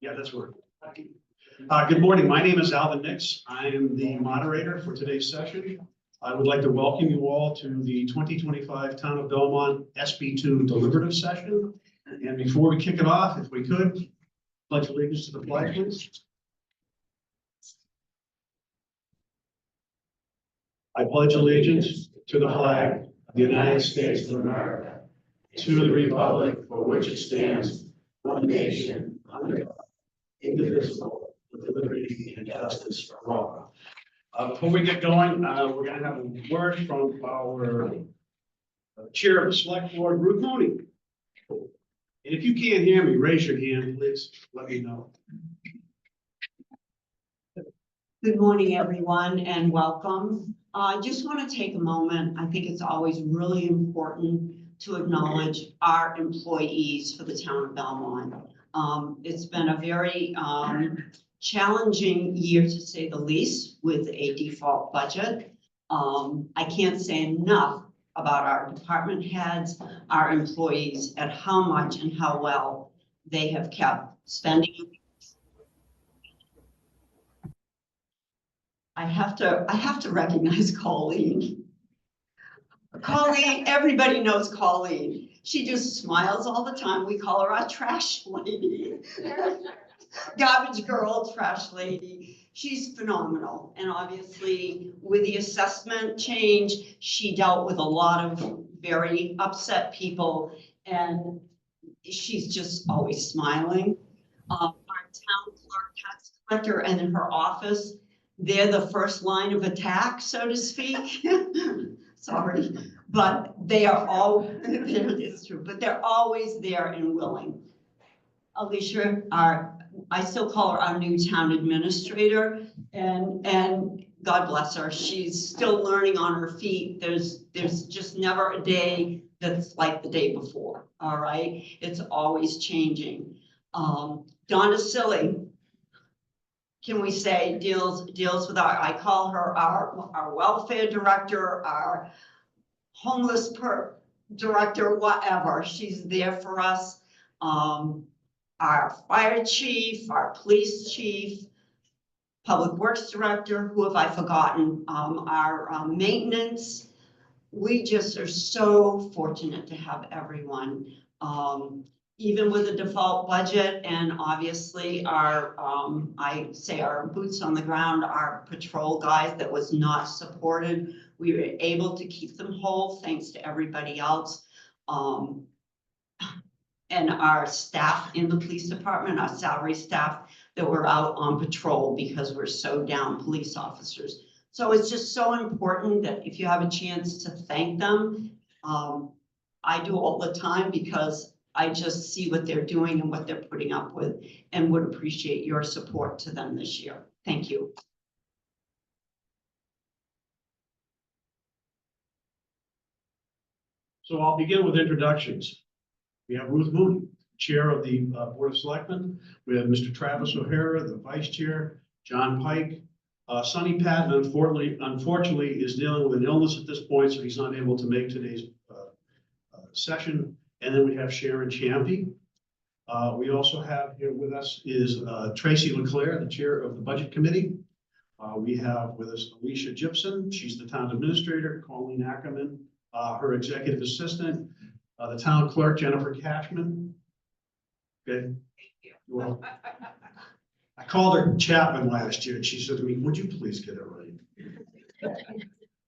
Yeah, that's working. Good morning. My name is Alvin Nix. I am the moderator for today's session. I would like to welcome you all to the 2025 Town of Belmont SB2 deliberative session. And before we kick it off, if we could, pledge allegiance to the flag, please. I pledge allegiance to the flag of the United States of America, to the republic for which it stands, one nation, under God, indivisible, with liberty and justice for all. Before we get going, we're going to have a word from our chair of the select board, Ruth Mooney. And if you can't hear me, raise your hand, please. Let me know. Good morning, everyone, and welcome. I just want to take a moment. I think it's always really important to acknowledge our employees for the town of Belmont. It's been a very challenging year, to say the least, with a default budget. I can't say enough about our department heads, our employees, and how much and how well they have kept spending. I have to recognize Colleen. Colleen, everybody knows Colleen. She just smiles all the time. We call her our trash lady. Garbage girl, trash lady. She's phenomenal. And obviously with the assessment change, she dealt with a lot of very upset people, and she's just always smiling. Our town clerk, tax collector, and in her office, they're the first line of attack, so to speak. Sorry, but they are all, it's true, but they're always there and willing. Alicia, I still call her our new town administrator, and God bless her. She's still learning on her feet. There's just never a day that's like the day before, all right? It's always changing. Donna Silly, can we say deals with I call her our welfare director, our homeless director, whatever. She's there for us. Our fire chief, our police chief, public works director, who have I forgotten? Our maintenance. We just are so fortunate to have everyone. Even with a default budget, and obviously our, I say our boots on the ground, our patrol guys that was not supported, we were able to keep them whole thanks to everybody else. And our staff in the police department, our salary staff that were out on patrol because we're so down police officers. So it's just so important that if you have a chance to thank them, I do all the time because I just see what they're doing and what they're putting up with, and would appreciate your support to them this year. Thank you. So I'll begin with introductions. We have Ruth Mooney, chair of the Board of Selectmen. We have Mr. Travis O'Hara, the vice chair, John Pike. Sonny Patton, unfortunately, is dealing with an illness at this point, so he's not able to make today's session. And then we have Sharon Champy. We also have here with us is Tracy Leclerc, the chair of the Budget Committee. We have with us Alicia Gibson. She's the town administrator. Colleen Ackerman, her executive assistant. The town clerk, Jennifer Cashman. Okay. Thank you. Well, I called her Chapman last year, and she said to me, "Would you please get it right?"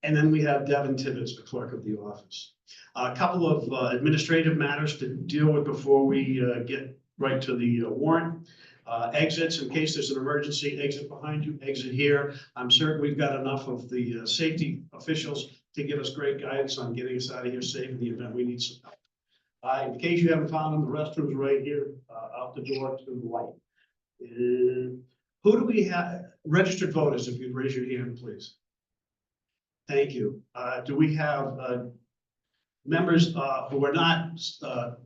And then we have Devin Tibbetts, the clerk of the office. A couple of administrative matters to deal with before we get right to the warrant. Exits, in case there's an emergency, exit behind you, exit here. I'm certain we've got enough of the safety officials to give us great guidance on getting us out of here safe in the event we need some help. In case you haven't found them, the restrooms right here, out the door to the right. Who do we have? Registered voters, if you'd raise your hand, please. Thank you. Do we have members who are not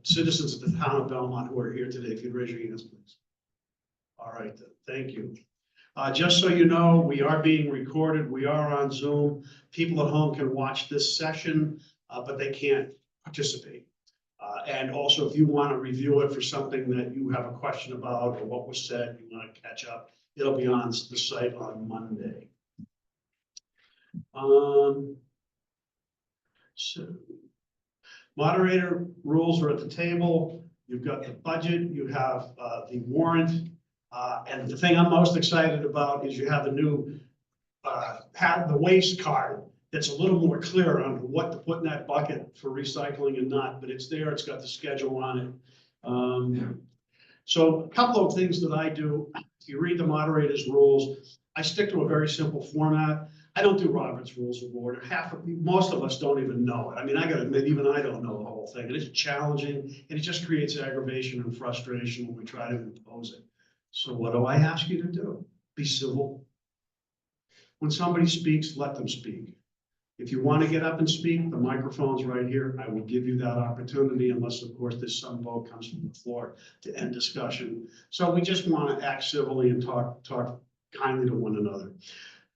citizens of the town of Belmont who are here today? If you'd raise your hands, please. All right, then. Thank you. Just so you know, we are being recorded. We are on Zoom. People at home can watch this session, but they can't participate. And also, if you want to review it for something that you have a question about or what was said, you want to catch up, it'll be on the site on Monday. So moderator rules are at the table. You've got the budget, you have the warrant. And the thing I'm most excited about is you have the new, the waste card that's a little more clear on what to put in that bucket for recycling and not, but it's there, it's got the schedule on it. So a couple of things that I do, if you read the moderator's rules, I stick to a very simple format. I don't do Robert's Rules of Order. Most of us don't even know it. I mean, I gotta admit, even I don't know the whole thing. And it's challenging and it just creates aggravation and frustration when we try to impose it. So what do I ask you to do? Be civil. When somebody speaks, let them speak. If you want to get up and speak, the microphone's right here. I will give you that opportunity unless, of course, there's some vote comes from the floor to end discussion. So we just want to act civilly and talk kindly to one another.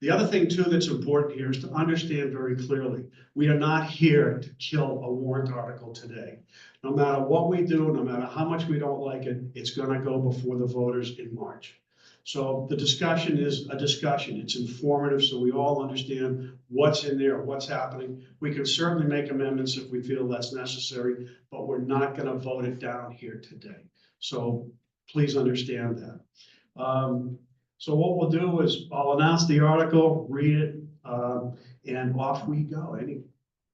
The other thing too that's important here is to understand very clearly, we are not here to kill a warrant article today. No matter what we do, no matter how much we don't like it, it's going to go before the voters in March. So the discussion is a discussion. It's informative, so we all understand what's in there, what's happening. We can certainly make amendments if we feel that's necessary, but we're not going to vote it down here today. So please understand that. So what we'll do is I'll announce the article, read it, and off we go. Any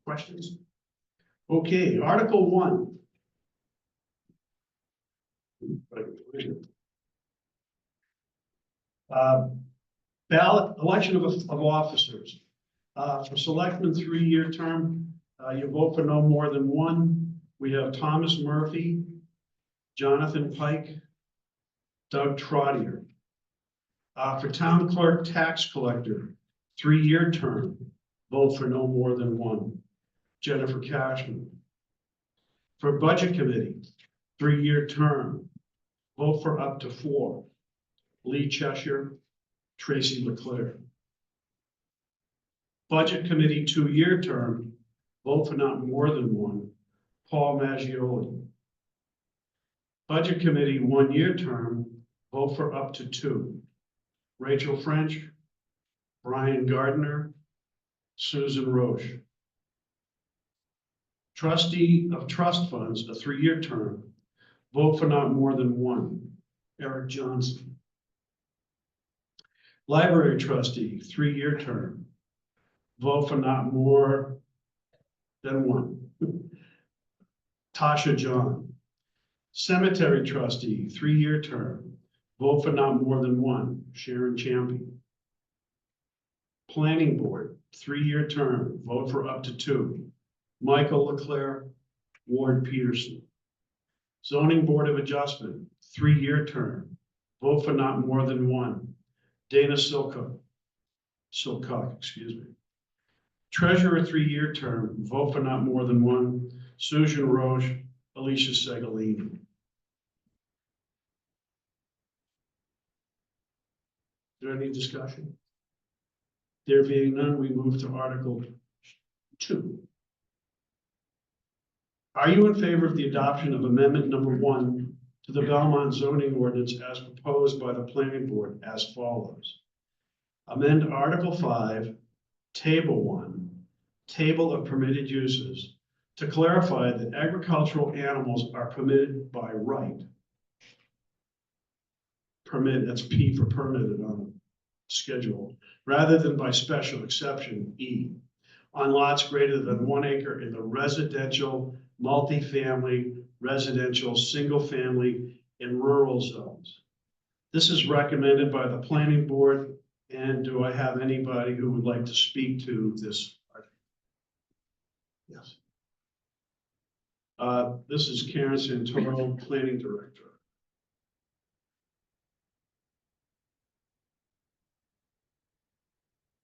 questions? Okay, Article 1. Ballot election of officers. For selectmen 3-year term, you vote for no more than one. We have Thomas Murphy, Jonathan Pike, Doug Trottier. For town clerk tax collector, 3-year term, vote for no more than one. Jennifer Cashman. For budget committee, 3-year term, vote for up to 4. Lee Cheshire, Tracy LeClaire. Budget committee 2-year term, vote for not more than 1. Paul Maggioli. Budget committee 1-year term, vote for up to 2. Rachel French, Brian Gardner, Susan Roche. Trustee of trust funds, a 3-year term, vote for not more than 1. Eric Johnson. Library trustee, 3-year term, vote for not more than 1. Tasha John. Cemetery trustee, 3-year term, vote for not more than 1. Sharon Champion. Planning board, 3-year term, vote for up to 2. Michael LeClaire, Ward Peterson. Zoning board of adjustment, 3-year term, vote for not more than 1. Dana Silcock, excuse me. Treasurer 3-year term, vote for not more than 1. Susan Roche, Alicia Segalini. Is there any discussion? There being none, we move to Article 2. Are you in favor of the adoption of Amendment Number 1 to the Belmont zoning ordinance as proposed by the planning board as follows? Amend Article 5, Table 1, Table of Permitted Uses, to clarify that agricultural animals are permitted by right. Permit, that's P for permitted on the schedule, rather than by special exception, E, on lots greater than 1 acre in the residential, multifamily, residential, single family, and rural zones. This is recommended by the planning board. And do I have anybody who would like to speak to this? Yes. This is Karen Santoro, planning director.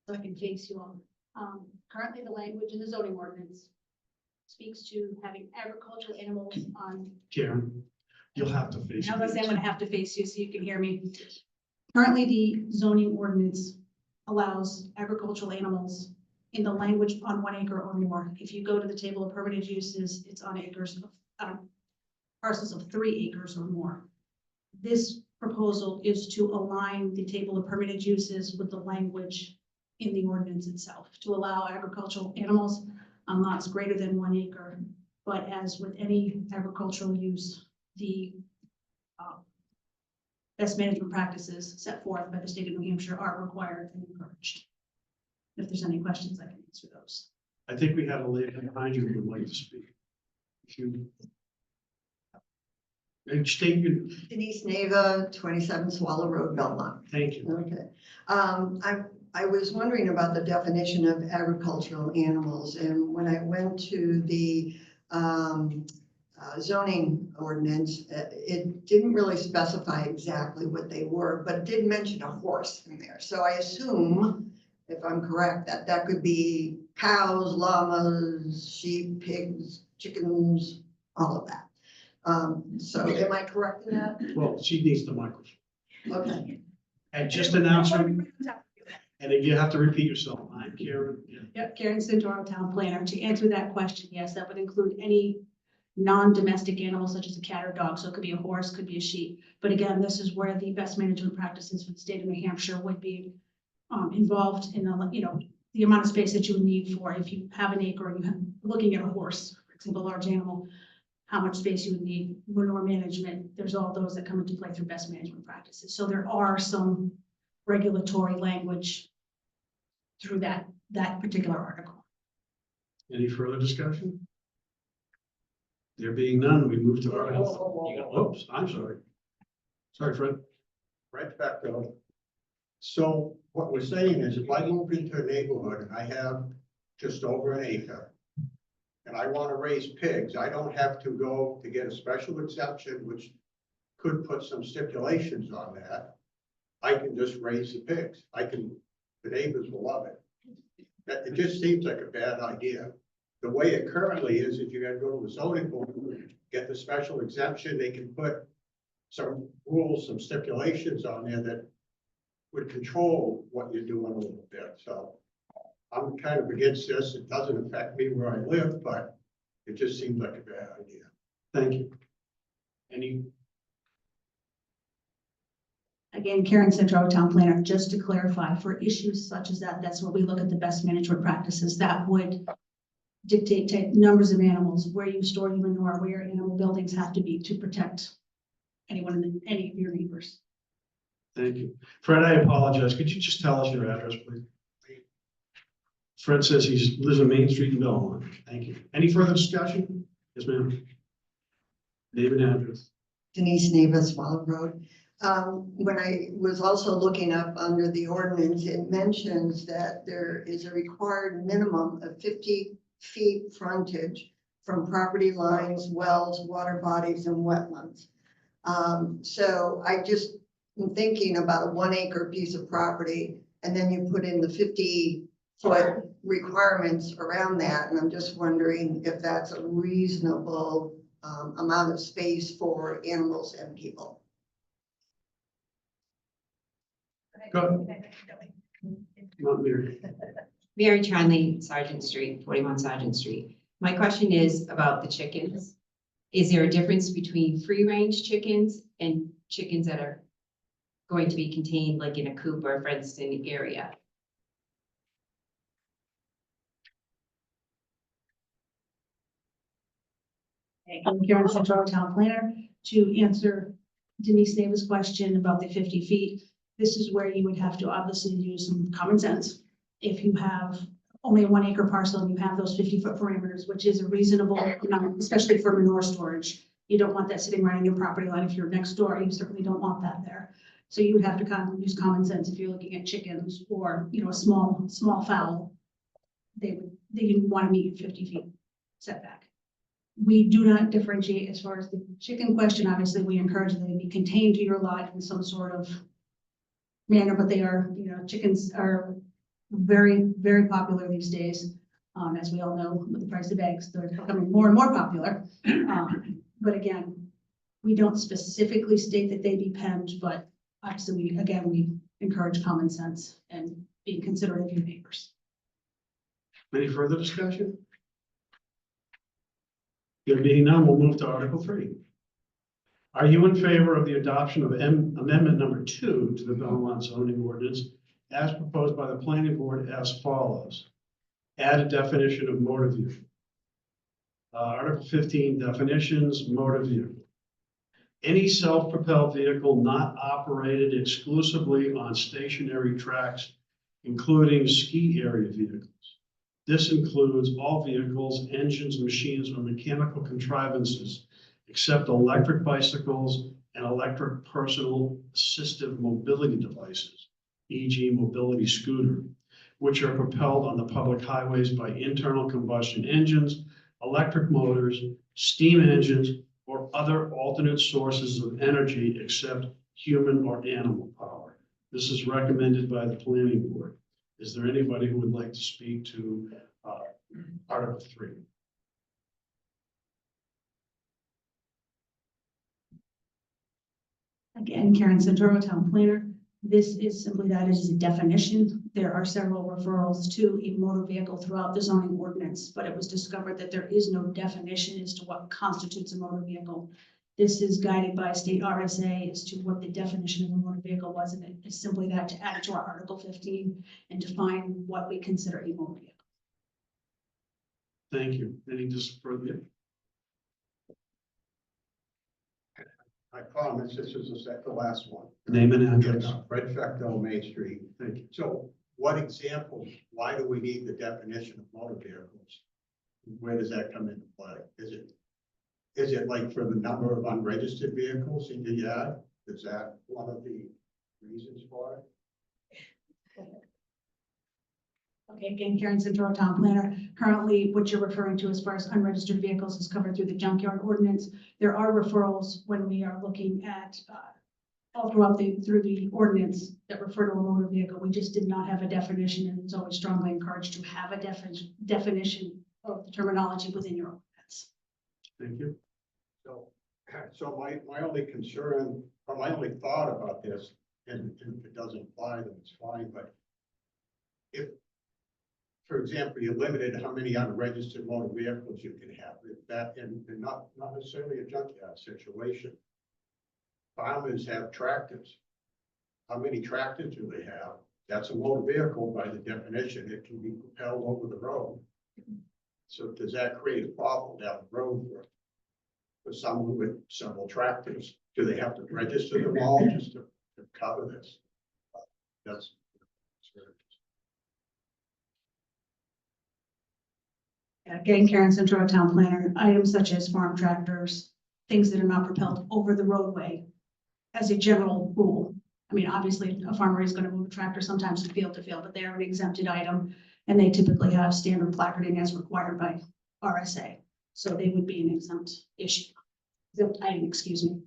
So I can face you all. Currently, the language in the zoning ordinance speaks to having agricultural animals on. Karen, you'll have to face. Now, I'm going to have to face you so you can hear me. Currently, the zoning ordinance allows agricultural animals in the language on 1 acre or more. If you go to the table of permitted uses, it's on acres of parcels of 3 acres or more. This proposal is to align the table of permitted uses with the language in the ordinance itself, to allow agricultural animals on lots greater than 1 acre. But as with any agricultural use, the best management practices set forth by the state of New Hampshire are required and encouraged. If there's any questions, I can answer those. I think we have a lady behind you who would like to speak. If you. And state your, Denise Neva, 27 Swallow Road, Belmont. thank you. Okay. I was wondering about the definition of agricultural animals, and when I went to the zoning ordinance, it didn't really specify exactly what they were, but it did mention a horse in there. So I assume, if I'm correct, that that could be cows, llamas, sheep, pigs, chickens, all of that. So am I correct in that? Well, she needs the microphone. Okay. And just announce her, and if you have to repeat yourself, I'm Karen. Yeah. Yep, Karen Santoro, Town Planner. To answer that question, yes, that would include any non-domestic animal such as a cat or dog. So it could be a horse, could be a sheep. But again, this is where the best management practices for the state of New Hampshire would be involved in the amount of space that you would need for if you have an acre and you're looking at a horse, for example, a large animal, how much space you would need, manure management. There's all those that come into play through best management practices. So there are some regulatory language through that particular article. Any further discussion? There being none, we move to Article. Oops, I'm sorry. Sorry, Fred. Right back though. So what we're saying is if I move into a neighborhood and I have just over an acre and I want to raise pigs, I don't have to go to get a special exception, which could put some stipulations on that. I can just raise the pigs. The neighbors will love it. It just seems like a bad idea. The way it currently is, if you gotta go to the zoning board, get the special exemption, they can put some rules, some stipulations on there that would control what you're doing a little bit. So I'm kind of against this. It doesn't affect me where I live, but it just seems like a bad idea. Thank you. Any, Again, Karen Santoro, Town Planner, just to clarify, for issues such as that, that's where we look at the best management practices that would dictate to numbers of animals, where you store your manure, where your animal buildings have to be to protect any of your neighbors. thank you. Fred, I apologize. Could you just tell us your address, please? Fred says he lives on Main Street in Belmont. Thank you. Any further discussion? Yes, ma'am. Name and address. Denise Neva, Swallow Road. When I was also looking up under the ordinance, it mentions that there is a required minimum of 50 feet frontage from property lines, wells, water bodies, and wetlands. So I just am thinking about a 1 acre piece of property, and then you put in the 50-foot requirements around that, and I'm just wondering if that's a reasonable amount of space for animals and people. Go ahead. Not Mary. Mary Charnley, Sergeant Street, 41 Sergeant Street. My question is about the chickens. Is there a difference between free-range chickens and chickens that are going to be contained like in a coop or a fenced in area? I'm Karen Santoro, Town Planner, to answer Denise Neva's question about the 50 feet. This is where you would have to obviously use some common sense. If you have only a 1 acre parcel and you have those 50-foot parameters, which is a reasonable amount, especially for manure storage. You don't want that sitting right on your property line. If you're next door, you certainly don't want that there. So you would have to kind of use common sense if you're looking at chickens or, a small fowl. They want to meet your 50 feet setback. We do not differentiate as far as the chicken question. Obviously, we encourage that they be contained to your lot in some sort of manner, but they are, chickens are very, very popular these days. As we all know, with the price of eggs, they're becoming more and more popular. But again, we don't specifically state that they be penned, but obviously we encourage common sense and being considerate of your neighbors. Any further discussion? There being none, we'll move to Article 3. Are you in favor of the adoption of amendment number 2 to the Belmont zoning ordinance as proposed by the planning board as follows? Add a definition of motor vehicle. Article 15, definitions, motor vehicle. Any self-propelled vehicle not operated exclusively on stationary tracks, including ski area vehicles. This includes all vehicles, engines, machines, or mechanical contrivances, except electric bicycles and electric personal assistive mobility devices, e.g. mobility scooter, which are propelled on the public highways by internal combustion engines, electric motors, steam engines, or other alternate sources of energy except human or animal power. This is recommended by the planning board. Is there anybody who would like to speak to Article 3? Again, Karen Santoro, Town Planner. This is simply that it is a definition. There are several referrals to a motor vehicle throughout the zoning ordinance, but it was discovered that there is no definition as to what constitutes a motor vehicle. This is guided by state RSA as to what the definition of a motor vehicle was, and it is simply that to add it to our Article 15 and define what we consider a motor vehicle. Thank you. Any just further? I promise this is the last one. Name and address. Fred Fecto, Main Street. Thank you. So what examples, why do we need the definition of motor vehicles? Where does that come into play? Is it like for the number of unregistered vehicles in your yard? Is that one of the reasons for it? Okay, again, Karen Santoro, Town Planner. Currently, what you're referring to as far as unregistered vehicles is covered through the junkyard ordinance. There are referrals when we are looking at all throughout through the ordinance that refer to a motor vehicle. We just did not have a definition, and it's always strongly encouraged to have a definition of the terminology within your ordinance. Thank you. So my only concern, or my only thought about this, and if it doesn't apply, then it's fine, but if, for example, you're limited how many unregistered motor vehicles you can have, if that, and not necessarily a junkyard situation. Farmers have tractors. How many tractors do they have? That's a motor vehicle by the definition. It can be propelled over the road. So does that create a problem down the road for someone with several tractors? Do they have to register them all just to cover this? That's. Again, Karen Santoro, Town Planner. Items such as farm tractors, things that are not propelled over the roadway, as a general rule. I mean, obviously, a farmer is going to move a tractor sometimes from field to field, but they are an exempted item, and they typically have standard placarding as required by RSA. So they would be an exempt issue, exempt item, excuse me.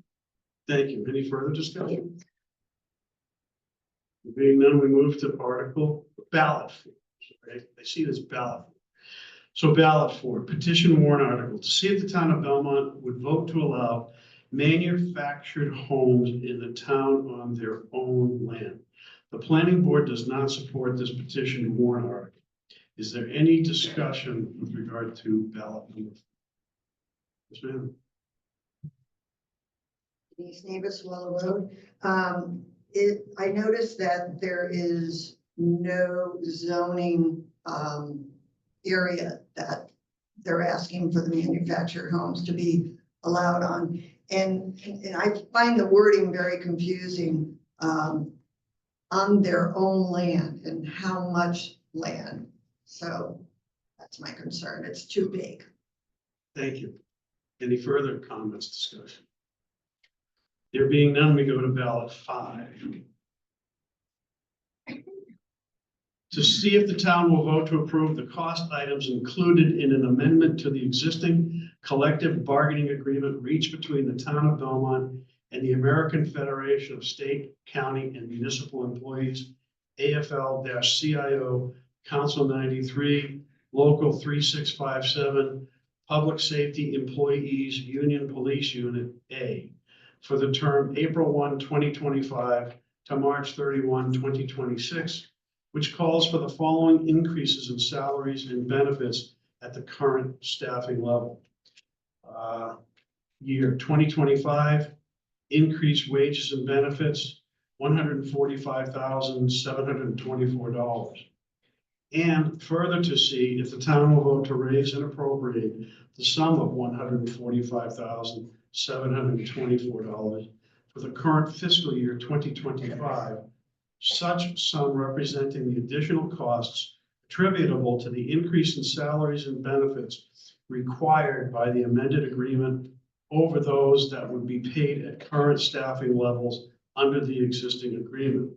Thank you. Any further discussion? Being none, we move to article ballot. Right? I see this ballot. So ballot for petition warrant article to see if the town of Belmont would vote to allow manufactured homes in the town on their own land. The planning board does not support this petition warrant article. Is there any discussion with regard to ballot number 4? Yes, ma'am. Denise Navis, Willow Road. I noticed that there is no zoning area that they're asking for the manufactured homes to be allowed on. And I find the wording very confusing, on their own land and how much land. So that's my concern. It's too big. Thank you. Any further comments, discussion? There being none, we go to ballot 5. To see if the town will vote to approve the cost items included in an amendment to the existing collective bargaining agreement reached between the town of Belmont and the American Federation of State, County, and Municipal Employees, AFL-CIO, Council 93, Local 3657, Public Safety Employees Union Police Unit A, for the term April 1, 2025 to March 31, 2026, which calls for the following increases in salaries and benefits at the current staffing level. year 2025, increased wages and benefits, $145,724. And further to see if the town will vote to raise and appropriate the sum of $145,724 for the current fiscal year 2025, such sum representing the additional costs attributable to the increase in salaries and benefits required by the amended agreement over those that would be paid at current staffing levels under the existing agreement.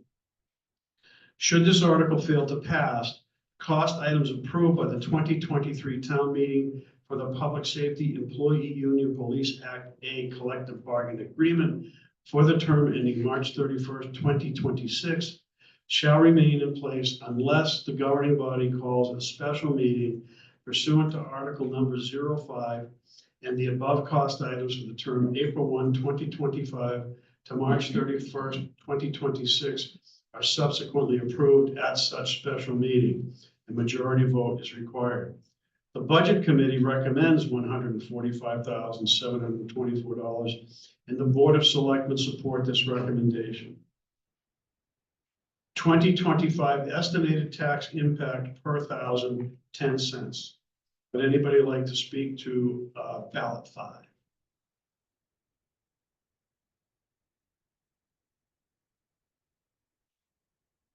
Should this article fail to pass, cost items approved by the 2023 town meeting for the Public Safety Employee Union Police Act A collective bargaining agreement for the term ending March 31st, 2026 shall remain in place unless the governing body calls a special meeting pursuant to Article number 05, and the above cost items for the term April 1, 2025 to March 31st, 2026 are subsequently approved at such special meeting. A majority vote is required. The Budget Committee recommends $145,724, and the Board of Selectmen support this recommendation. 2025 estimated tax impact per thousand, 10 cents. Would anybody like to speak to ballot 5?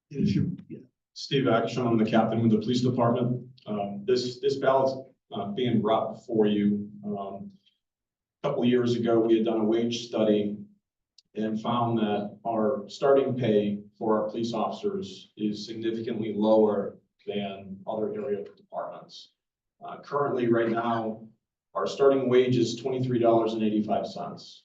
If you, yeah. Steve Action, I'm the captain with the police department. This ballot's being brought before you. A couple of years ago, we had done a wage study and found that our starting pay for our police officers is significantly lower than other area departments. Currently, right now, our starting wage is $23.85.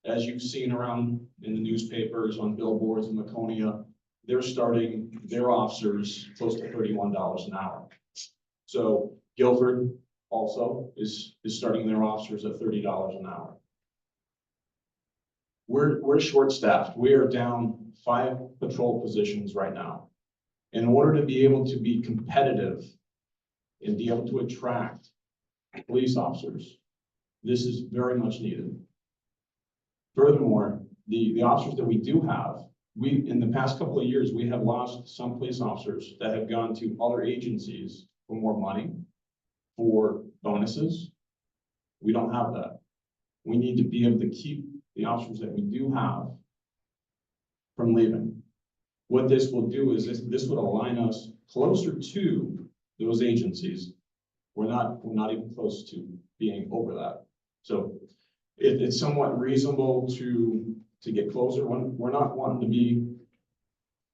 As you've seen around in the newspapers, on billboards in Laconia, they're starting their officers close to $31 an hour. So Guilford also is starting their officers at $30 an hour. We're short-staffed. We are down 5 patrol positions right now. In order to be able to be competitive and be able to attract police officers, this is very much needed. Furthermore, the officers that we do have, in the past couple of years, we have lost some police officers that have gone to other agencies for more money, for bonuses. We don't have that. We need to be able to keep the officers that we do have from leaving. What this will do is this would align us closer to those agencies. We're not even close to being over that. So it's somewhat reasonable to get closer. We're not wanting to be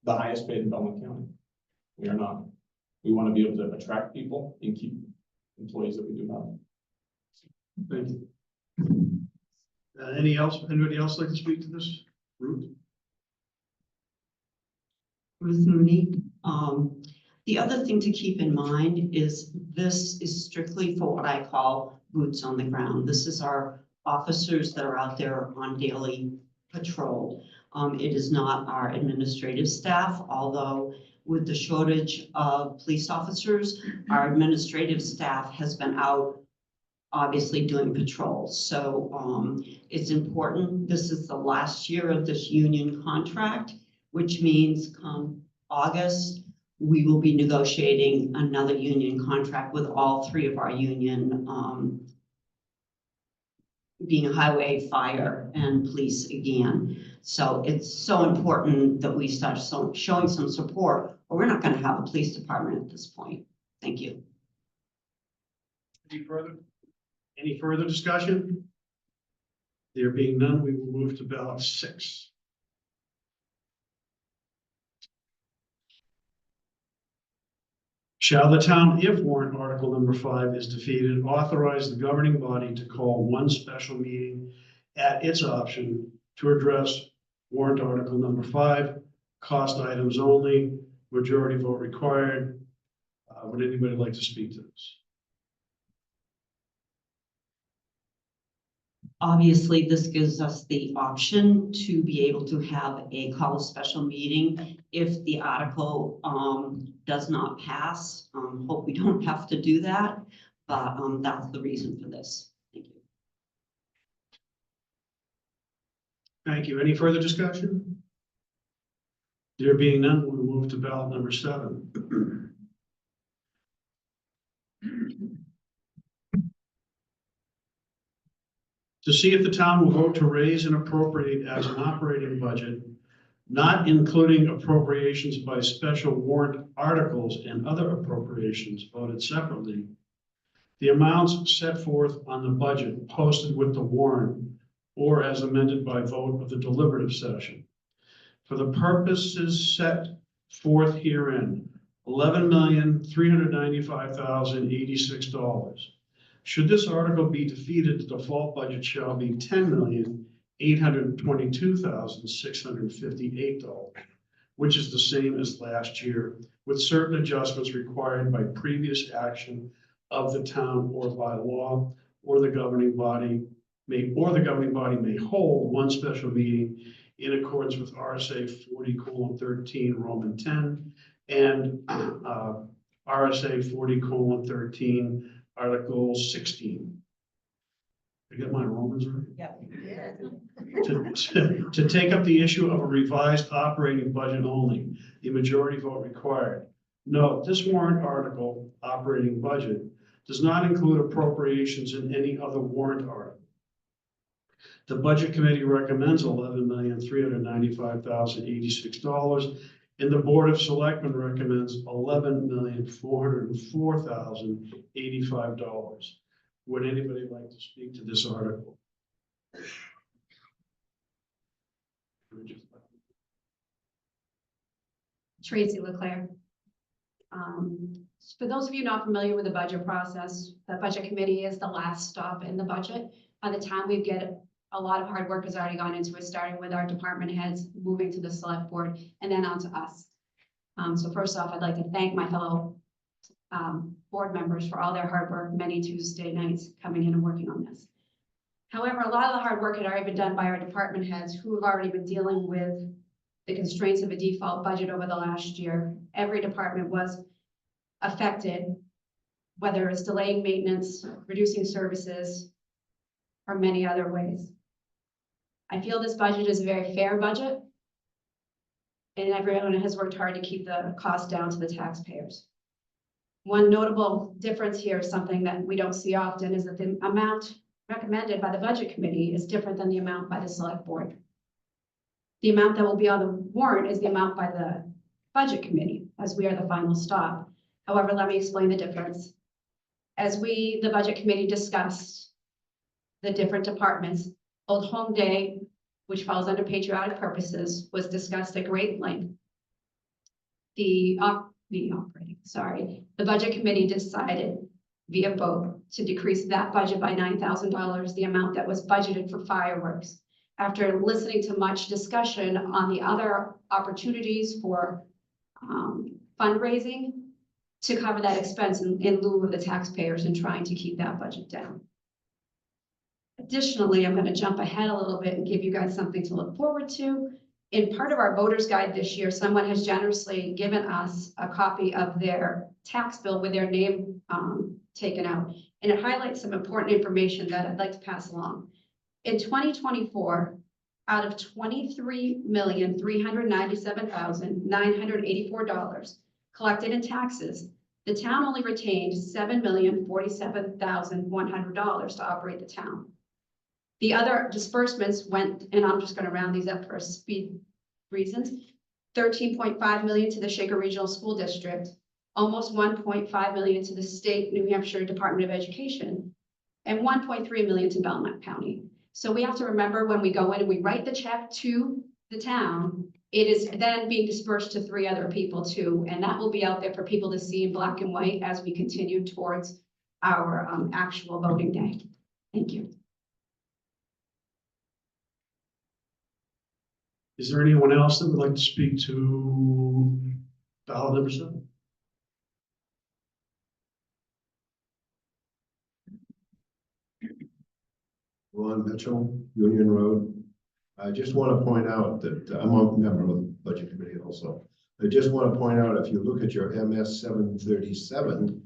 the highest paid in Belmont County. We are not. We want to be able to attract people and keep employees that we do have. Thank you. Anybody else like to speak to this? Ruth? Ruth Mooney. The other thing to keep in mind is this is strictly for what I call boots on the ground. This is our officers that are out there on daily patrol. It is not our administrative staff, although with the shortage of police officers, our administrative staff has been out obviously doing patrols. So it's important. This is the last year of this union contract, which means come August, we will be negotiating another union contract with all 3 of our union, being highway, fire, and police again. So it's so important that we start showing some support, or we're not going to have a police department at this point. Thank you. Any further discussion? There being none, we will move to ballot 6. Shall the town, if warrant article number 5 is defeated, authorize the governing body to call one special meeting at its option to address warrant article number 5, cost items only, majority vote required. Would anybody like to speak to this? Obviously, this gives us the option to be able to have call a special meeting if the article does not pass. Hope we don't have to do that, but that's the reason for this. Thank you. Thank you. Any further discussion? There being none, we'll move to ballot number 7. To see if the town will vote to raise and appropriate as an operating budget, not including appropriations by special warrant articles and other appropriations voted separately, the amounts set forth on the budget posted with the warrant or as amended by vote of the deliberative session. For the purposes set forth herein, $11,395,086. Should this article be defeated, the default budget shall be $10,822,658, which is the same as last year, with certain adjustments required by previous action of the town or by law, or the governing body may hold one special meeting in accordance with RSA 40:13 Roman 10 and RSA 40:13 Article 16. I get my Romans right? Yeah. To take up the issue of a revised operating budget only, the majority vote required. Note, this warrant article, operating budget, does not include appropriations in any other warrant article. The Budget Committee recommends $11,395,086, and the Board of Selectmen recommends $11,404,085. Would anybody like to speak to this article? Tracy Leclerc. For those of you not familiar with the budget process, the Budget Committee is the last stop in the budget. By the time we get, a lot of hard work has already gone into it, starting with our department heads, moving to the select board, and then on to us. So first off, I'd like to thank my fellow board members for all their hard work, many Tuesday nights coming in and working on this. However, a lot of the hard work had already been done by our department heads who have already been dealing with the constraints of a default budget over the last year. Every department was affected, whether it's delaying maintenance, reducing services, or many other ways. I feel this budget is a very fair budget, and everyone has worked hard to keep the cost down to the taxpayers. One notable difference here is something that we don't see often is that the amount recommended by the Budget Committee is different than the amount by the Select Board. The amount that will be on the warrant is the amount by the Budget Committee, as we are the final stop. However, let me explain the difference. As we, the Budget Committee, discussed the different departments, Old Home Day, which falls under patriotic purposes, was discussed at great length. The Budget Committee decided via vote to decrease that budget by $9,000, the amount that was budgeted for fireworks. After listening to much discussion on the other opportunities for fundraising to cover that expense in lieu of the taxpayers and trying to keep that budget down. Additionally, I'm going to jump ahead a little bit and give you guys something to look forward to. In part of our voter's guide this year, someone has generously given us a copy of their tax bill with their name taken out. And it highlights some important information that I'd like to pass along. In 2024, out of $23,397,984 collected in taxes, the town only retained $7,047,100 to operate the town. The other disbursements went, and I'm just going to round these up for speed reasons, $13.5 million to the Shaker Regional School District, almost $1.5 million to the state New Hampshire Department of Education, and $1.3 million to Belmont County. So we have to remember when we go in and we write the check to the town, it is then being dispersed to 3 other people too, and that will be out there for people to see in black and white as we continue towards our actual voting day. Thank you. Is there anyone else that would like to speak to ballot number 7? Ron Mitchell, Union Road. I just want to point out that I'm a member of the Budget Committee also. I just want to point out, if you look at your MS 737,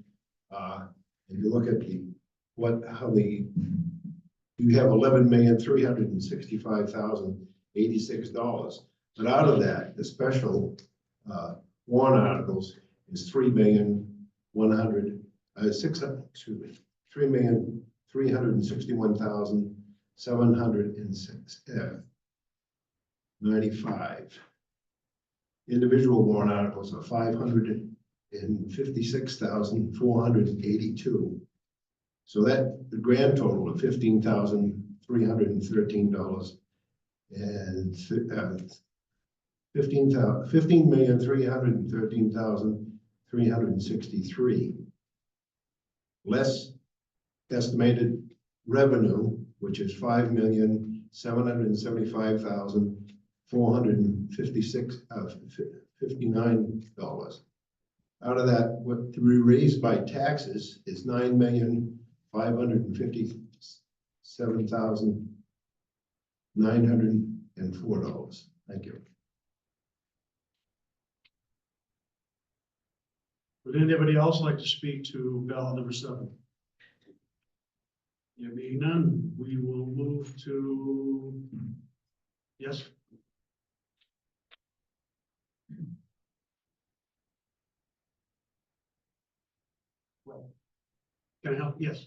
and you look at you have $11,365,000 $86. But out of that, the special warrant articles is $3,361,795. Individual warrant articles are $556,482. So that, the grand total of $15,313 and $15,313,363. Less estimated revenue, which is $5,775,459. Out of that, what to be raised by taxes is $9,557,904. Thank you. Would anybody else like to speak to ballot number 7? There being none, we will move to, yes? Can I help? Yes.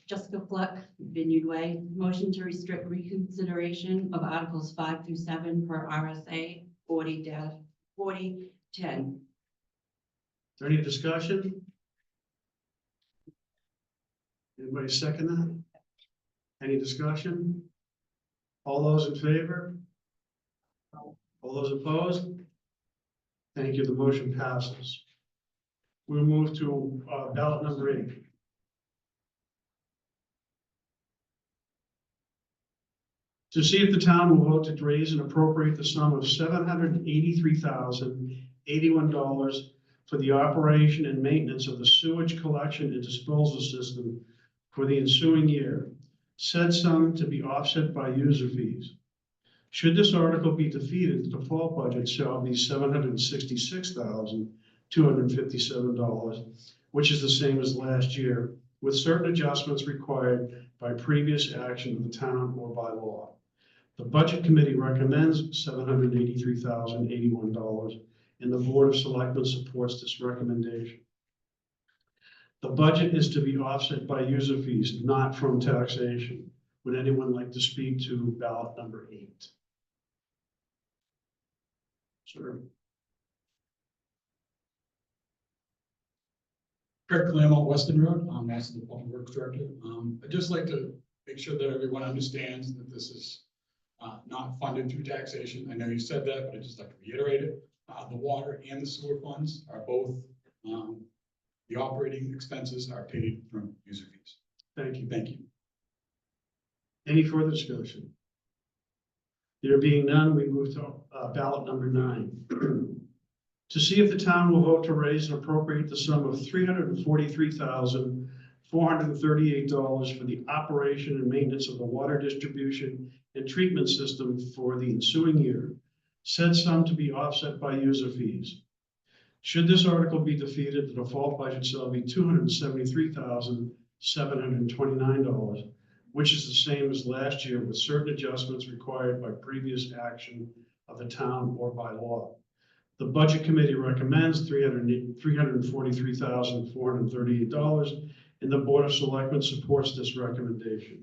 Jessica Fleck, Vineyard Way, motion to restrict reconsideration of Articles 5 through 7 per RSA 40-4010. Is there any discussion? Anybody second that? Any discussion? All those in favor? All those opposed? Thank you. The motion passes. We'll move to ballot number 8. To see if the town will vote to raise and appropriate the sum of $783,081 for the operation and maintenance of the sewage collection and disposal system for the ensuing year. Said sum to be offset by user fees. Should this article be defeated, the default budget shall be $766,257, which is the same as last year, with certain adjustments required by previous action of the town or by law. The Budget Committee recommends $783,081, and the Board of Selectmen supports this recommendation. The budget is to be offset by user fees, not from taxation. Would anyone like to speak to ballot number 8? Sir. Craig Claremont, Weston Road, I'm also the Public Works Director. I'd just like to make sure that everyone understands that this is not funded through taxation. I know you said that, but I'd just like to reiterate it. The water and the sewer funds are both, the operating expenses are paid from user fees. Thank you. Thank you. Any further discussion? There being none, we move to ballot number 9. To see if the town will vote to raise and appropriate the sum of $343,438 for the operation and maintenance of the water distribution and treatment system for the ensuing year. Said sum to be offset by user fees. Should this article be defeated, the default budget shall be $273,729, which is the same as last year, with certain adjustments required by previous action of the town or by law. The Budget Committee recommends $343,438, and the Board of Selectmen supports this recommendation.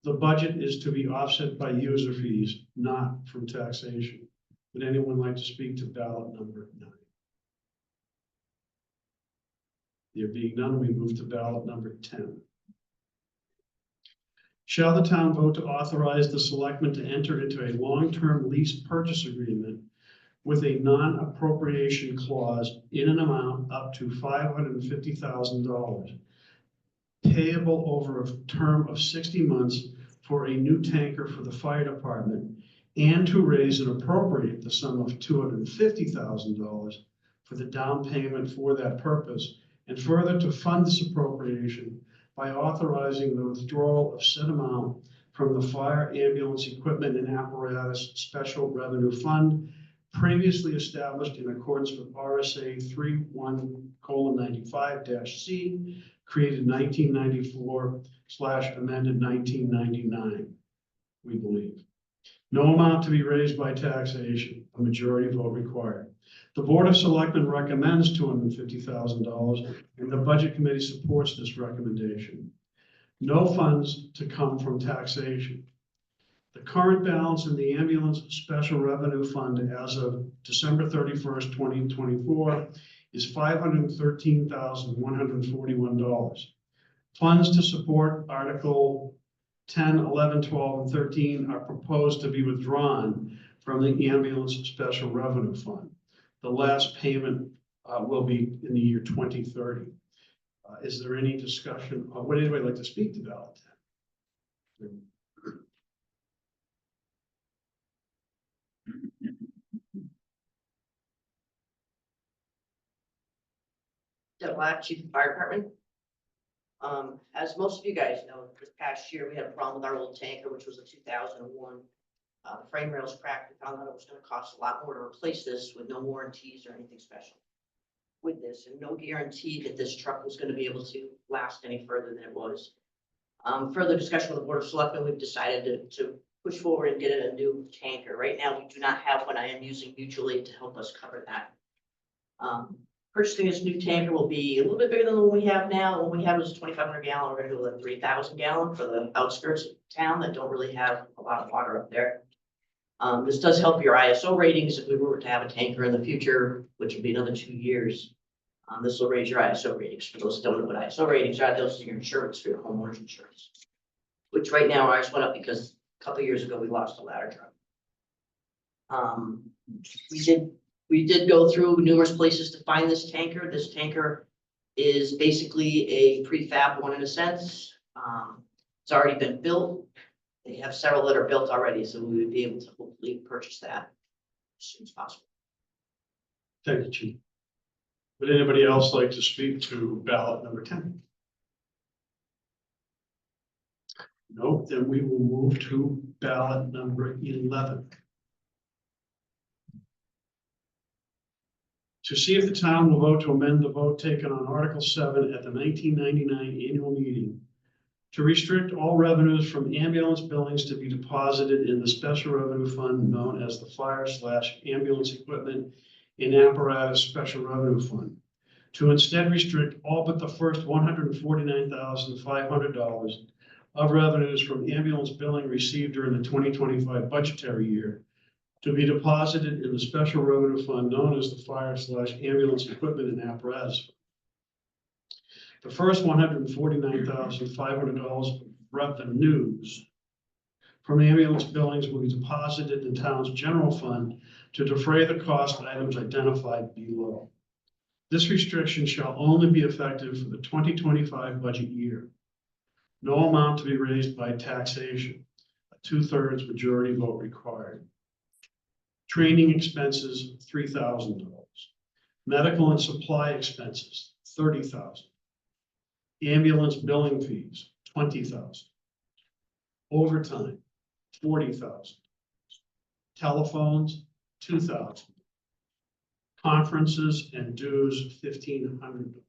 The budget is to be offset by user fees, not from taxation. Would anyone like to speak to ballot number 9? There being none, we move to ballot number 10. Shall the town vote to authorize the selectmen to enter into a long-term lease purchase agreement with a non-appropriation clause in an amount up to $550,000, payable over a term of 60 months for a new tanker for the fire department, and to raise and appropriate the sum of $250,000 for the down payment for that purpose, and further to fund this appropriation by authorizing the withdrawal of said amount from the Fire Ambulance Equipment and Apparatus Special Revenue Fund previously established in accordance with RSA 31:95-C, created 1994/amended 1999, we believe. No amount to be raised by taxation, a majority vote required. The Board of Selectmen recommends $250,000, and the Budget Committee supports this recommendation. No funds to come from taxation. The current balance in the ambulance special revenue fund as of December 31st, 2024 is $513,141. Funds to support Article 10, 11, 12, and 13 are proposed to be withdrawn from the ambulance special revenue fund. The last payment will be in the year 2030. Is there any discussion? Would anybody like to speak to ballot 10? Deb Black, Chief of Fire Department. As most of you guys know, this past year, we had a problem with our old tanker, which was a 2001. The frame rails cracked. We found out it was gonna cost a lot more to replace this with no warranties or anything special with this, and no guarantee that this truck was gonna be able to last any further than it was. Further discussion with the Board of Selectmen, we've decided to push forward and get a new tanker. Right now, we do not have one. I am using mutual aid to help us cover that. Purchasing this new tanker will be a little bit bigger than the one we have now. The one we have was a 2,500 gallon. We're gonna go with a 3,000 gallon for the outskirts of town that don't really have a lot of water up there. This does help your ISO ratings if we were to have a tanker in the future, which would be another 2 years. This will raise your ISO ratings. For those who don't know what ISO ratings are, those are your insurance for your homeowner's insurance. Which right now ours went up because a couple of years ago we lost a ladder truck. We did go through numerous places to find this tanker. This tanker is basically a prefab one in a sense. It's already been built. They have several that are built already, so we would be able to hopefully purchase that as soon as possible. Thank you, Chief. Would anybody else like to speak to ballot number 10? No, then we will move to ballot number 11. To see if the town will vote to amend the vote taken on Article 7 at the 1999 annual meeting to restrict all revenues from ambulance billings to be deposited in the special revenue fund known as the Fire/Ambulance Equipment and Apparatus Special Revenue Fund, to instead restrict all but the first $149,500 of revenues from ambulance billing received during the 2025 budgetary year to be deposited in the special revenue fund known as the Fire/Ambulance Equipment and Apparatus. The first $149,500 revenues from ambulance billings will be deposited in the town's general fund to defray the cost items identified below. This restriction shall only be effective for the 2025 budget year. No amount to be raised by taxation, a 2/3 majority vote required. Training expenses, $3,000. Medical and supply expenses, $30,000. Ambulance billing fees, $20,000. Overtime, $40,000. Telephones, $2,000. Conferences and dues, $1,500.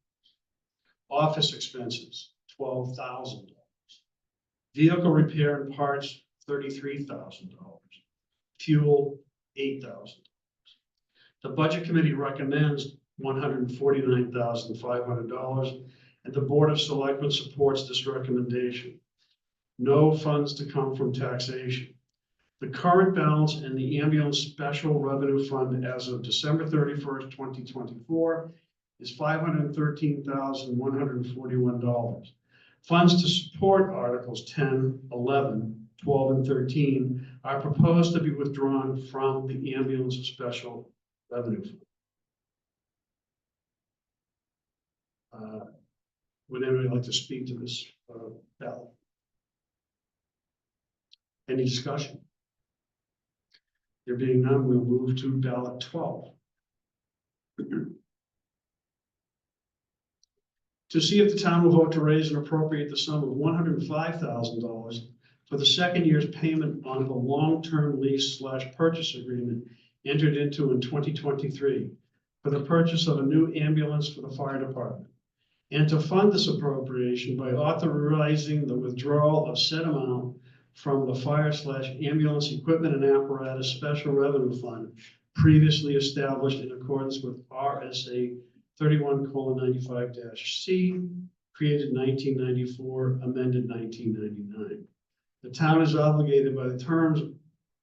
Office expenses, $12,000. Vehicle repair and parts, $33,000. Fuel, $8,000. The Budget Committee recommends $149,500, and the Board of Selectmen supports this recommendation. No funds to come from taxation. The current balance in the ambulance special revenue fund as of December 31st, 2024 is $513,141. Funds to support Articles 10, 11, 12, and 13 are proposed to be withdrawn from the ambulance special revenue fund. Would anybody like to speak to this ballot? Any discussion? There being none, we'll move to ballot 12. To see if the town will vote to raise and appropriate the sum of $105,000 for the second year's payment on the long-term lease/purchase agreement entered into in 2023 for the purchase of a new ambulance for the fire department, and to fund this appropriation by authorizing the withdrawal of said amount from the fire/ambulance equipment and apparatus special revenue fund previously established in accordance with RSA 31:95-C, created 1994, amended 1999. The town is obligated by the terms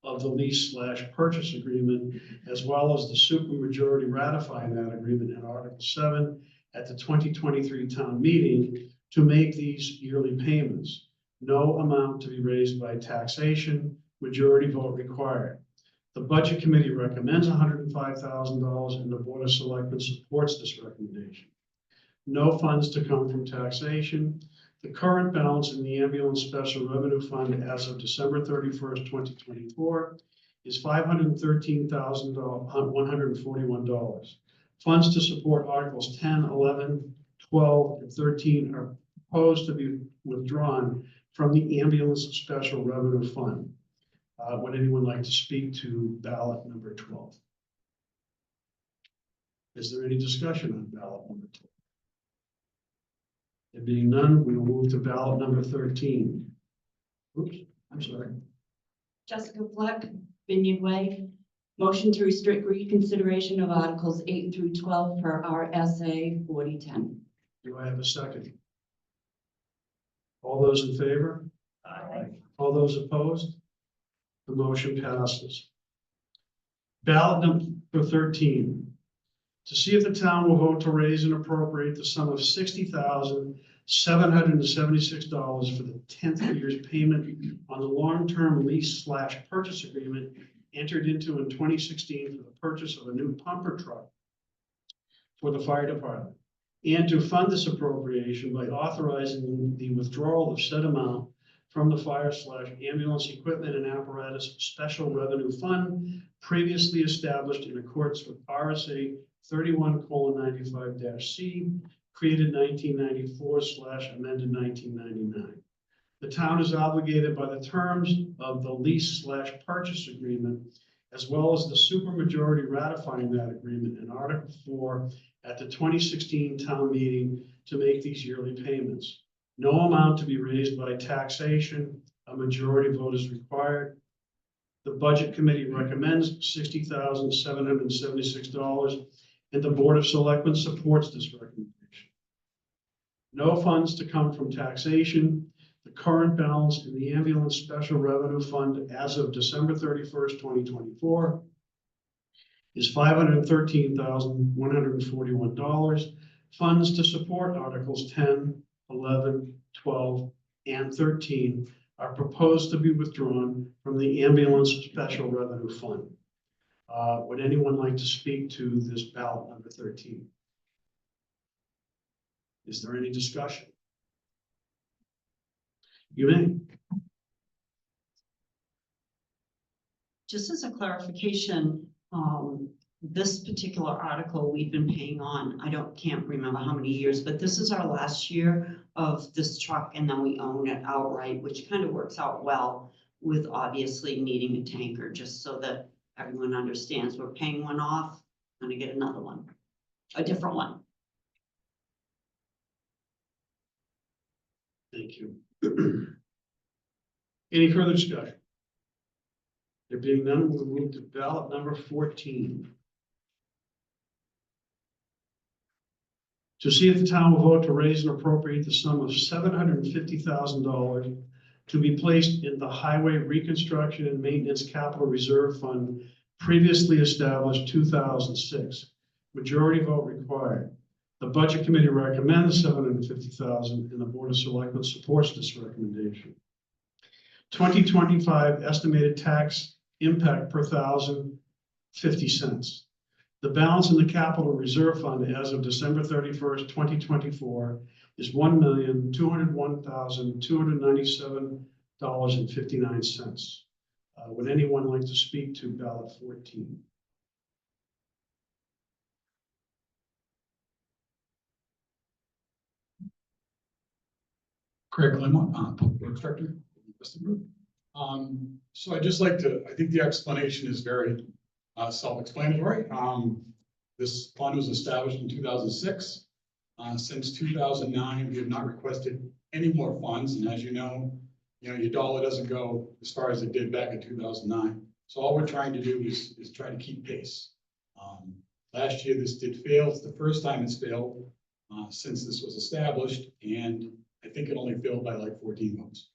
of the lease/purchase agreement, as well as the supermajority ratifying that agreement in Article 7 at the 2023 town meeting to make these yearly payments. No amount to be raised by taxation, majority vote required. The Budget Committee recommends $105,000 and the Board of Selectmen supports this recommendation. No funds to come from taxation. The current balance in the ambulance special revenue fund as of December 31st, 2024 is $513,141. Funds to support Articles 10, 11, 12, and 13 are proposed to be withdrawn from the ambulance special revenue fund. Would anyone like to speak to ballot number 12? Is there any discussion on ballot number 12? There being none, we will move to ballot number 13. Oops, I'm sorry. Jessica Fleck, Vineyard Way. Motion to restrict reconsideration of Articles 8 through 12 per RSA 4010. Do I have a second? All those in favor? Aye. All those opposed? The motion passes. Ballot number 13. To see if the town will vote to raise and appropriate the sum of $60,776 for the 10th year's payment on the long-term lease/purchase agreement entered into in 2016 for the purchase of a new pumper truck for the fire department, and to fund this appropriation by authorizing the withdrawal of said amount from the fire/ambulance equipment and apparatus special revenue fund previously established in accordance with RSA 31:95-C, created 1994/amended 1999. The town is obligated by the terms of the lease/purchase agreement, as well as the supermajority ratifying that agreement in Article 4 at the 2016 town meeting to make these yearly payments. No amount to be raised by taxation. A majority vote is required. The Budget Committee recommends $60,776, and the Board of Selectmen supports this recommendation. No funds to come from taxation. The current balance in the ambulance special revenue fund as of December 31st, 2024 is $513,141. Funds to support Articles 10, 11, 12, and 13 are proposed to be withdrawn from the ambulance special revenue fund. Would anyone like to speak to this ballot number 13? Is there any discussion? You may. Just as a clarification, this particular article we've been paying on, can't remember how many years, but this is our last year of this truck, and then we own it outright, which kind of works out well with obviously needing a tanker, just so that everyone understands we're paying one off, gonna get another one, a different one. Thank you. Any further discussion? There being none, we'll move to ballot number 14. To see if the town will vote to raise and appropriate the sum of $750,000 to be placed in the Highway Reconstruction and Maintenance Capital Reserve Fund previously established 2006. Majority vote required. The Budget Committee recommends $750,000 and the Board of Selectmen supports this recommendation. 2025 estimated tax impact per thousand, 50 cents. The balance in the Capital Reserve Fund as of December 31st, 2024 is $1,201,297.59. Would anyone like to speak to ballot 14? Craig Belmont, Public Works Director. So I'd just like to, I think the explanation is very self-explanatory. This fund was established in 2006. Since 2009, we have not requested any more funds, and as you know, your dollar doesn't go as far as it did back in 2009. So all we're trying to do is try to keep pace. Last year, this did fail. It's the first time it's failed since this was established, and I think it only failed by like 14 votes.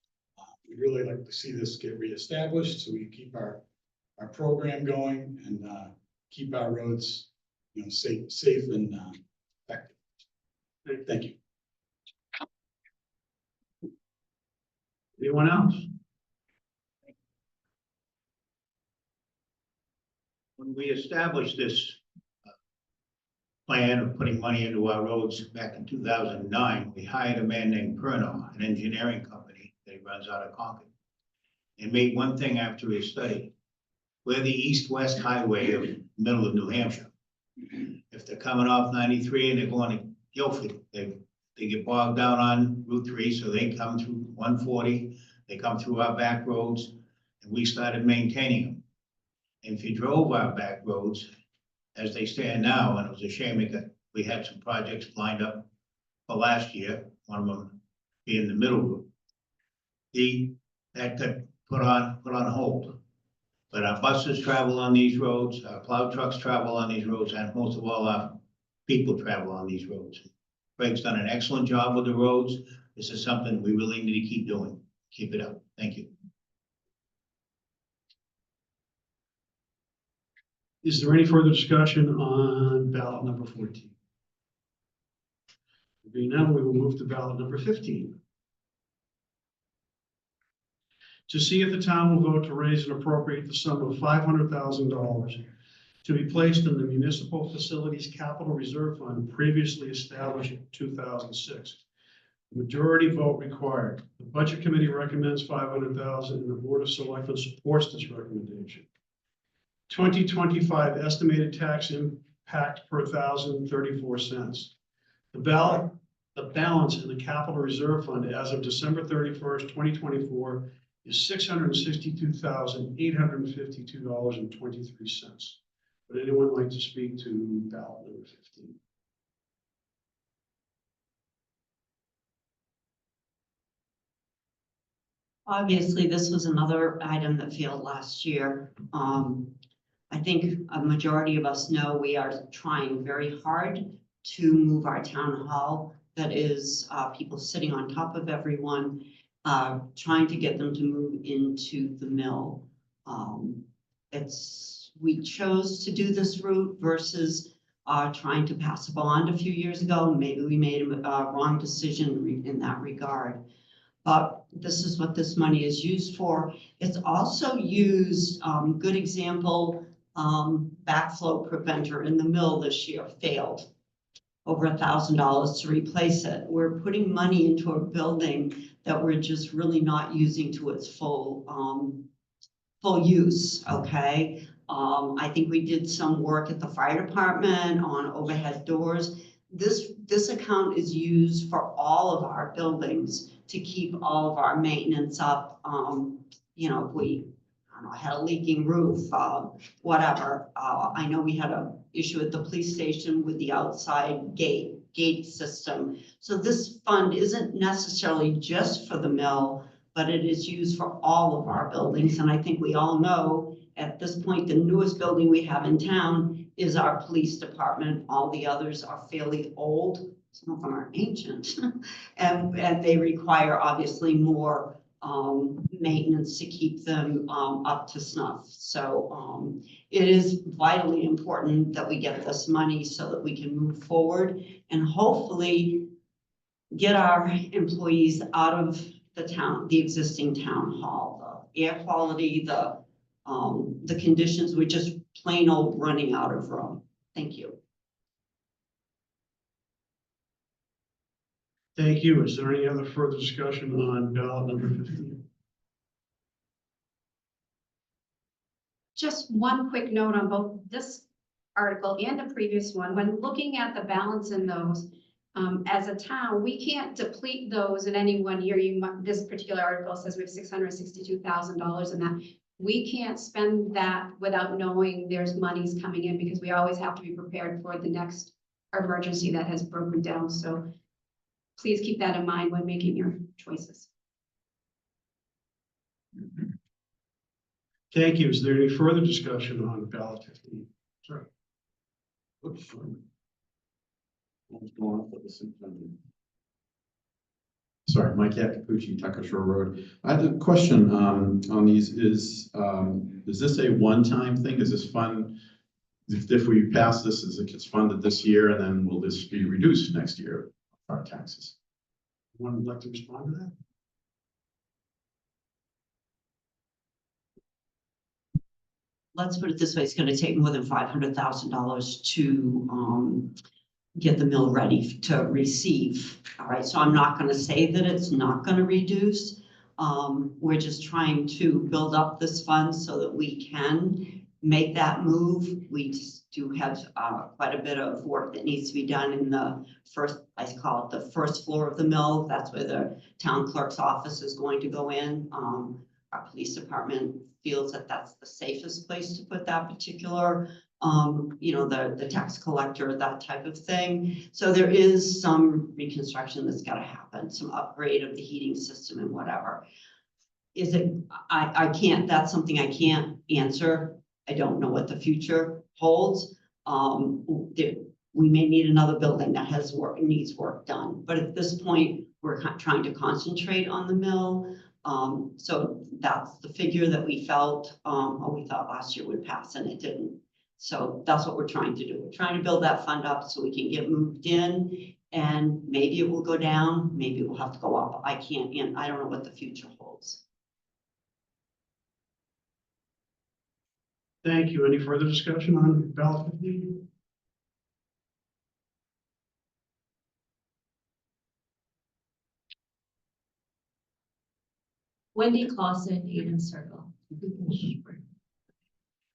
We'd really like to see this get reestablished so we can keep our program going and keep our roads, safe and effective. Thank you. Anyone else? When we established this plan of putting money into our roads back in 2009, we hired a man named Perno, an engineering company that he runs out of Concord, and made one thing after his study. We're the east-west highway of middle of New Hampshire. If they're coming off 93 and they're going to Guilford, they get bogged down on Route 3, so they come through 140, they come through our back roads, and we started maintaining them. And if you drove our back roads, as they stand now, and it was a shame because we had some projects lined up for last year, one of them being the middle route. That got put on hold. But our buses travel on these roads, our plow trucks travel on these roads, and most of all, our people travel on these roads. Craig's done an excellent job with the roads. This is something we really need to keep doing. Keep it up. Thank you. Is there any further discussion on ballot number 14? Being none, we will move to ballot number 15. To see if the town will vote to raise and appropriate the sum of $500,000 to be placed in the Municipal Facilities Capital Reserve Fund previously established in 2006. Majority vote required. The Budget Committee recommends $500,000 and the Board of Selectmen supports this recommendation. 2025 estimated tax impact per thousand, 34 cents. The balance in the Capital Reserve Fund as of December 31st, 2024 is $662,852.23. Would anyone like to speak to ballot number 15? Obviously, this was another item that failed last year. I think a majority of us know we are trying very hard to move our town hall. That is, people sitting on top of everyone, trying to get them to move into the mill. We chose to do this route versus trying to pass a bond a few years ago. Maybe we made a wrong decision in that regard. But this is what this money is used for. It's also used, good example, backflow preventer in the mill this year failed. Over $1,000 to replace it. We're putting money into a building that we're just really not using to its full use, okay? I think we did some work at the fire department on overhead doors. This account is used for all of our buildings to keep all of our maintenance up. If we had a leaking roof, whatever. I know we had an issue at the police station with the outside gate system. So this fund isn't necessarily just for the mill, but it is used for all of our buildings. And I think we all know at this point, the newest building we have in town is our police department. All the others are fairly old. Some of them are ancient and they require obviously more maintenance to keep them up to snuff. So it is vitally important that we get this money so that we can move forward and hopefully get our employees out of the existing town hall. The air quality, the conditions, we're just plain old running out of room. Thank you. Thank you. Is there any other further discussion on ballot number 15? Just one quick note on both this article and the previous one. When looking at the balance in those, as a town, we can't deplete those in any one year. This particular article says we have $662,000 in that. We can't spend that without knowing there's monies coming in because we always have to be prepared for the next emergency that has broken down. So please keep that in mind when making your choices. Thank you. Is there any further discussion on ballot 15? Sorry. Oops, sorry. What's going on with this? Sorry, Mike Yakupucci, Tucker Shore Road. I have a question on these. Is this a one-time thing? Is this fund? If we pass this, is it gets funded this year, and then will this be reduced next year, our taxes? One would like to respond to that? Let's put it this way, it's gonna take more than $500,000 to get the mill ready to receive. All right, so I'm not gonna say that it's not gonna reduce. We're just trying to build up this fund so that we can make that move. We just do have quite a bit of work that needs to be done in the first, I call it the first floor of the mill. That's where the town clerk's office is going to go in. Our police department feels that that's the safest place to put that particular, the tax collector, that type of thing. So there is some reconstruction that's gotta happen, some upgrade of the heating system and whatever. Is it, I can't, that's something I can't answer. I don't know what the future holds. We may need another building that has work, needs work done, but at this point, we're trying to concentrate on the mill. So that's the figure that we felt, or we thought last year would pass, and it didn't. So that's what we're trying to do. We're trying to build that fund up so we can get moved in, and maybe it will go down, maybe it will have to go up. I can't, and I don't know what the future holds. Thank you. Any further discussion on ballot 15? Wendy Clausen, Eden Circle.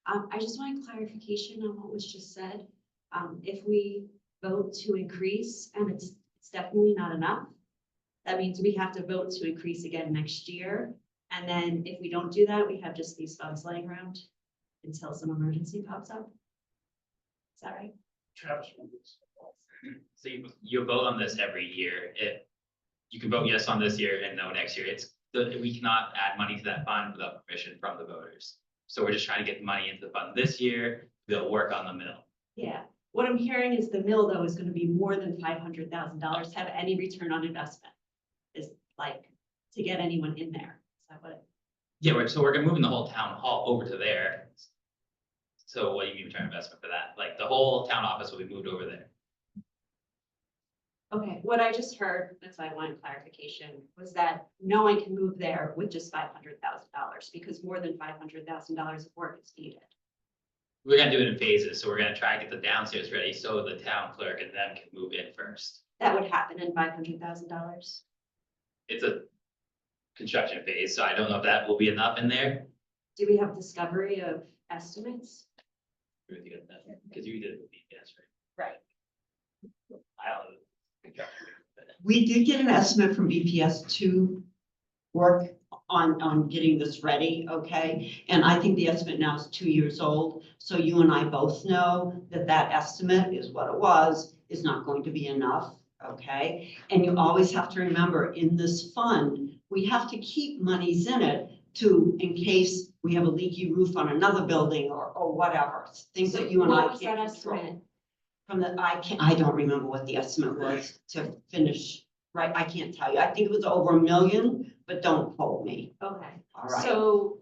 I just want clarification on what was just said. If we vote to increase, and it's definitely not enough, that means we have to vote to increase again next year. And then if we don't do that, we have just these funds laying around until some emergency pops up. Is that right? Travis. So you vote on this every year. You can vote yes on this year and no next year. We cannot add money to that fund without permission from the voters. So we're just trying to get the money into the fund this year. They'll work on the mill. Yeah. What I'm hearing is the mill, though, is going to be more than $500,000 to have any return on investment. Is like to get anyone in there. Is that what? Yeah, we're moving the whole town hall over to there. So what do you mean return on investment for that? Like the whole town office will be moved over there. Okay, what I just heard, that's why I wanted clarification, was that no one can move there with just $500,000 because more than $500,000 of work is needed. We're gonna do it in phases. So we're gonna try to get the downstairs ready so the town clerk and them can move in first. That would happen in $500,000. It's a construction phase, so I don't know if that will be enough in there. Do we have discovery of estimates? Because you did it with BPS, right? Right. I don't know. We did get an estimate from BPS to work on getting this ready, okay? And I think the estimate now is 2 years old. So you and I both know that that estimate is what it was, is not going to be enough, okay? And you always have to remember, in this fund, we have to keep monies in it in case we have a leaky roof on another building or whatever, things that you and I What was that can't control. estimate? I don't remember what the estimate was to finish, right? I can't tell you. I think it was over $1 million, but don't quote me. Okay, All right. so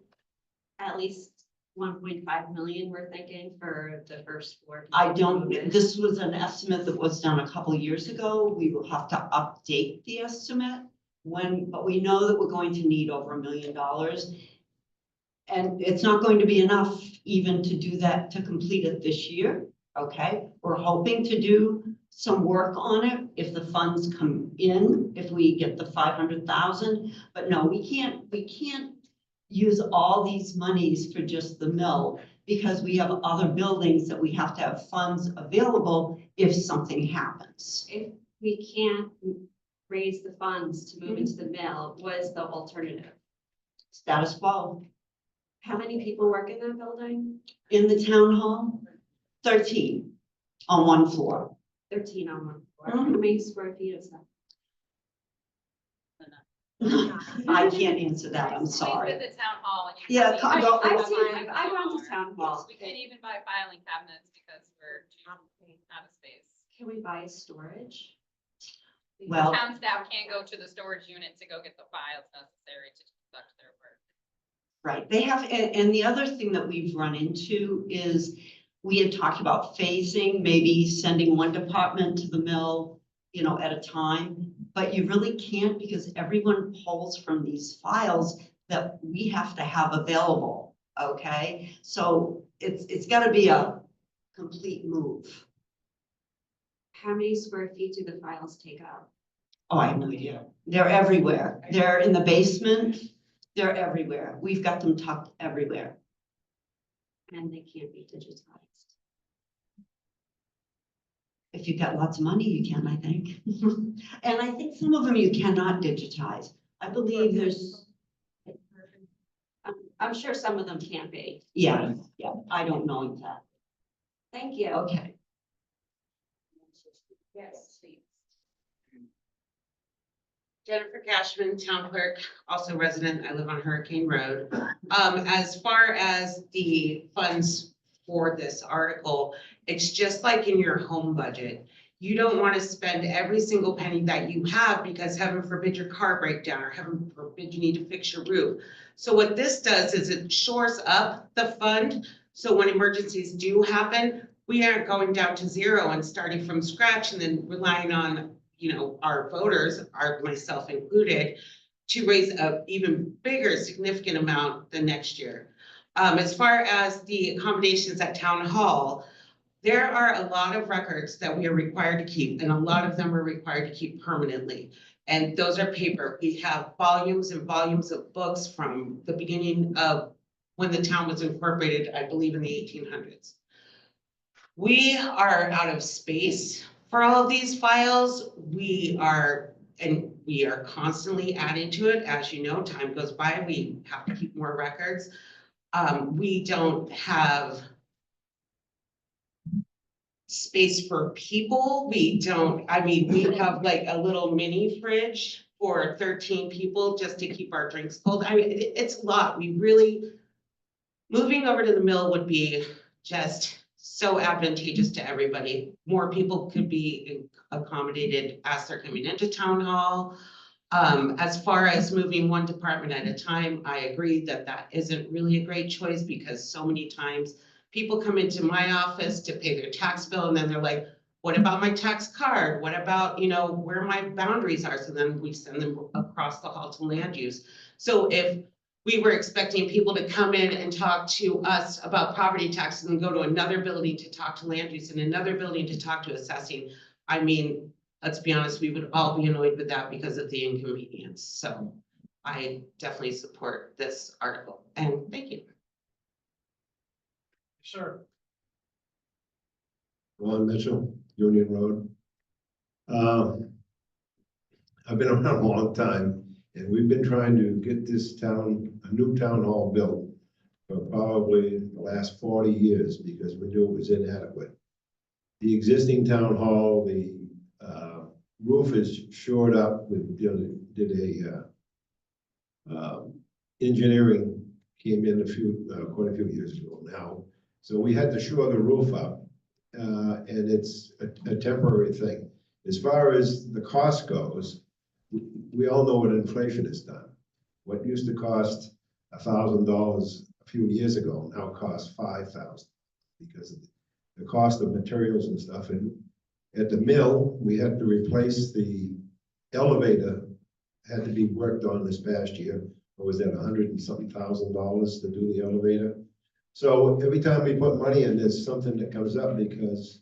at least 1.5 million, we're thinking for the first floor. I don't, this was an estimate that was done a couple years ago. We will have to update the estimate but we know that we're going to need over $1 million. And it's not going to be enough even to do that, to complete it this year. Okay, we're hoping to do some work on it if the funds come in, if we get the 500,000. But no, we can't use all these monies for just the mill because we have other buildings that we have to have funds available if something happens. If we can't raise the funds to move into the mill, what is the alternative? Status quo. How many people work in that building? In the town hall, 13 on one floor. 13 on one floor. Mhm. How many square feet is that? I can't answer that, I'm sorry. Please visit town hall and you. Yeah, can see- go- I- I've seen- I've I've gone to town hall. We can't even buy filing cabinets because we're out of space. Can we buy storage? Well- Town staff can't go to the storage unit to go get the files necessary to conduct their work. Right, they have, and the other thing that we've run into is we had talked about phasing, maybe sending one department to the mill, you know, at a time. But you really can't because everyone pulls from these files that we have to have available, okay? So it's gotta be a complete move. How many square feet do the files take up? Oh, I have no idea. They're everywhere. They're in the basement. They're everywhere. We've got them tucked everywhere. And they can't be digitized. If you've got lots of money, you can, I think. And I think some of them you cannot digitize. I believe there's, I'm sure some of them can't be. yeah, I don't know exactly. Thank you. Okay. Yes, please. Jennifer Cashman, town clerk, also resident. I live on Hurricane Road. As far as the funds for this article, it's just like in your home budget. You don't want to spend every single penny that you have because heaven forbid your car break down or heaven forbid you need to fix your roof. So what this does is it shores up the fund. So when emergencies do happen, we aren't going down to zero and starting from scratch and then relying on, you know, our voters, myself included, to raise a even bigger significant amount the next year. As far as the accommodations at town hall, there are a lot of records that we are required to keep, and a lot of them are required to keep permanently. And those are paper. We have volumes and volumes of books from the beginning of when the town was incorporated, I believe in the 1800s. We are out of space for all of these files. We are constantly adding to it. As you know, time goes by, we have to keep more records. We don't have space for people. We have like a little mini fridge for 13 people just to keep our drinks cold. I mean, it's a lot. Moving over to the mill would be just so advantageous to everybody. More people could be accommodated as they're coming into town hall. As far as moving one department at a time, I agree that isn't really a great choice because so many times people come into my office to pay their tax bill and then they're like, what about my tax card? What about, you know, where my boundaries are? So then we send them across the hall to land use. So if we were expecting people to come in and talk to us about property taxes and go to another building to talk to land use and another building to talk to assessing, I mean, let's be honest, we would all be annoyed with that because of the inconvenience. So I definitely support this article and thank you. Sure. Ron Mitchell, Union Road. I've been around a long time and we've been trying to get this town, a new town hall built for probably the last 40 years because we knew it was inadequate. The existing town hall, the roof is shored up with, did a engineering came in quite a few years ago now. So we had to shore the roof up and it's a temporary thing. As far as the cost goes, we all know what inflation has done. What used to cost $1,000 a few years ago now costs $5,000 because of the cost of materials and stuff. And at the mill, we had to replace the elevator, had to be worked on this past year. What was that, $100 and something thousand to do the elevator? So every time we put money in, there's something that comes up because,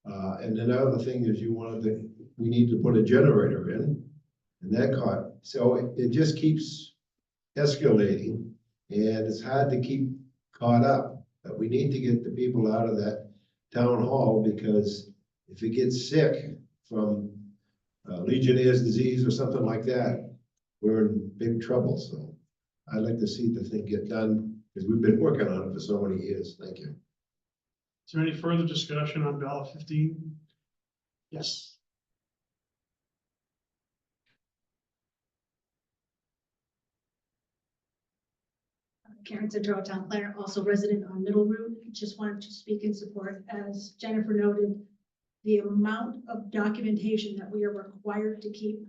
and another thing is we need to put a generator in and that caught, so it just keeps escalating and it's hard to keep caught up. But we need to get the people out of that town hall because if it gets sick from Legionnaire's disease or something like that, we're in big trouble. So I'd like to see the thing get done because we've been working on it for so many years. Thank you. Is there any further discussion on ballot 15? Yes. Karen Centro, town planner, also resident on Middle Route. Just wanted to speak in support. As Jennifer noted, the amount of documentation that we are required to keep.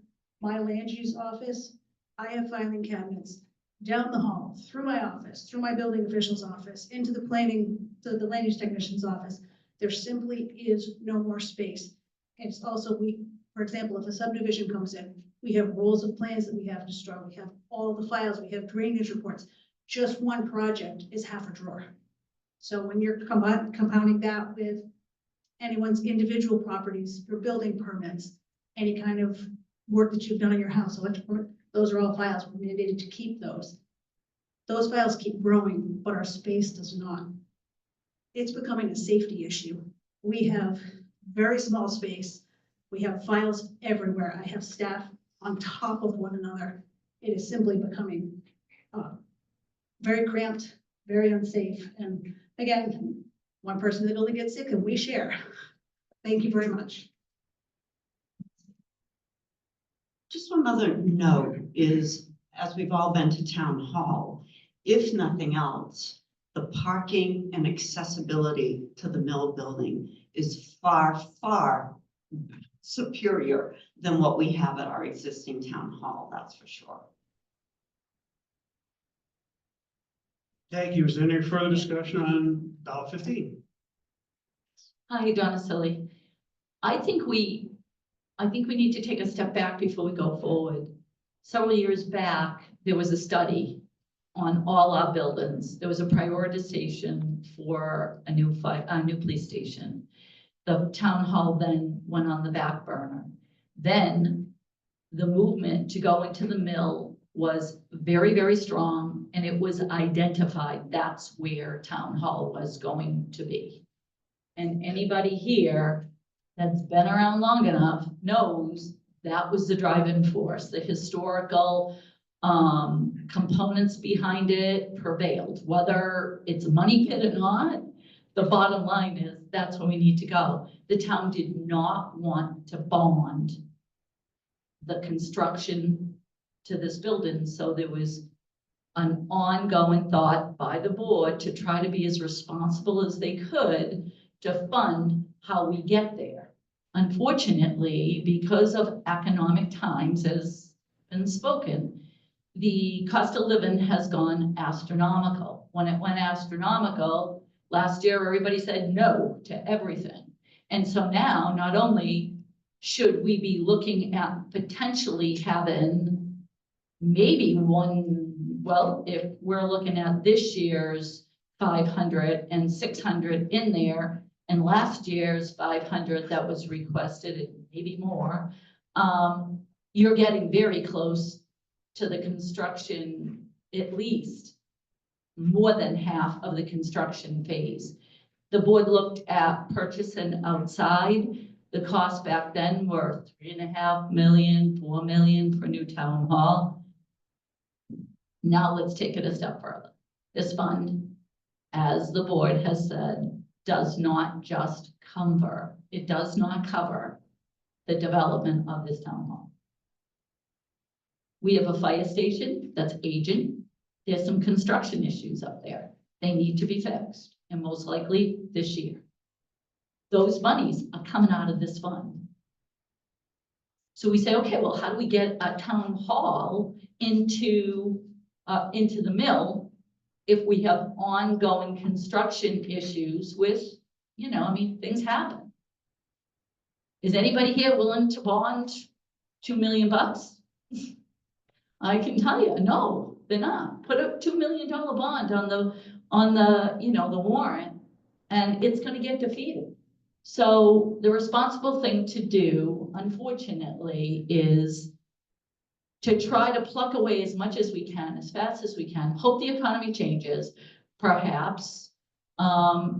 My land use office, I have filing cabinets down the hall, through my office, through my building official's office, into the the land use technician's office. There simply is no more space. It's also, for example, if a subdivision comes in, we have rolls of plans that we have to store. We have all the files, we have drainage reports. Just one project is half a drawer. So when you're compounding that with anyone's individual properties, your building permits, any kind of work that you've done in your house, electrical work, those are all files. We're mandated to keep those. Those files keep growing, but our space does not. It's becoming a safety issue. We have very small space. We have files everywhere. I have staff on top of one another. It is simply becoming very cramped, very unsafe. And again, one person in the building gets sick and we share. Thank you very much. Just one other note is, as we've all been to town hall, if nothing else, the parking and accessibility to the mill building is far, far superior than what we have at our existing town hall, that's for sure. Thank you. Is there any further discussion on $1.15? Hi, Donna Silly. I think we need to take a step back before we go forward. Several years back, there was a study on all our buildings. There was a prioritization for a new police station. The town hall then went on the back burner. Then the movement to go into the mill was very, very strong, and it was identified that's where town hall was going to be. And anybody here that's been around long enough knows that was the driving force. The historical components behind it prevailed. Whether it's a money pit or not, the bottom line is that's where we need to go. The town did not want to bond the construction to this building, so there was an ongoing thought by the board to try to be as responsible as they could to fund how we get there. Unfortunately, because of economic times, as been spoken, the cost of living has gone astronomical. When it went astronomical, last year, everybody said no to everything. And so now, not only should we be looking at potentially having maybe one, well, if we're looking at this year's 500 and 600 in there, and last year's 500 that was requested, and maybe more, you're getting very close to the construction, at least more than half of the construction phase. The board looked at purchasing outside. The cost back then were $3.5 million, $4 million for new town hall. Now let's take it a step further. This fund, as the board has said, does not just cover, it does not cover the development of this town hall. We have a fire station that's aging. There's some construction issues up there. They need to be fixed, and most likely this year. Those monies are coming out of this fund. So we say, okay, well, how do we get a town hall into the mill if we have ongoing construction issues with, things happen. Is anybody here willing to bond $2 million? I can tell you, no, they're not. Put a $2 million bond on the warrant, and it's going to get defeated. So the responsible thing to do, unfortunately, is to try to pluck away as much as we can, as fast as we can, hope the economy changes, perhaps.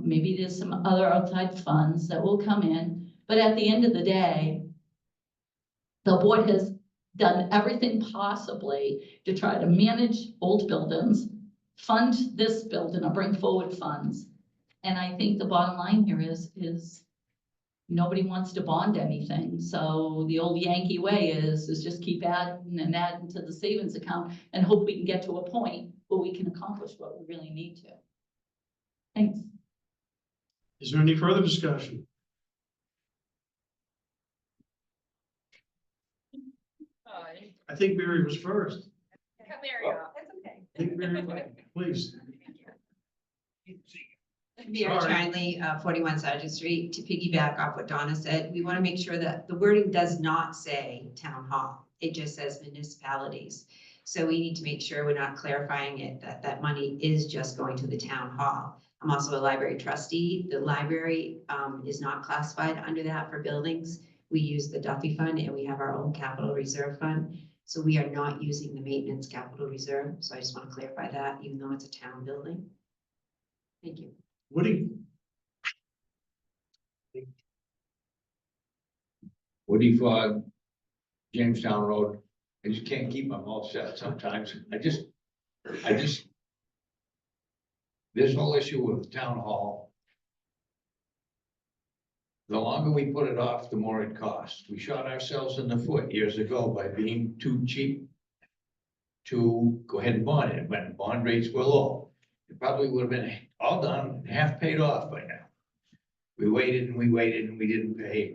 Maybe there's some other outside funds that will come in, but at the end of the day, the board has done everything possibly to try to manage old buildings, fund this building, or bring forward funds. And I think the bottom line here is nobody wants to bond anything. So the old Yankee way is just keep adding and adding to the savings account and hope we can get to a point before we can accomplish what we really need to. Thanks. Is there any further discussion? I think Mary was first. Cut Mary off. That's okay. I think Mary, please. Vera Sorry. Chinley, 41 Sergeant Street, to piggyback off what Donna said, we want to make sure that the wording does not say town hall. It just says municipalities. So we need to make sure we're not clarifying it, that that money is just going to the town hall. I'm also a library trustee. The library is not classified under that for buildings. We use the Duffy Fund and we have our own capital reserve fund. So we are not using the maintenance capital reserve. So I just want to clarify that, even though it's a town building. Thank you. Woody? Woody Fogg, Jamestown Road. I just can't keep my mouth shut sometimes. This whole issue with the town hall. The longer we put it off, the more it costs. We shot ourselves in the foot years ago by being too cheap to go ahead and bond it when bond rates were low. It probably would have been all done, half paid off by now. We waited and we waited and we didn't pay,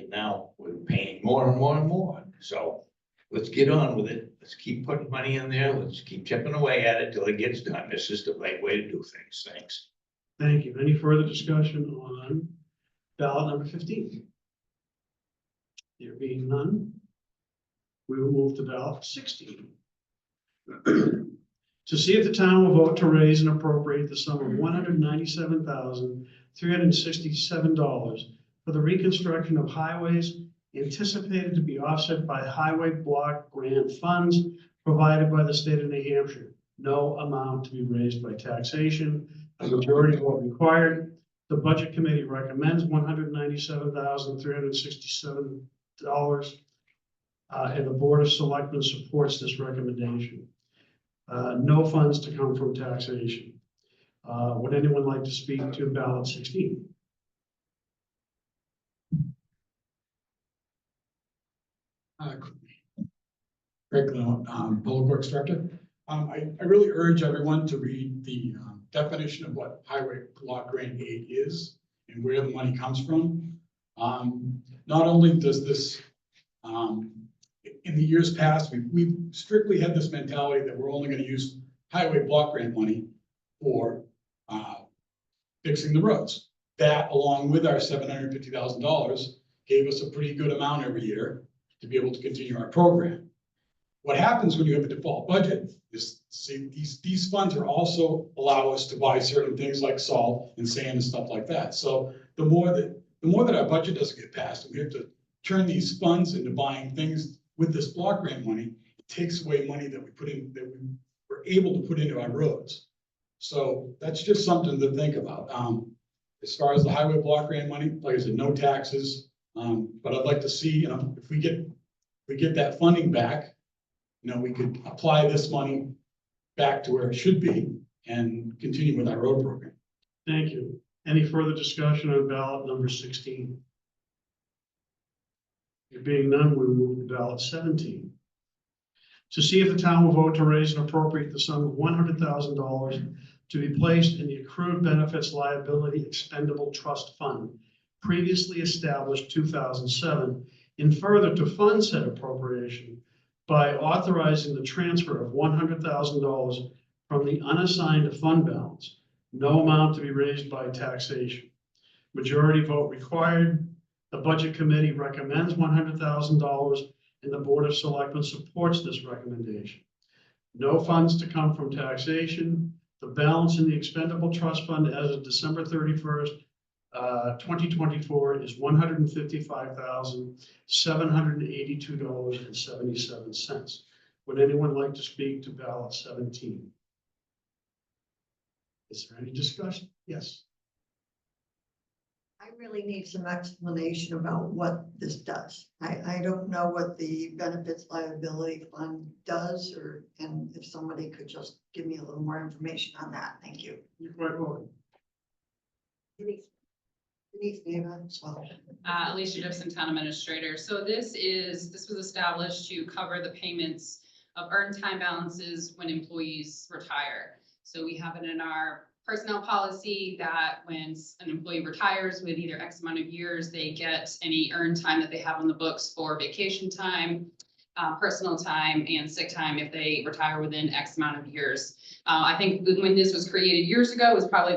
and now we're paying more and more and more. So let's get on with it. Let's keep putting money in there. Let's keep chipping away at it till it gets done. This is the right way to do things. Thanks. Thank you. Any further discussion on ballot number 15? There being none, we will move to ballot 16. To see if the town will vote to raise and appropriate the sum of $197,367 for the reconstruction of highways anticipated to be offset by highway block grant funds provided by the state of New Hampshire. No amount to be raised by taxation. A majority vote required. The Budget Committee recommends $197,367, and the Board of Selectmen supports this recommendation. No funds to come from taxation. Would anyone like to speak to ballot 16? Greg, Public Works Director. I really urge everyone to read the definition of what highway block grant aid is and where the money comes from. Not only does this, in the years past, we've strictly had this mentality that we're only going to use highway block grant money for fixing the roads. That, along with our $750,000, gave us a pretty good amount every year to be able to continue our program. What happens when you have a default budget is, see, these funds are also allow us to buy certain things like salt and sand and stuff like that. So the more that our budget doesn't get passed, and we have to turn these funds into buying things with this block grant money, it takes away money that we put in, that we were able to put into our roads. So that's just something to think about. As far as the highway block grant money, like I said, no taxes. But I'd like to see, if we get that funding back, we could apply this money back to where it should be and continue with our road program. Thank you. Any further discussion on ballot number 16? There being none, we will move to ballot 17. To see if the town will vote to raise and appropriate the sum of $100,000 to be placed in the accrued benefits liability expendable trust fund, previously established 2007, and further to fund said appropriation by authorizing the transfer of $100,000 from the unassigned fund balance, no amount to be raised by taxation. Majority vote required. The Budget Committee recommends $100,000, and the Board of Selectmen supports this recommendation. No funds to come from taxation. The balance in the expendable trust fund as of December 31st, 2024 is $155,782.77. Would anyone like to speak to ballot 17? Is there any discussion? Yes. I really need some explanation about what this does. I don't know what the benefits liability fund does, and if somebody could just give me a little more information on that. Thank you. You're quite welcome. Denise Neva as well. Alicia Gibson, Town Administrator. So this was established to cover the payments of earned time balances when employees retire. So we have it in our personnel policy that when an employee retires with either X amount of years, they get any earned time that they have on the books for vacation time, personal time, and sick time if they retire within X amount of years. I think when this was created years ago, it was probably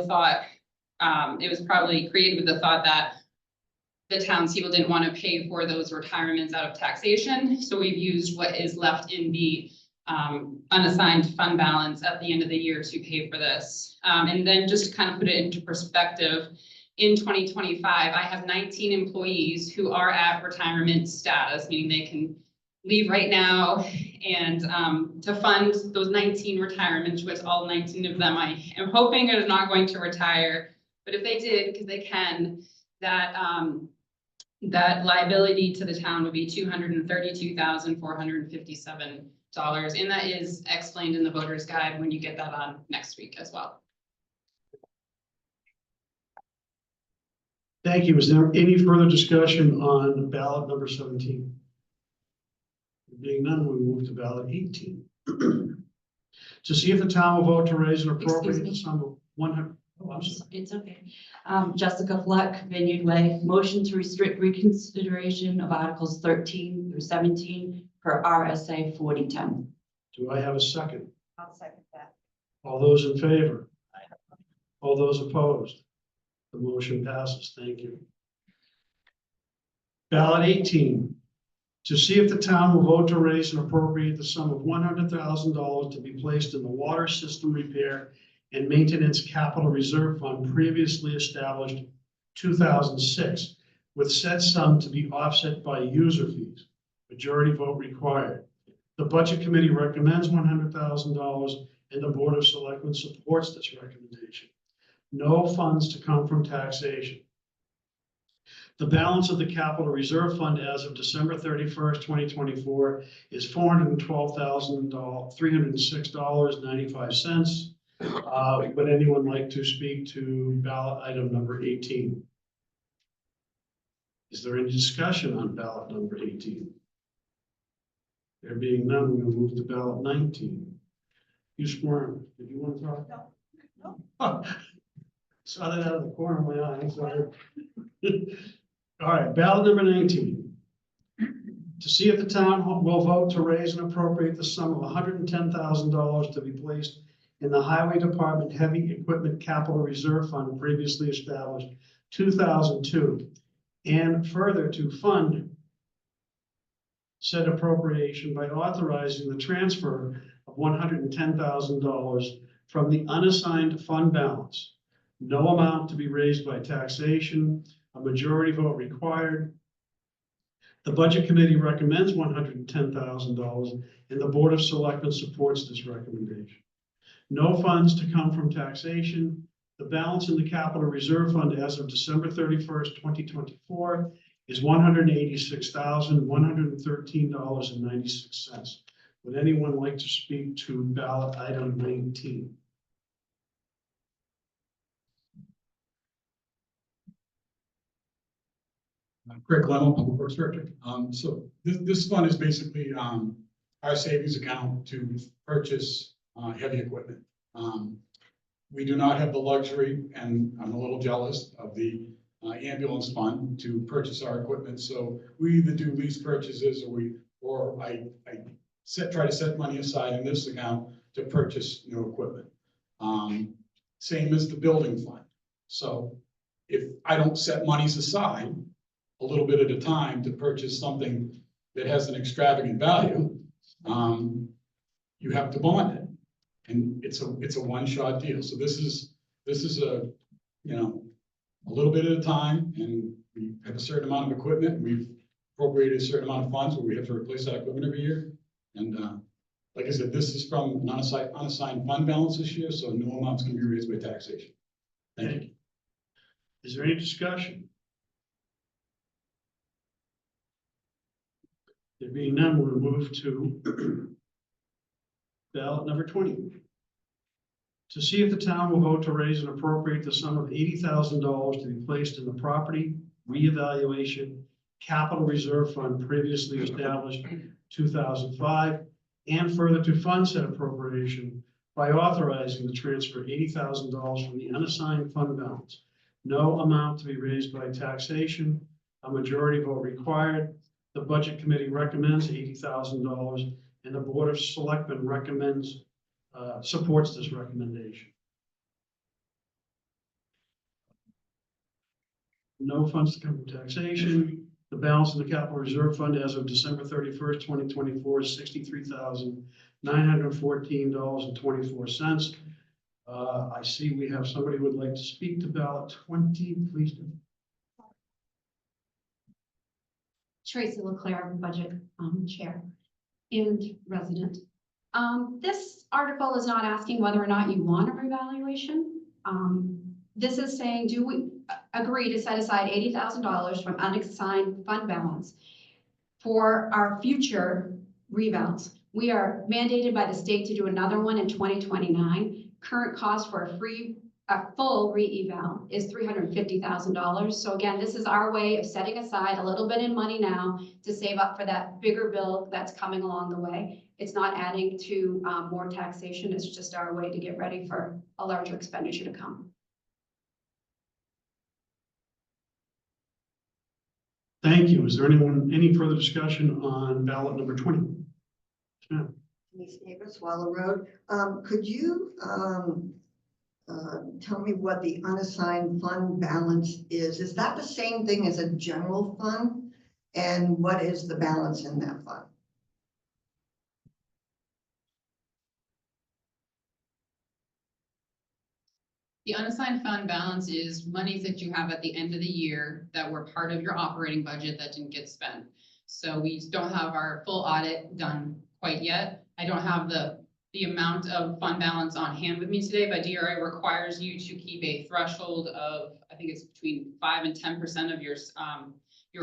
created with the thought that the townspeople didn't want to pay for those retirements out of taxation. So we've used what is left in the unassigned fund balance at the end of the year to pay for this. And then just to kind of put it into perspective, in 2025, I have 19 employees who are at retirement status, meaning they can leave right now, and to fund those 19 retirements, which all 19 of them I am hoping are not going to retire. But if they did, because they can, that liability to the town would be $232,457. And that is explained in the voter's guide when you get that on next week as well. Thank you. Is there any further discussion on ballot number 17? Being none, we move to ballot 18. To see if the town will vote to raise and appropriate the sum of 100. Oh, I'm sorry. It's okay. Jessica Fleck, Vineyard Way, motion to restrict reconsideration of Articles 13 through 17 per RSA 4010. Do I have a second? I'll second that. All those in favor? All those opposed? The motion passes. Thank you. Ballot 18. To see if the town will vote to raise and appropriate the sum of $100,000 to be placed in the water system repair and maintenance capital reserve fund previously established 2006, with said sum to be offset by user fees. Majority vote required. The Budget Committee recommends $100,000 and the Board of Selectmen supports this recommendation. No funds to come from taxation. The balance of the Capital Reserve Fund as of December 31st, 2024 is $412,306.95. Would anyone like to speak to ballot item number 18? Is there any discussion on ballot number 18? There being none, we'll move to ballot 19. You squirm. Did you want to talk? No. Oh, saw that out of the corner of my eye. I'm sorry. All right, ballot number 19. To see if the town will vote to raise and appropriate the sum of $110,000 to be placed in the Highway Department Heavy Equipment Capital Reserve Fund previously established 2002, and further to fund said appropriation by authorizing the transfer of $110,000 from the unassigned fund balance. No amount to be raised by taxation, a majority vote required. The Budget Committee recommends $110,000 and the Board of Selectmen supports this recommendation. No funds to come from taxation. The balance in the Capital Reserve Fund as of December 31st, 2024 is $186,113.96. Would anyone like to speak to ballot item 19? Greg Lemmel, Public Works Director. So this fund is basically our savings account to purchase heavy equipment. We do not have the luxury, and I'm a little jealous of the ambulance fund to purchase our equipment. So we either do lease purchases or I try to set money aside in this account to purchase new equipment. Same as the building fund. So if I don't set monies aside a little bit at a time to purchase something that has an extravagant value, you have to bond it. And it's a one-shot deal. So this is a, a little bit at a time, and we have a certain amount of equipment, and we've appropriated a certain amount of funds where we have to replace that equipment every year. And like I said, this is from an unassigned fund balance this year, so no amounts can be raised by taxation. Thank you. Is there any discussion? There being none, we'll move to ballot number 20. To see if the town will vote to raise and appropriate the sum of $80,000 to be placed in the Property Reevaluation Capital Reserve Fund previously established 2005, And further to fund said appropriation by authorizing the transfer $80,000 from the unassigned fund balance. No amount to be raised by taxation, a majority vote required. The Budget Committee recommends $80,000 and the Board of Selectmen recommends, supports this recommendation. No funds to come from taxation. The balance in the capital reserve fund as of December 31st, 2024 is $63,914.24. I see we have somebody who would like to speak to ballot 20, please do. Tracy Leclerc, Budget Chair and resident. This article is not asking whether or not you want a revaluation. This is saying, do we agree to set aside $80,000 from unassigned fund balance for our future revals? We are mandated by the state to do another one in 2029. Current cost for a full re-eval is $350,000. So again, this is our way of setting aside a little bit in money now to save up for that bigger bill that's coming along the way. It's not adding to more taxation. It's just our way to get ready for a larger expenditure to come. Thank you. Is there any further discussion on ballot number 20? Yeah. Denise Davis, Waller Road. Could you tell me what the unassigned fund balance is? Is that the same thing as a general fund? And what is the balance in that fund? The unassigned fund balance is monies that you have at the end of the year that were part of your operating budget that didn't get spent. So we don't have our full audit done quite yet. I don't have the amount of fund balance on hand with me today, but DRA requires you to keep a threshold of, I think it's between 5 and 10% of your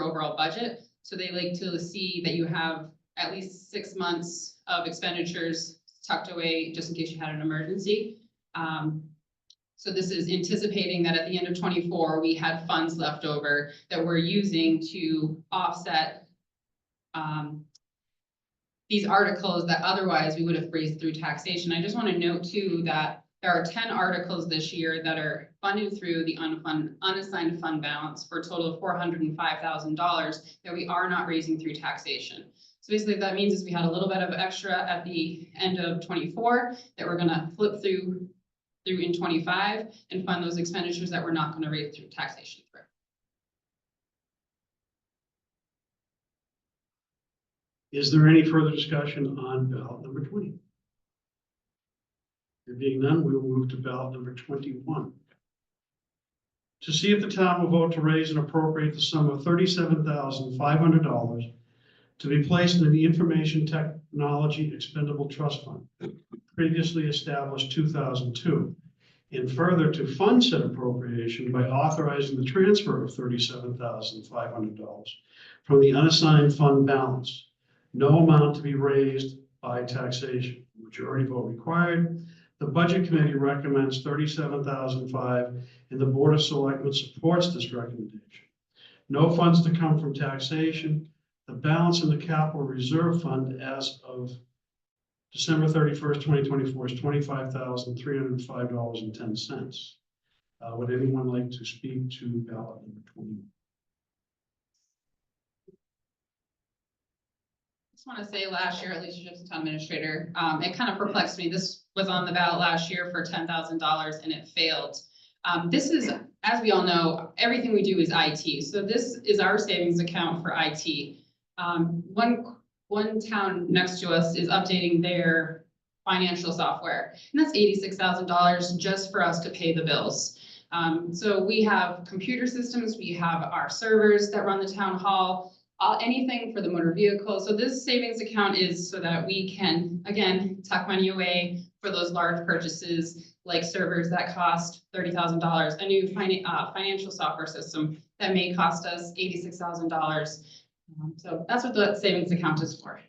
overall budget. So they like to see that you have at least 6 months of expenditures tucked away just in case you had an emergency. So this is anticipating that at the end of 24, we had funds left over that we're using to offset these articles that otherwise we would have raised through taxation. I just want to note too that there are 10 articles this year that are funded through the unassigned fund balance for a total of $405,000 that we are not raising through taxation. So basically what that means is we had a little bit of extra at the end of 24 that we're going to flip through in 25 and fund those expenditures that we're not going to raise through taxation through. Is there any further discussion on ballot number 20? There being none, we will move to ballot number 21. To see if the town will vote to raise and appropriate the sum of $37,500 to be placed in the Information Technology Expendable Trust Fund, previously established 2002, and further to fund said appropriation by authorizing the transfer of $37,500 from the unassigned fund balance. No amount to be raised by taxation. Majority vote required. The Budget Committee recommends $37,500 and the Board of Selectmen supports this recommendation. No funds to come from taxation. The balance in the Capital Reserve Fund as of December 31st, 2024 is $25,305.10. Would anyone like to speak to ballot number 20? I just want to say last year, at least as town administrator, it kind of perplexed me. This was on the ballot last year for $10,000 and it failed. This is, as we all know, everything we do is IT. So this is our savings account for IT. One town next to us is updating their financial software, and that's $86,000 just for us to pay the bills. So we have computer systems, we have our servers that run the town hall, anything for the motor vehicle. So this savings account is so that we can, again, tuck money away for those large purchases like servers that cost $30,000, a new financial software system that may cost us $86,000. So that's what the savings account is for.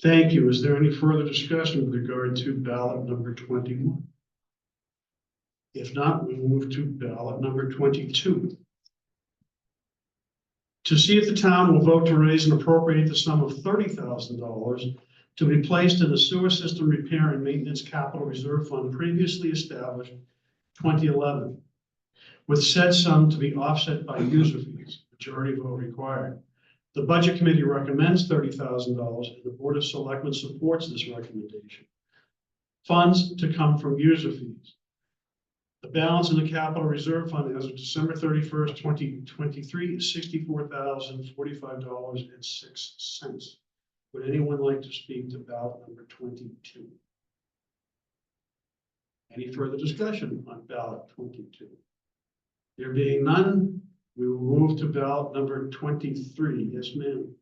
Thank you. Is there any further discussion with regard to ballot number 21? If not, we move to ballot number 22. To see if the town will vote to raise and appropriate the sum of $30,000 to be placed in the sewer system repair and maintenance capital reserve fund previously established 2011, with said sum to be offset by user fees, majority vote required. The Budget Committee recommends $30,000 and the Board of Selectmen supports this recommendation. Funds to come from user fees. The balance in the capital reserve fund as of December 31st, 2023 is $64,045.06. Would anyone like to speak to ballot number 22? Any further discussion on ballot 22? There being none, we will move to ballot number 23. Yes, ma'am.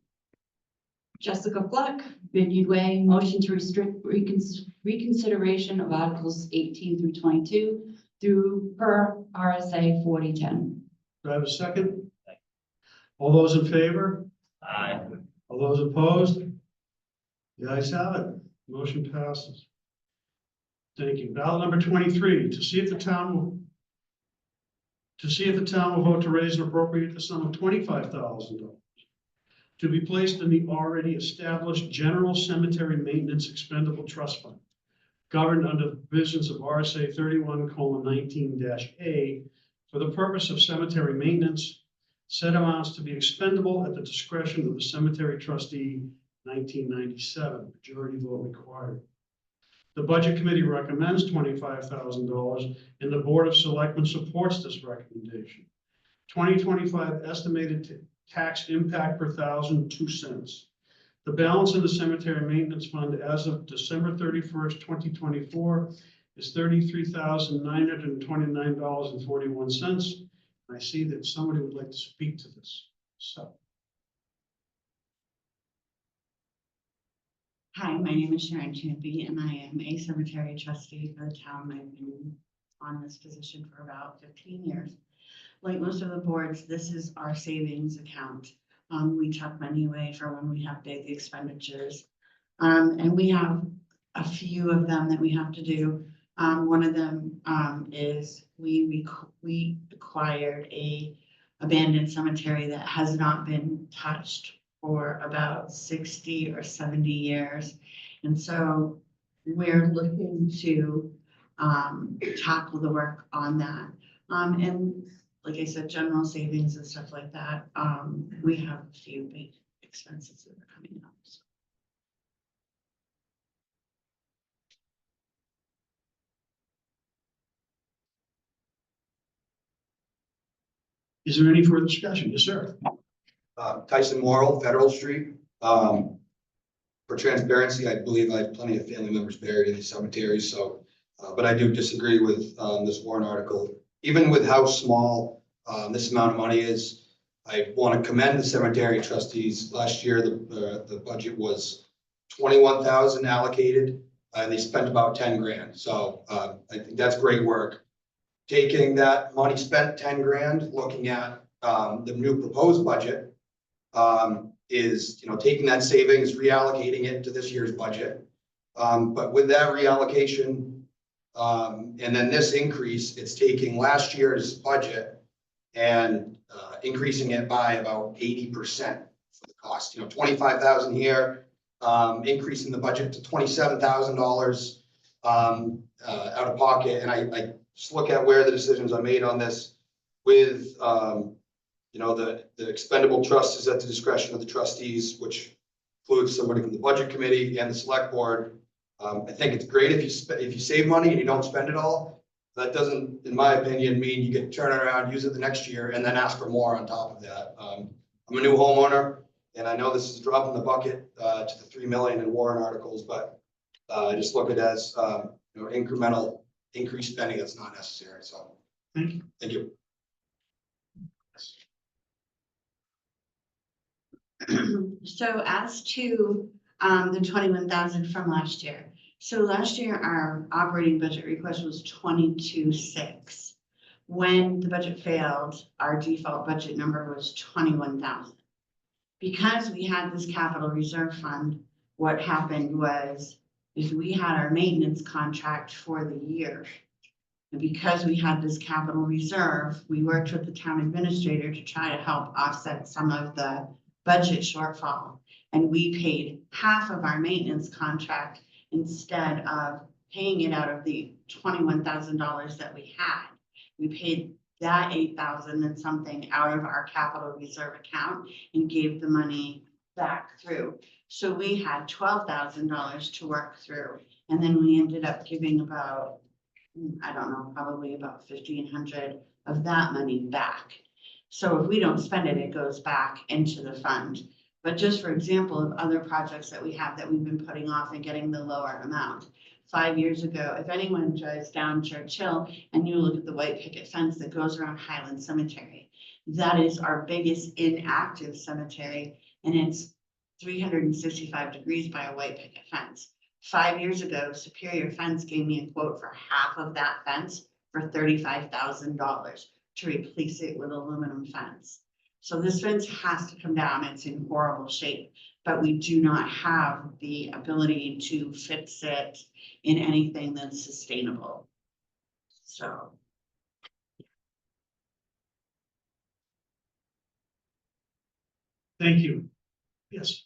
Jessica Fleck, Vineyard Way, motion to restrict reconsideration of Articles 18 through 22 through per RSA 4010. Do I have a second? All those in favor? Aye. All those opposed? The ayes have it. Motion passes. Thank you. Ballot number 23, to see if the town will vote to raise and appropriate the sum of $25,000 to be placed in the already established General Cemetery Maintenance Expendable Trust Fund, governed under the provisions of RSA 31:19-A for the purpose of cemetery maintenance. Said amounts to be expendable at the discretion of the cemetery trustee, 1997, majority vote required. The Budget Committee recommends $25,000 and the Board of Selectmen supports this recommendation. 2025 estimated tax impact per thousand, 2 cents. The balance in the cemetery maintenance fund as of December 31st, 2024 is $33,929.41. I see that somebody would like to speak to this. So. Hi, my name is Sharon Champy and I am a cemetery trustee for the town. I've been on this position for about 15 years. Like most of the boards, this is our savings account. We tuck money away for when we have big expenditures. And we have a few of them that we have to do. One of them is we acquired a abandoned cemetery that has not been touched for about 60 or 70 years. And so we're looking to tackle the work on that. And like I said, general savings and stuff like that. We have a few big expenses that are coming up. So. Is there any further discussion? Yes, sir. Tyson Morrill, Federal Street. For transparency, I believe I have plenty of family members buried in the cemetery, so, but I do disagree with this warrant article. Even with how small this amount of money is, I want to commend the cemetery trustees. Last year, the budget was 21,000 allocated, and they spent about 10 grand. So I think that's great work. Taking that money spent 10 grand, looking at the new proposed budget, is, taking that savings, reallocating it to this year's budget. But with that reallocation, and then this increase, it's taking last year's budget and increasing it by about 80% for the cost. 25,000 here, increasing the budget to $27,000 out of pocket. And I just look at where the decisions are made on this with, the expendable trust is at the discretion of the trustees, which includes somebody from the Budget Committee and the Select Board. I think it's great if you save money and you don't spend it all. That doesn't, in my opinion, mean you get to turn it around, use it the next year, and then ask for more on top of that. I'm a new homeowner, and I know this is dropping the bucket to the 3 million in warrant articles, but I just look at it as incremental increased spending that's not necessary. So, thank you. Thank you. So as to the 21,000 from last year. So last year, our operating budget request was 22,600. When the budget failed, our default budget number was 21,000. Because we had this capital reserve fund, what happened was, is we had our maintenance contract for the year. And because we had this capital reserve, we worked with the town administrator to try to help offset some of the budget shortfall. And we paid half of our maintenance contract instead of paying it out of the $21,000 that we had. We paid that 8,000 and something out of our capital reserve account and gave the money back through. So we had $12,000 to work through. And then we ended up giving about, I don't know, probably about 1,500 of that money back. So if we don't spend it, it goes back into the fund. But just for example of other projects that we have that we've been putting off and getting the lower amount. 5 years ago, if anyone drives down Churchill and you look at the white picket fence that goes around Highland Cemetery, that is our biggest inactive cemetery, and it's 365 degrees by a white picket fence. 5 years ago, Superior Fence gave me a quote for half of that fence for $35,000 to replace it with aluminum fence. So this fence has to come down. It's in horrible shape, but we do not have the ability to fix it in anything that's sustainable. So. Thank you. Yes.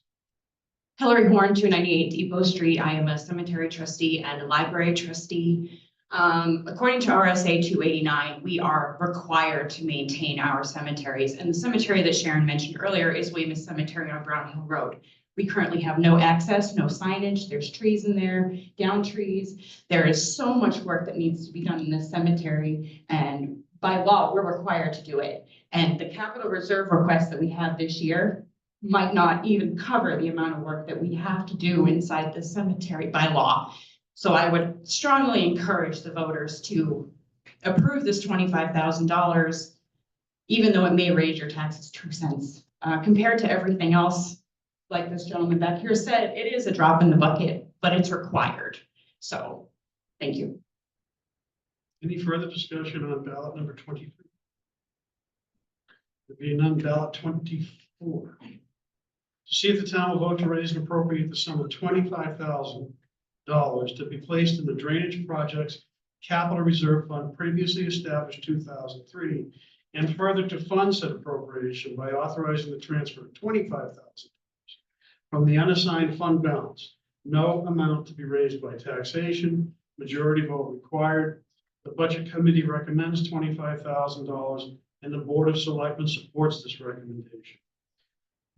Hillary Horn, 298 Depot Street. I am a cemetery trustee and a library trustee. According to RSA 289, we are required to maintain our cemeteries. And the cemetery that Sharon mentioned earlier is Weymouth Cemetery on Brown Hill Road. We currently have no access, no signage. There's trees in there, down trees. There is so much work that needs to be done in this cemetery. And by law, we're required to do it. And the capital reserve request that we have this year might not even cover the amount of work that we have to do inside the cemetery by law. So I would strongly encourage the voters to approve this $25,000, even though it may raise your taxes 2 cents. Compared to everything else, like this gentleman back here said, it is a drop in the bucket, but it's required. So, thank you. Any further discussion on ballot number 23? There being none, ballot 24. To see if the town will vote to raise and appropriate the sum of $25,000 to be placed in the drainage projects capital reserve fund previously established 2003, and further to fund said appropriation by authorizing the transfer of $25,000 from the unassigned fund balance. No amount to be raised by taxation, majority vote required. The budget committee recommends $25,000 and the board of selectmen supports this recommendation.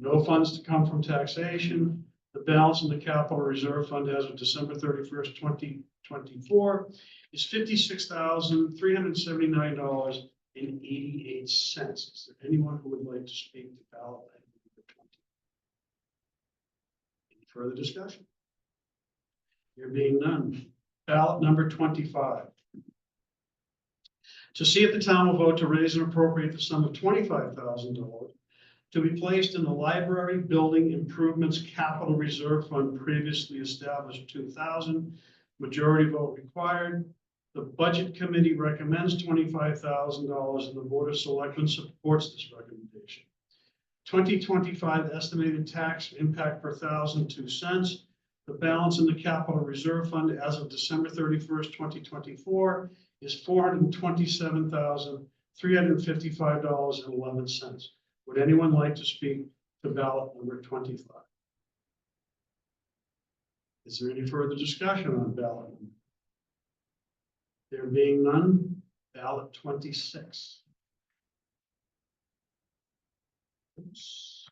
No funds to come from taxation. The balance in the capital reserve fund as of December 31st, 2024 is $56,379.88. Is there anyone who would like to speak to ballot item number 20? Any further discussion? There being none. Ballot number 25. To see if the town will vote to raise and appropriate the sum of $25,000 to be placed in the library building improvements capital reserve fund previously established 2000, majority vote required. The budget committee recommends $25,000 and the board of selectmen supports this recommendation. 2025 estimated tax impact per thousand, 2 cents. The balance in the capital reserve fund as of December 31st, 2024 is $427,355.11. Would anyone like to speak to ballot number 25? Is there any further discussion on ballot? There being none, ballot 26. Oops.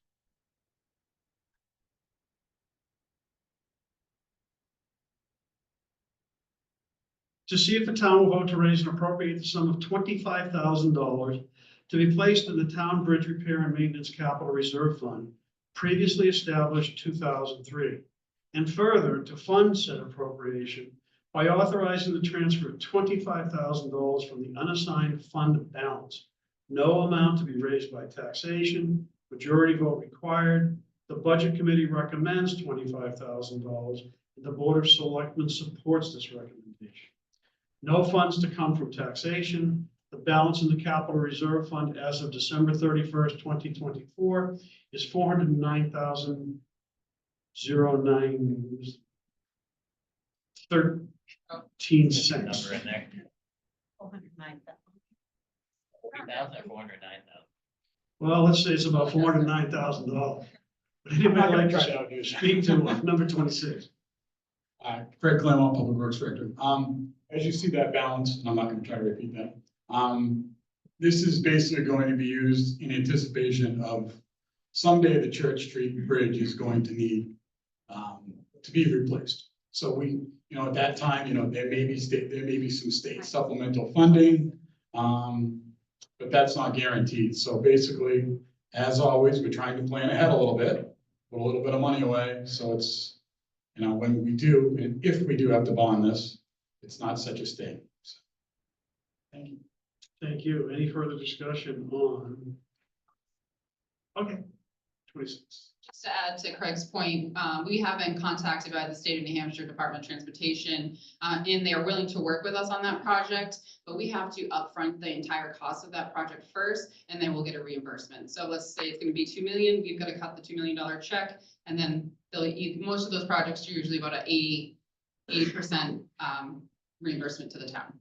To see if the town will vote to raise and appropriate the sum of $25,000 to be placed in the town bridge repair and maintenance capital reserve fund previously established 2003, and further to fund said appropriation by authorizing the transfer of $25,000 from the unassigned fund balance. No amount to be raised by taxation, majority vote required. The budget committee recommends $25,000 and the board of selectmen supports this recommendation. No funds to come from taxation. The balance in the capital reserve fund as of December 31st, 2024 is $409,009.13. Well, let's say it's about $409,000. Would anybody like to speak to number 26? Craig Claremont, Public Works Director. As you see that balance, and I'm not gonna try to repeat that. This is basically going to be used in anticipation of someday the Church Street Bridge is going to need, to be replaced. So we, at that time, there may be some state supplemental funding, but that's not guaranteed. So basically, as always, we're trying to plan ahead a little bit, put a little bit of money away, so it's, when we do, and if we do have to bond this, it's not such a sting. So, thank you. Thank you. Any further discussion on? Okay, 26. Just to add to Craig's point, we have been contacted by the state of New Hampshire Department of Transportation, and they are willing to work with us on that project, but we have to upfront the entire cost of that project first, and then we'll get a reimbursement. So let's say it's gonna be 2 million, we've got to cut the $2 million check, and then most of those projects are usually about a 80% reimbursement to the town.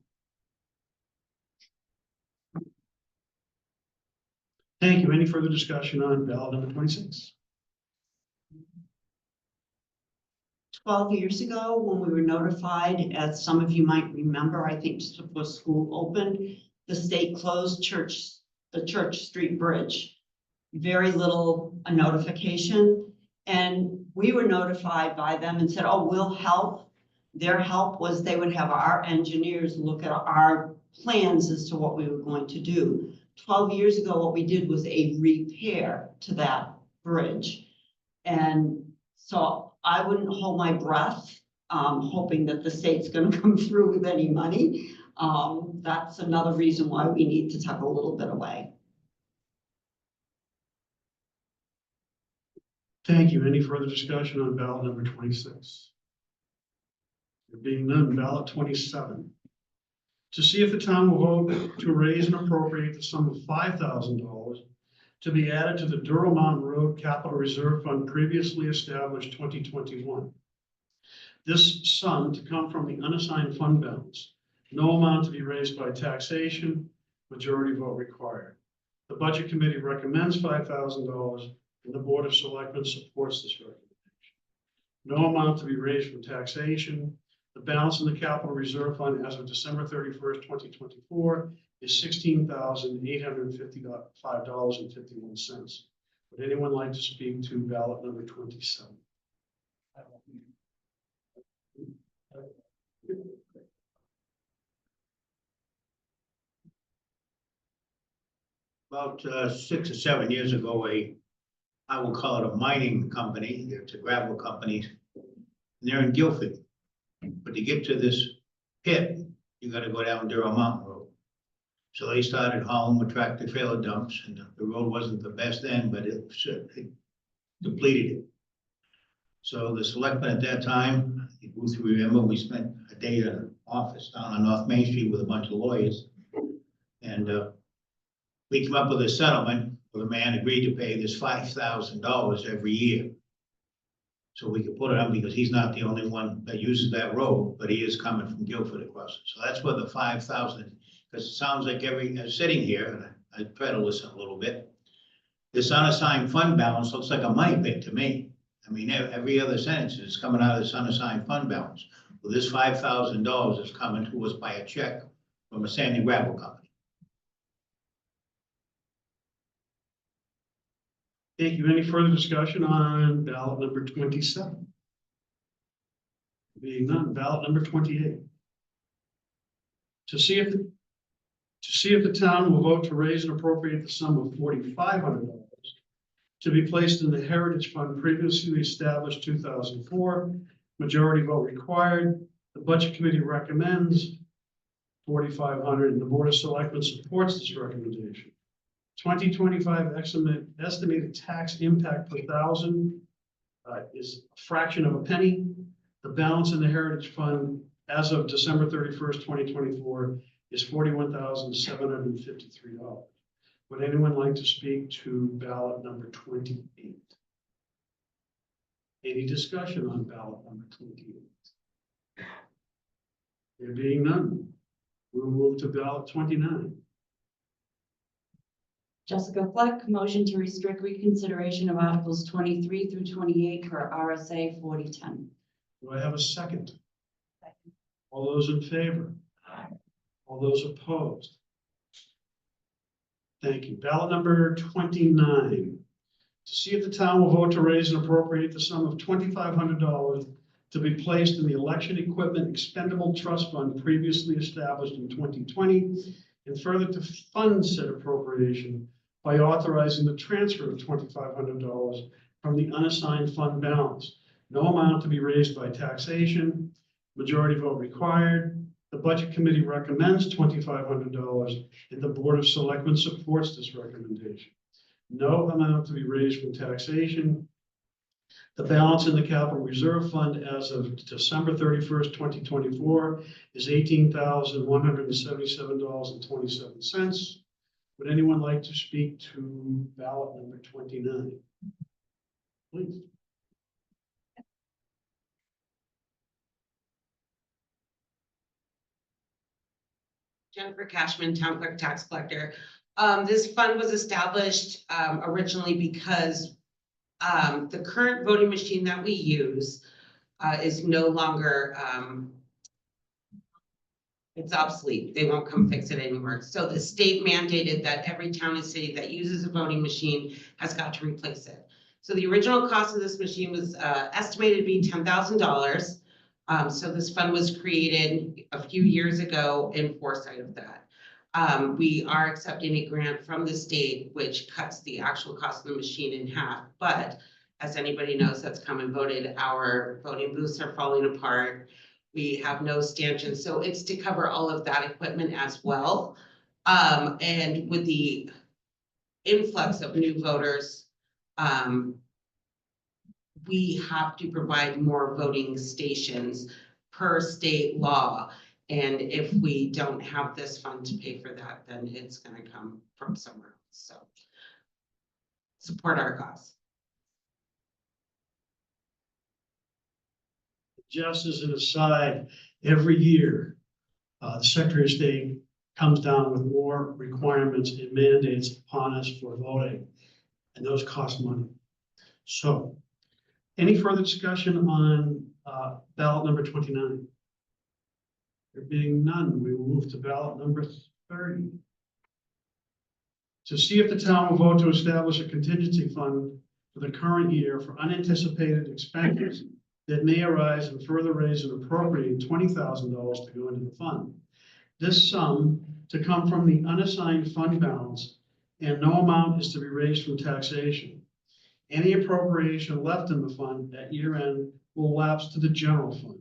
Thank you. Any further discussion on ballot number 26? 12 years ago, when we were notified, as some of you might remember, I think just before school opened, the state closed the Church Street Bridge. Very little notification. And we were notified by them and said, oh, we'll help. Their help was they would have our engineers look at our plans as to what we were going to do. 12 years ago, what we did was a repair to that bridge. And so I wouldn't hold my breath, hoping that the state's going to come through with any money. That's another reason why we need to tuck a little bit away. Thank you. Any further discussion on ballot number 26? There being none, ballot 27. To see if the town will vote to raise and appropriate the sum of $5,000 to be added to the Durham Road Capital Reserve Fund previously established 2021. This sum to come from the unassigned fund balance. No amount to be raised by taxation, majority vote required. The Budget Committee recommends $5,000 and the Board of Selectmen supports this recommendation. No amount to be raised from taxation. The balance in the Capital Reserve Fund as of December 31st, 2024 is $16,855.51. Would anyone like to speak to ballot number 27? About 6 or 7 years ago, I will call it a mining company, it's a gravel company, and they're in Guilford. But to get to this pit, you gotta go down Durham Mountain Road. So they started hauling with tractor trailer dumps, and the road wasn't the best then, but it depleted it. So the selectmen at that time, if you remember, we spent a day in an office down on North Main Street with a bunch of lawyers. And we came up with a settlement where the man agreed to pay this $5,000 every year. So we could put it on because he's not the only one that uses that road, but he is coming from Guilford across it. So that's where the 5,000, because it sounds like sitting here, and I try to listen a little bit. This unassigned fund balance looks like a money pit to me. I mean, every other sentence is coming out of this unassigned fund balance. Well, this $5,000 is coming to us by a check from a sand and gravel company. Thank you. Any further discussion on ballot number 27? Being none, ballot number 28. To see if the town will vote to raise and appropriate the sum of $4,500 to be placed in the Heritage Fund previously established 2004, majority vote required. The Budget Committee recommends $4,500 and the Board of Selectmen supports this recommendation. 2025 estimated tax impact per thousand is a fraction of a penny. The balance in the Heritage Fund as of December 31st, 2024 is $41,753. Would anyone like to speak to ballot number 28? Any discussion on ballot number 28? There being none, We'll move to ballot 29. Jessica Fleck, motion to restrict reconsideration of Articles 23 through 28 per RSA 4010. Do I have a second? All those in favor? All those opposed? Thank you. Ballot number 29. To see if the town will vote to raise and appropriate the sum of $2,500 to be placed in the Election Equipment Expendable Trust Fund previously established in 2020, and further to fund said appropriation by authorizing the transfer of $2,500 from the unassigned fund balance. No amount to be raised by taxation. Majority vote required. The Budget Committee recommends $2,500, and the Board of Selectmen supports this recommendation. No amount to be raised from taxation. The balance in the Capital Reserve Fund as of December 31st, 2024 is $18,177.27. Would anyone like to speak to ballot number 29? Please. Jennifer Cashman, Town Clerk, Tax Collector. This fund was established originally because the current voting machine that we use is no longer, it's obsolete. They won't come fix it anymore. So the state mandated that every town and city that uses a voting machine has got to replace it. So the original cost of this machine was estimated to be $10,000. So this fund was created a few years ago in foresight of that. We are accepting a grant from the state, which cuts the actual cost of the machine in half. But as anybody knows that's come and voted, our voting booths are falling apart. We have no stanchions. So it's to cover all of that equipment as well. And with the influx of new voters, we have to provide more voting stations per state law. And if we don't have this fund to pay for that, then it's going to come from somewhere else. So support our cause. Just as an aside, every year, the Secretary of State comes down with more requirements and mandates upon us for voting, and those cost money. So, any further discussion on ballot number 29? There being none, we will move to ballot number 30. To see if the town will vote to establish a contingency fund for the current year for unanticipated expenses that may arise and further raise and appropriate $20,000 to go into the fund. This sum to come from the unassigned fund balance, and no amount is to be raised from taxation. Any appropriation left in the fund at year end will lapse to the general fund.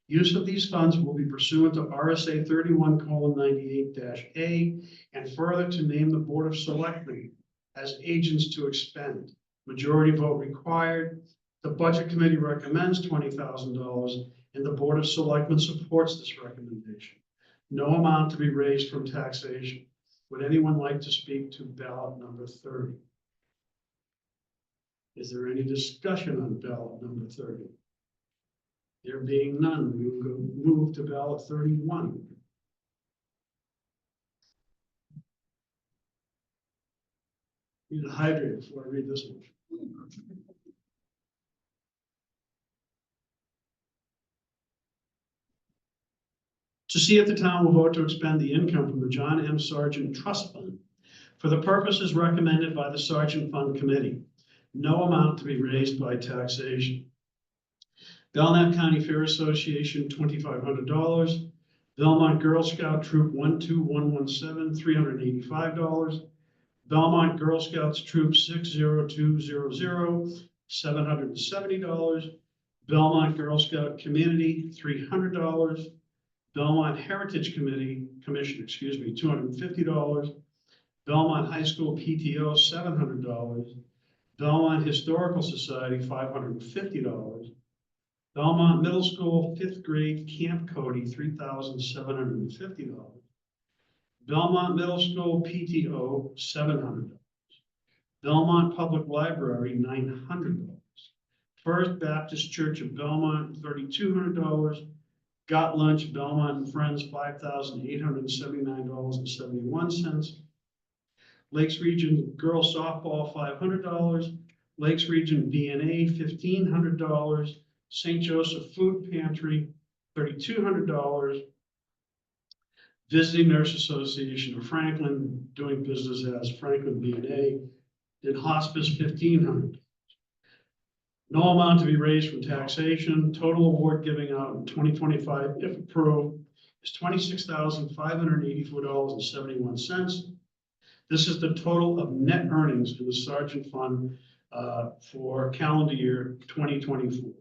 Use of these funds will be pursuant to RSA 31:98-A, and further to name the Board of Selectmen as agents to expend. Majority vote required. The Budget Committee recommends $20,000, and the Board of Selectmen supports this recommendation. No amount to be raised from taxation. Would anyone like to speak to ballot number 30? Is there any discussion on ballot number 30? There being none, we will move to ballot 31. Need to hydrate before I read this one. To see if the town will vote to expend the income from the John M. Sargent Trust Fund for the purposes recommended by the Sargent Fund Committee. No amount to be raised by taxation. Belknap County Fair Association, $2,500. Belmont Girl Scout Troop 12117, $385. Belmont Girl Scouts Troop 60200, $770. Belmont Girl Scout Community, $300. Belmont Heritage Commission, $250. Belmont High School PTO, $700. Belmont Historical Society, $550. Belmont Middle School 5th grade Camp Cody, $3,750. Belmont Middle School PTO, $700. Belmont Public Library, $900. First Baptist Church of Belmont, $3,200. Got Lunch, Belmont and Friends, $5,879.71. Lakes Region Girls Softball, $500. Lakes Region BNA, $1,500. St. Joseph Food Pantry, $3,200. Visiting Nurse Association of Franklin, doing business as Franklin BNA, and Hospice, $1,500. No amount to be raised from taxation. Total award giving out in 2025, if approved, is $26,584.71. This is the total of net earnings in the Sergeant Fund for calendar year 2024.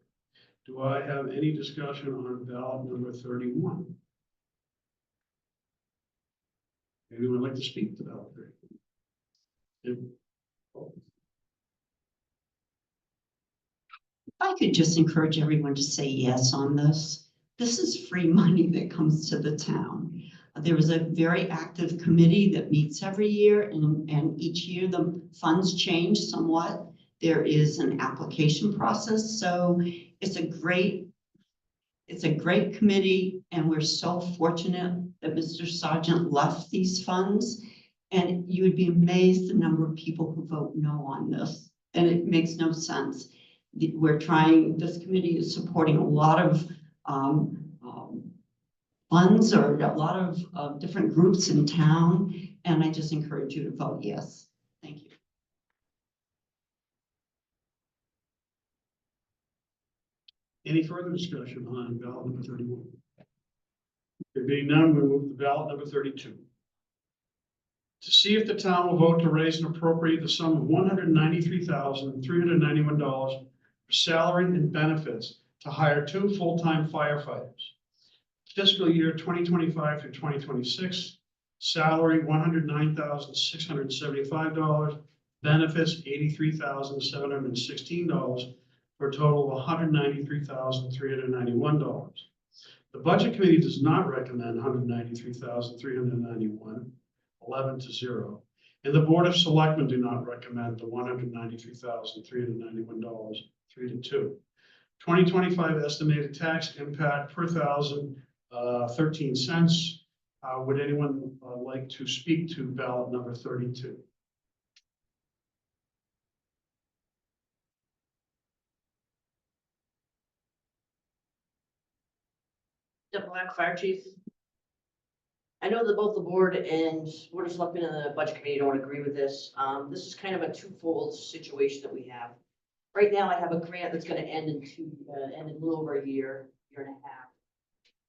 Do I have any discussion on ballot number 31? Anyone like to speak to ballot 31? If I could just encourage everyone to say yes on this. This is free money that comes to the town. There is a very active committee that meets every year, and each year the funds change somewhat. There is an application process, so it's a great committee, and we're so fortunate that Mr. Sargent left these funds. And you would be amazed the number of people who vote no on this, and it makes no sense. This committee is supporting a lot of funds or a lot of different groups in town, and I just encourage you to vote yes. Thank you. Any further discussion on ballot number 31? There being none, we move to ballot number 32. To see if the town will vote to raise and appropriate the sum of $193,391 for salary and benefits to hire 2 full-time firefighters. Fiscal year 2025 through 2026, salary $109,675, benefits $83,716, for a total of $193,391. The Budget Committee does not recommend $193,391, 11-0, and the Board of Selectmen do not recommend the $193,391, 3-2. 2025 estimated tax impact per thousand, 13 cents. Would anyone like to speak to ballot number 32? Jeff Black, Fire Chief. I know that both the board and Board of Selectmen and the Budget Committee don't agree with this. This is kind of a twofold situation that we have. Right now, I have a grant that's gonna end in a little over a year and a half.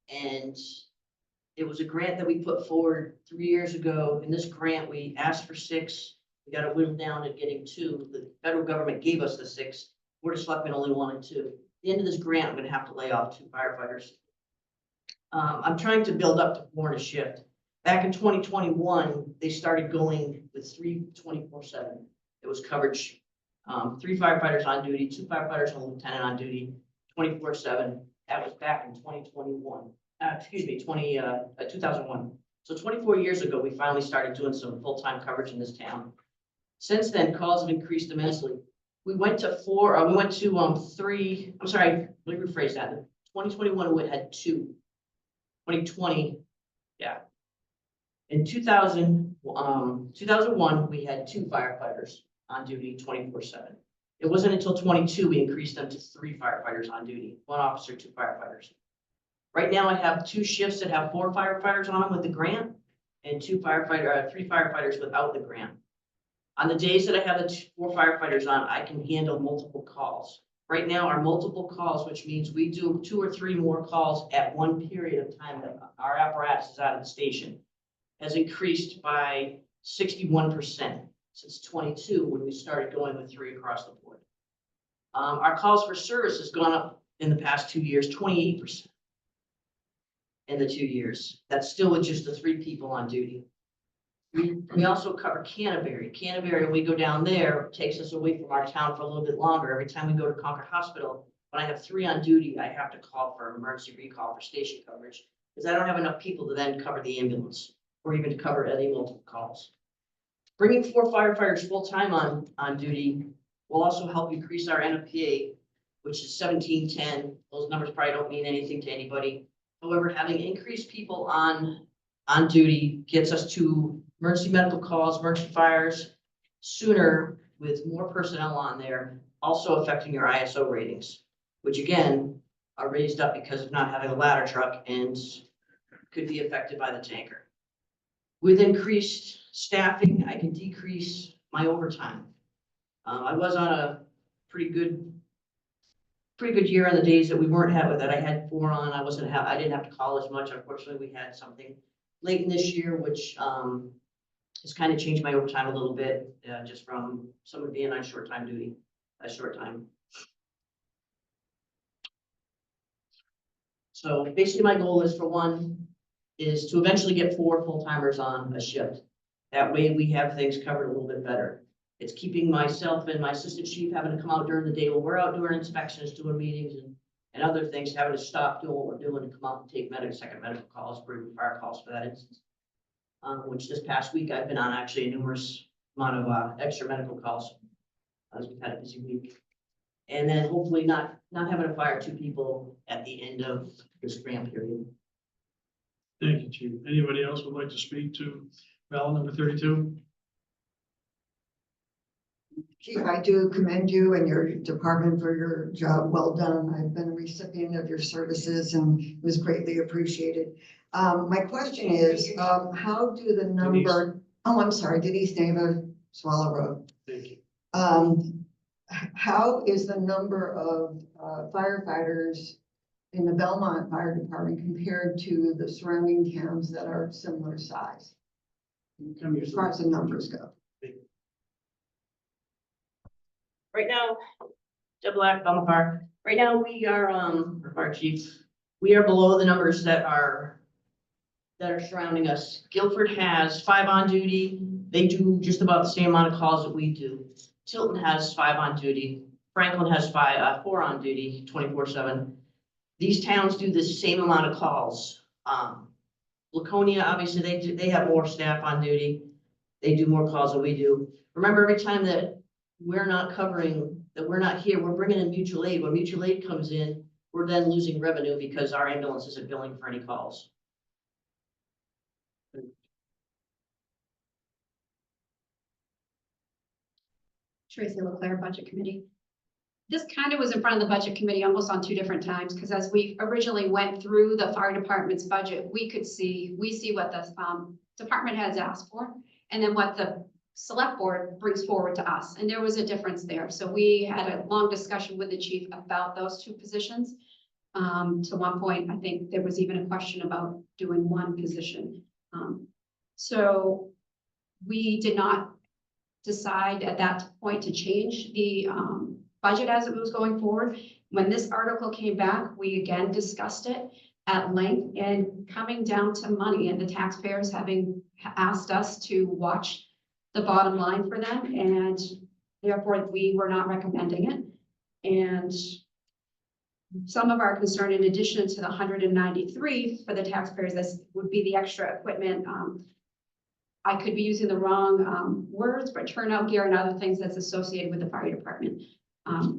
And it was a grant that we put forward 3 years ago. In this grant, we asked for 6. We got it whittled down to getting 2. The federal government gave us the 6. Board of Selectmen only wanted 2. At the end of this grant, I'm gonna have to lay off 2 firefighters. I'm trying to build up to more in a shift. Back in 2021, they started going with 3 24/7. It was coverage, 3 firefighters on duty, 2 firefighters and a lieutenant on duty, 24/7. That was back in 2021. 2001. So 24 years ago, we finally started doing some full-time coverage in this town. Since then, calls have increased immensely. We went to 3. I'm sorry, let me rephrase that. In 2021, we had 2. 2020, yeah. In 2001, we had 2 firefighters on duty 24/7. It wasn't until 22 we increased them to 3 firefighters on duty, 1 officer, 2 firefighters. Right now, I have 2 shifts that have 4 firefighters on them with the grant, and 3 firefighters without the grant. On the days that I have the 4 firefighters on, I can handle multiple calls. Right now, our multiple calls, which means we do 2 or 3 more calls at one period of time that our apparatus is out of the station, has increased by 61% since 22 when we started going with 3 across the board. Our calls for service has gone up in the past 2 years, 28% in the 2 years. That's still with just the 3 people on duty. We also cover Canterbury. Canterbury, when we go down there, takes us away from our town for a little bit longer. Every time we go to Concord Hospital, when I have 3 on duty, I have to call for emergency recall for station coverage because I don't have enough people to then cover the ambulance or even to cover any multiple calls. Bringing 4 firefighters full-time on duty will also help increase our NFPA, which is 1710. Those numbers probably don't mean anything to anybody. However, having increased people on duty gets us to emergency medical calls, emergency fires sooner with more personnel on there, also affecting your ISO ratings, which again, are raised up because of not having a ladder truck and could be affected by the tanker. With increased staffing, I can decrease my overtime. I was on a pretty good year on the days that we weren't having that. I had 4 on. I didn't have to call as much. Unfortunately, we had something late in this year, which has kind of changed my overtime a little bit, just from someone being on short time duty, a short time. So basically my goal is is to eventually get 4 full-timers on a shift. That way we have things covered a little bit better. It's keeping myself and my assistant chief having to come out during the day when we're out doing inspections, doing meetings and other things, having to stop doing what we're doing to come out and take second medical calls, fire calls for that instance. Which this past week I've been on actually a numerous amount of extra medical calls. As we've had a busy week. And then hopefully not having to fire 2 people at the end of this grant period. Thank you, Chief. Anybody else would like to speak to ballot number 32? Chief, I do commend you and your department for your job. Well done. I've been a recipient of your services and it was greatly appreciated. My question is, how do the number, I'm sorry, Denise Neva, Swallow Road. Thank you. How is the number of firefighters in the Belmont Fire Department compared to the surrounding towns that are similar size? As far as the numbers go. Right now, Deb Black, Belmont Fire. Right now, we are, fire chief, we are below the numbers that are surrounding us. Guilford has 5 on duty. They do just about the same amount of calls that we do. Tilton has 5 on duty. Franklin has 4 on duty, 24/7. These towns do the same amount of calls. Laconia, obviously, they have more staff on duty. They do more calls than we do. Remember, every time that we're not covering, that we're not here, we're bringing in mutual aid. When mutual aid comes in, we're then losing revenue because our ambulance isn't billing for any calls. Tracy Leclerc, Budget Committee. This kind of was in front of the Budget Committee almost on 2 different times, because as we originally went through the fire department's budget, we see what the department heads asked for, and then what the select board brings forward to us, and there was a difference there. So we had a long discussion with the chief about those 2 positions. To one point, I think there was even a question about doing 1 position. So we did not decide at that point to change the budget as it was going forward. When this article came back, we again discussed it at length and coming down to money and the taxpayers having asked us to watch the bottom line for them, and therefore we were not recommending it. And some of our concern, in addition to the 193 for the taxpayers, this would be the extra equipment. I could be using the wrong words, but turnout gear and other things that's associated with the fire department.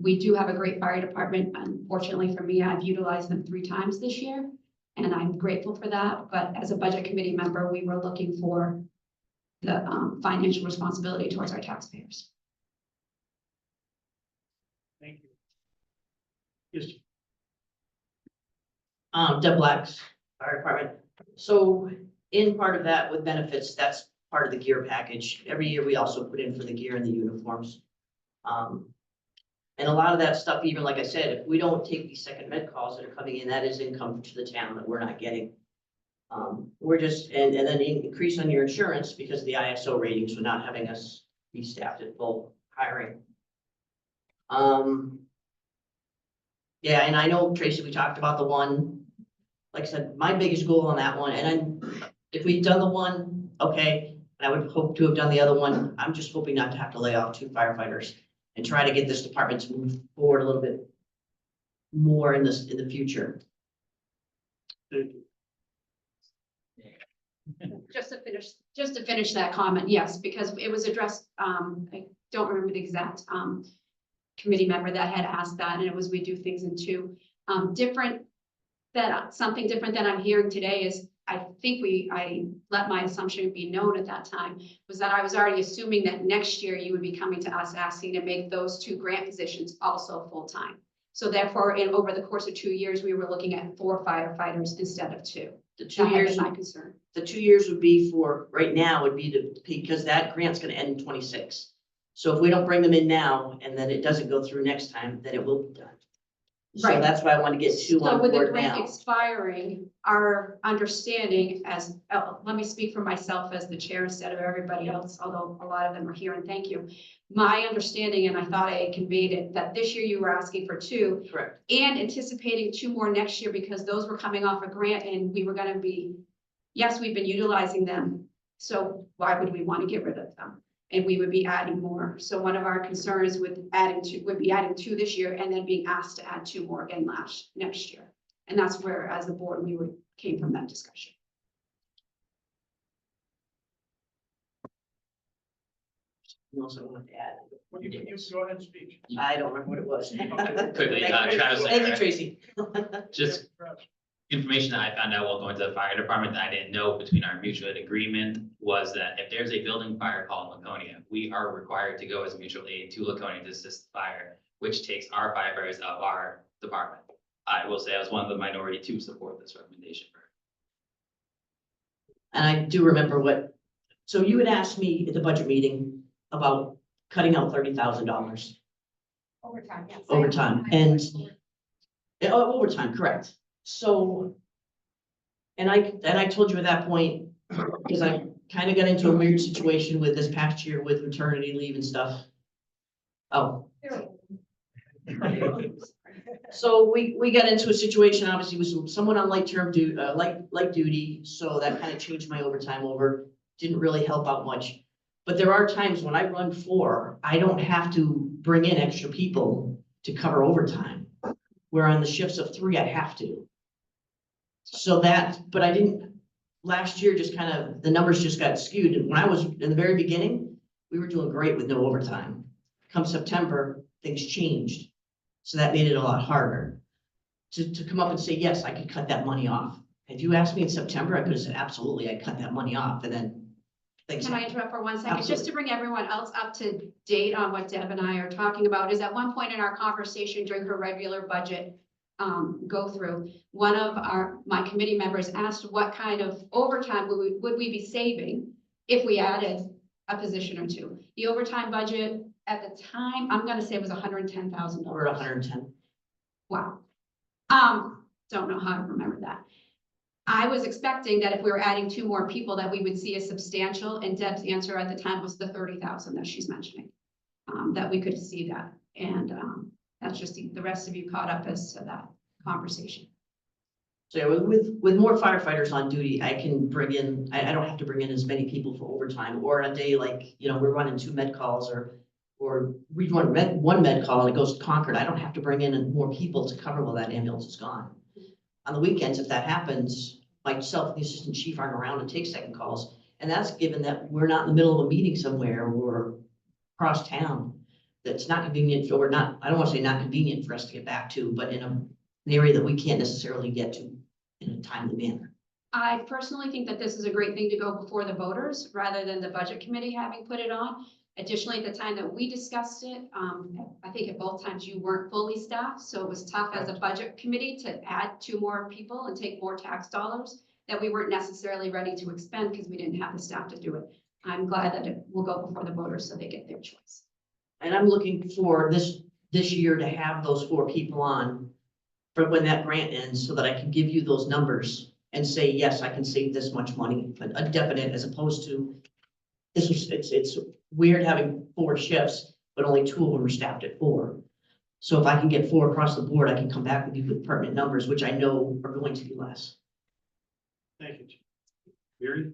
We do have a great fire department. Unfortunately for me, I've utilized them 3 times this year, and I'm grateful for that. But as a budget committee member, we were looking for the financial responsibility towards our taxpayers. Thank you. Yes. Deb Black's Fire Department. So in part of that with benefits, that's part of the gear package. Every year we also put in for the gear and the uniforms. And a lot of that stuff, even like I said, if we don't take these second med calls that are coming in, that is income to the town that we're not getting. We're just, and then increase on your insurance because of the ISO ratings, for not having us be staffed at full hiring. Yeah, and I know, Tracy, we talked about the 1, like I said, my biggest goal on that one, and then if we'd done the 1, okay, and I would hope to have done the other 1. I'm just hoping not to have to lay off 2 firefighters and try to get this department to move forward a little bit more in the future. Thank you. Just to finish that comment, yes, because it was addressed, I don't remember the exact committee member that had asked that, and it was, we do things in 2 different that something different than I'm hearing today is, I think I let my assumption be known at that time, was that I was already assuming that next year you would be coming to us asking to make those 2 grant positions also full-time. So therefore, over the course of 2 years, we were looking at 4 firefighters instead of 2. The 2 That had years, been my concern. the 2 years would be for, right now would be to, because that grant's gonna end in 26. So if we don't bring them in now and then it doesn't go through next time, then it will be done. So Right. that's why I want to get 2 So on with the board grant now. expiring, our understanding as, let me speak for myself as the chair instead of everybody else, although a lot of them are here, and thank you. My understanding, and I thought I conveyed it, that this year you were asking for 2. Correct. And anticipating 2 more next year because those were coming off a grant and we were gonna be, yes, we've been utilizing them. So why would we want to get rid of them? And we would be adding more. So one of our concerns with would be adding 2 this year and then being asked to add 2 more again next year. And that's where, as a board, came from that discussion. Something else I wanted to add. You can go ahead and speak. I don't remember what it was. Quickly, Thank you, Travis, Thank you, Tracy. just information that I found out while going to the fire department that I didn't know between our mutual aid agreement was that if there's a building fire call in Laconia, we are required to go as mutual aid to Laconia to assist the fire, which takes our firefighters out of our department. I will say I was one of the minority to support this recommendation. And I do remember so you had asked me at the budget meeting about cutting out $30,000 Overtime, yes. overtime and overtime, correct. So, and I told you at that point, because I kind of got into a weird situation with this past year with maternity leave and stuff. Oh. So we got into a situation, obviously, with someone on light duty, so that kind of changed my overtime over. Didn't really help out much. But there are times when I run 4, I don't have to bring in extra people to cover overtime. Where on the shifts of 3, I have to. So but I didn't, last year, just kind of, the numbers just got skewed. And when I was in the very beginning, we were doing great with no overtime. Come September, things changed. So that made it a lot harder to come up and say, yes, I could cut that money off. If you asked me in September, I could have said, absolutely, I'd cut that money off. And then things. Can I interrupt for 1 second? Just Absolutely. to bring everyone else up to date on what Deb and I are talking about, is at one point in our conversation during her regular budget go through, one of my committee members asked what kind of overtime would we be saving if we added a position or 2. The overtime budget at the time, I'm gonna say it was $110,000. Or 110. Wow. Don't know how I remember that. I was expecting that if we were adding 2 more people, that we would see a substantial, and Deb's answer at the time was the 30,000 that she's mentioning. That we could see that, and that's just the rest of you caught up as to that conversation. So yeah, with more firefighters on duty, I can bring in, I don't have to bring in as many people for overtime, or on a day like, we're running 2 med calls, or we run one med call and it goes to Concord, I don't have to bring in more people to cover while that ambulance is gone. On the weekends, if that happens, myself and the assistant chief aren't around to take second calls, and that's given that we're not in the middle of a meeting somewhere or across town. That's not convenient, or not, I don't want to say not convenient for us to get back to, but in an area that we can't necessarily get to in a timely manner. I personally think that this is a great thing to go before the voters rather than the budget committee having put it on. Additionally, at the time that we discussed it, I think at both times you weren't fully staffed, so it was tough as a budget committee to add 2 more people and take more tax dollars that we weren't necessarily ready to expend because we didn't have the staff to do it. I'm glad that it will go before the voters so they get their choice. And I'm looking for this year to have those 4 people on for when that grant ends, so that I can give you those numbers and say, yes, I can save this much money, but a definite, as opposed to it's weird having 4 shifts, but only 2 of them are staffed at 4. So if I can get 4 across the board, I can come back with you with pertinent numbers, which I know are going to be less. Thank you. Mary?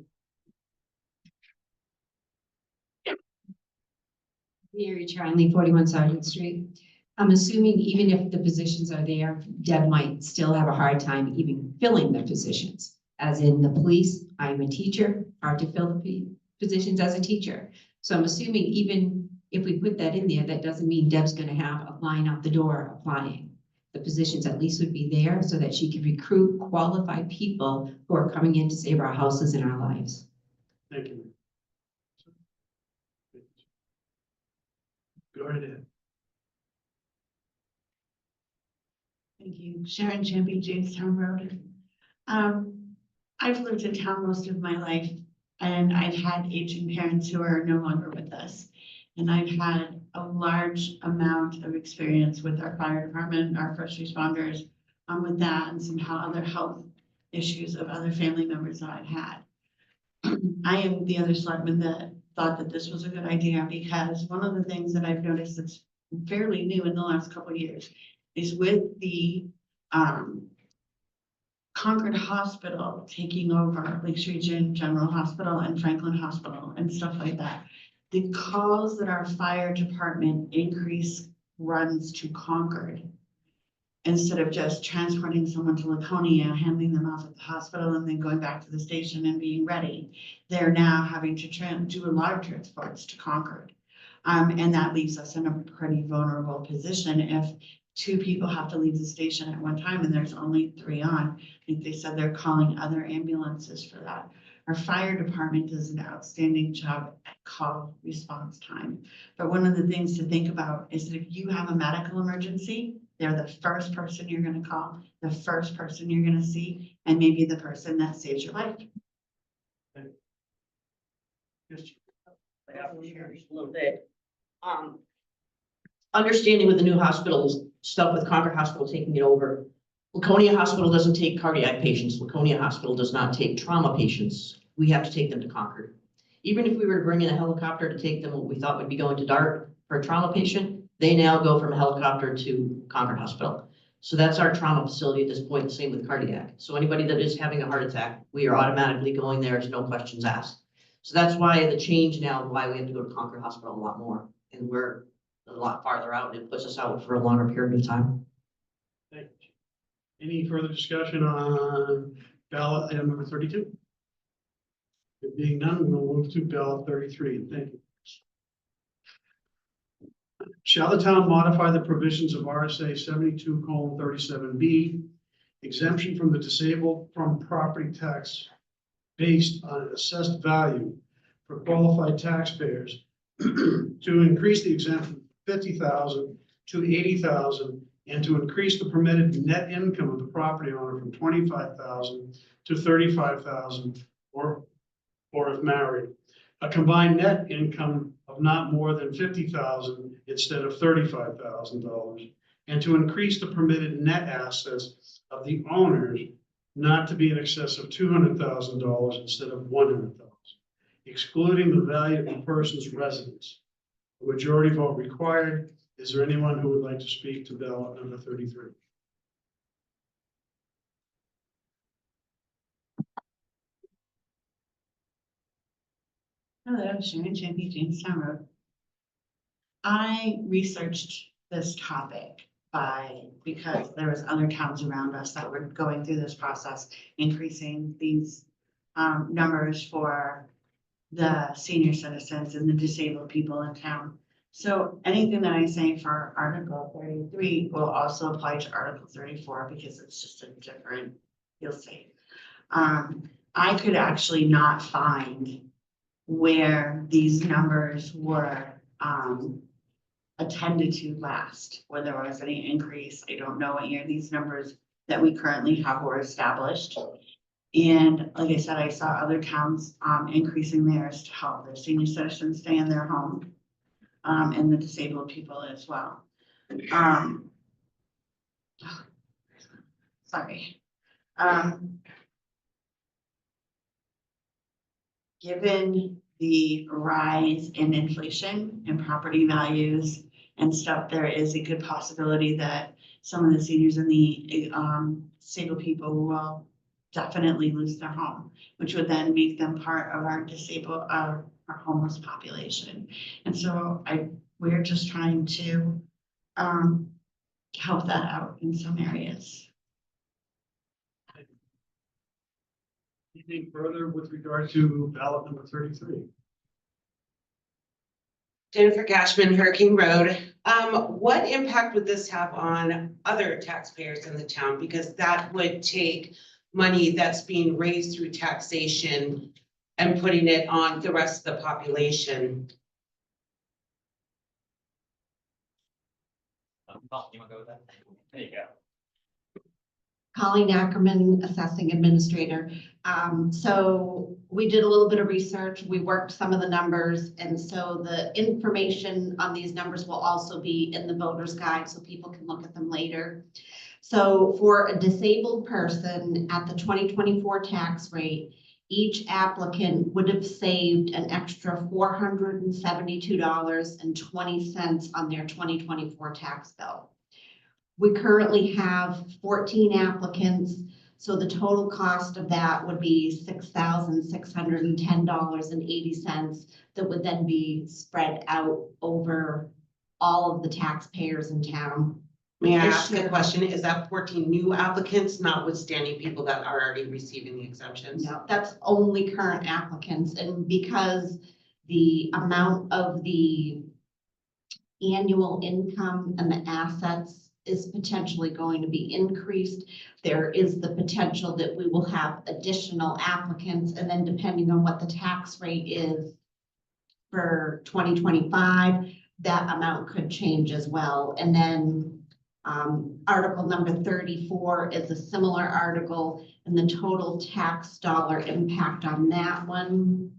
Mary Charlie, 41 Sergeant Street. I'm assuming even if the positions are there, Deb might still have a hard time even filling the positions. As in the police, I'm a teacher, hard to fill the positions as a teacher. So I'm assuming even if we put that in there, that doesn't mean Deb's gonna have a line out the door applying. the positions at least would be there so that she could recruit qualified people who are coming in to save our houses and our lives. Thank you. Go right ahead. Thank you. Sharon Champion, Jamestown Road. I've lived in town most of my life, and I've had aging parents who are no longer with us. And I've had a large amount of experience with our fire department, our first responders, with that and some other health issues of other family members that I've had. I am the other selectman that thought that this was a good idea, because one of the things that I've noticed that's fairly new in the last couple of years is with the Concord Hospital taking over Lakes Region General Hospital and Franklin Hospital and stuff like that. The calls that our fire department increase runs to Concord, instead of just transporting someone to Laconia, handing them off at the hospital and then going back to the station and being ready. They're now having to do a lot of transports to Concord. And that leaves us in a pretty vulnerable position if two people have to leave the station at one time and there's only 3 on. I think they said they're calling other ambulances for that. Our fire department does an outstanding job at call response time. But one of the things to think about is that if you have a medical emergency, they're the first person you're gonna call, the first person you're gonna see, and maybe the person that saves your life. A little bit. Understanding with the new hospitals, stuff with Concord Hospital taking it over. Laconia Hospital doesn't take cardiac patients. Laconia Hospital does not take trauma patients. We have to take them to Concord. Even if we were to bring in a helicopter to take them, what we thought would be going to Dart for a trauma patient, they now go from a helicopter to Concord Hospital. So that's our trauma facility at this point, same with cardiac. So anybody that is having a heart attack, we are automatically going there, there's no questions asked. So that's why the change now, why we have to go to Concord Hospital a lot more. And we're a lot farther out, and it puts us out for a longer period of time. Thank you. Any further discussion on ballot item number 32? There being none, we'll move to ballot 33. Thank you. Shall the town modify the provisions of RSA 72:37B, exemption from the disabled from property tax based on an assessed value for qualified taxpayers to increase the exemption from 50,000 to 80,000 and to increase the permitted net income of the property owner from 25,000 to 35,000 or if married. A combined net income of not more than 50,000 instead of $35,000, and to increase the permitted net assets of the owners not to be in excess of $200,000 instead of $100,000, excluding the value of the person's residence. A majority vote required. Is there anyone who would like to speak to ballot number 33? Hello, Sharon Champion, Jamestown Road. I researched this topic because there was other towns around us that were going through this process, increasing these numbers for the senior citizens and the disabled people in town. So anything that I say for Article 33 will also apply to Article 34 because it's just a different, you'll see. I could actually not find where these numbers were attended to last, where there was any increase. I don't know what year these numbers that we currently have were established. And like I said, I saw other towns increasing theirs to help their senior citizens stay in their home, and the disabled people as well. Sorry. Given the rise in inflation and property values and stuff, there is a good possibility that some of the seniors and the disabled people will definitely lose their home, which would then make them part of our disabled, our homeless population. And so we're just trying to help that out in some areas. Anything further with regard to ballot number 33? Jennifer Cashman, Hurricane Road. What impact would this have on other taxpayers in the town? Because that would take money that's being raised through taxation and putting it on the rest of the population. You wanna go with that? There you go. Colleen Ackerman, Assessing Administrator. So we did a little bit of research. We worked some of the numbers. And so the information on these numbers will also be in the voter's guide so people can look at them later. So for a disabled person at the 2024 tax rate, each applicant would have saved an extra $472.20 on their 2024 tax bill. We currently have 14 applicants, so the total cost of that would be $6,610.80 that would then be spread out over all of the taxpayers in town. May I ask a question? Is that 14 new applicants, notwithstanding people that are already receiving the exemptions? No, that's only current applicants, and because the amount of the annual income and the assets is potentially going to be increased, there is the potential that we will have additional applicants, and then depending on what the tax rate is for 2025, that amount could change as well. And then article number 34 is a similar article, and the total tax dollar impact on that one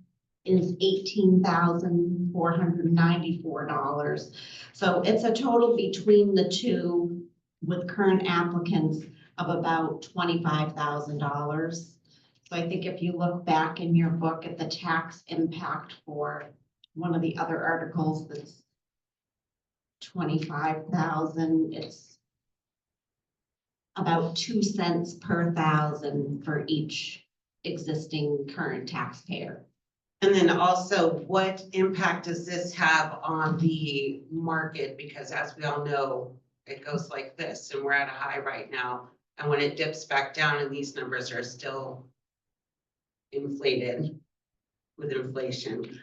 is $18,494. So it's a total between the two with current applicants of about $25,000. So I think if you look back in your book at the tax impact for one of the other articles that's 25,000, it's about 2 cents per thousand for each existing current taxpayer. And then also, what impact does this have on the market? Because as we all know, it goes like this, and we're at a high right now. And when it dips back down and these numbers are still inflated with inflation,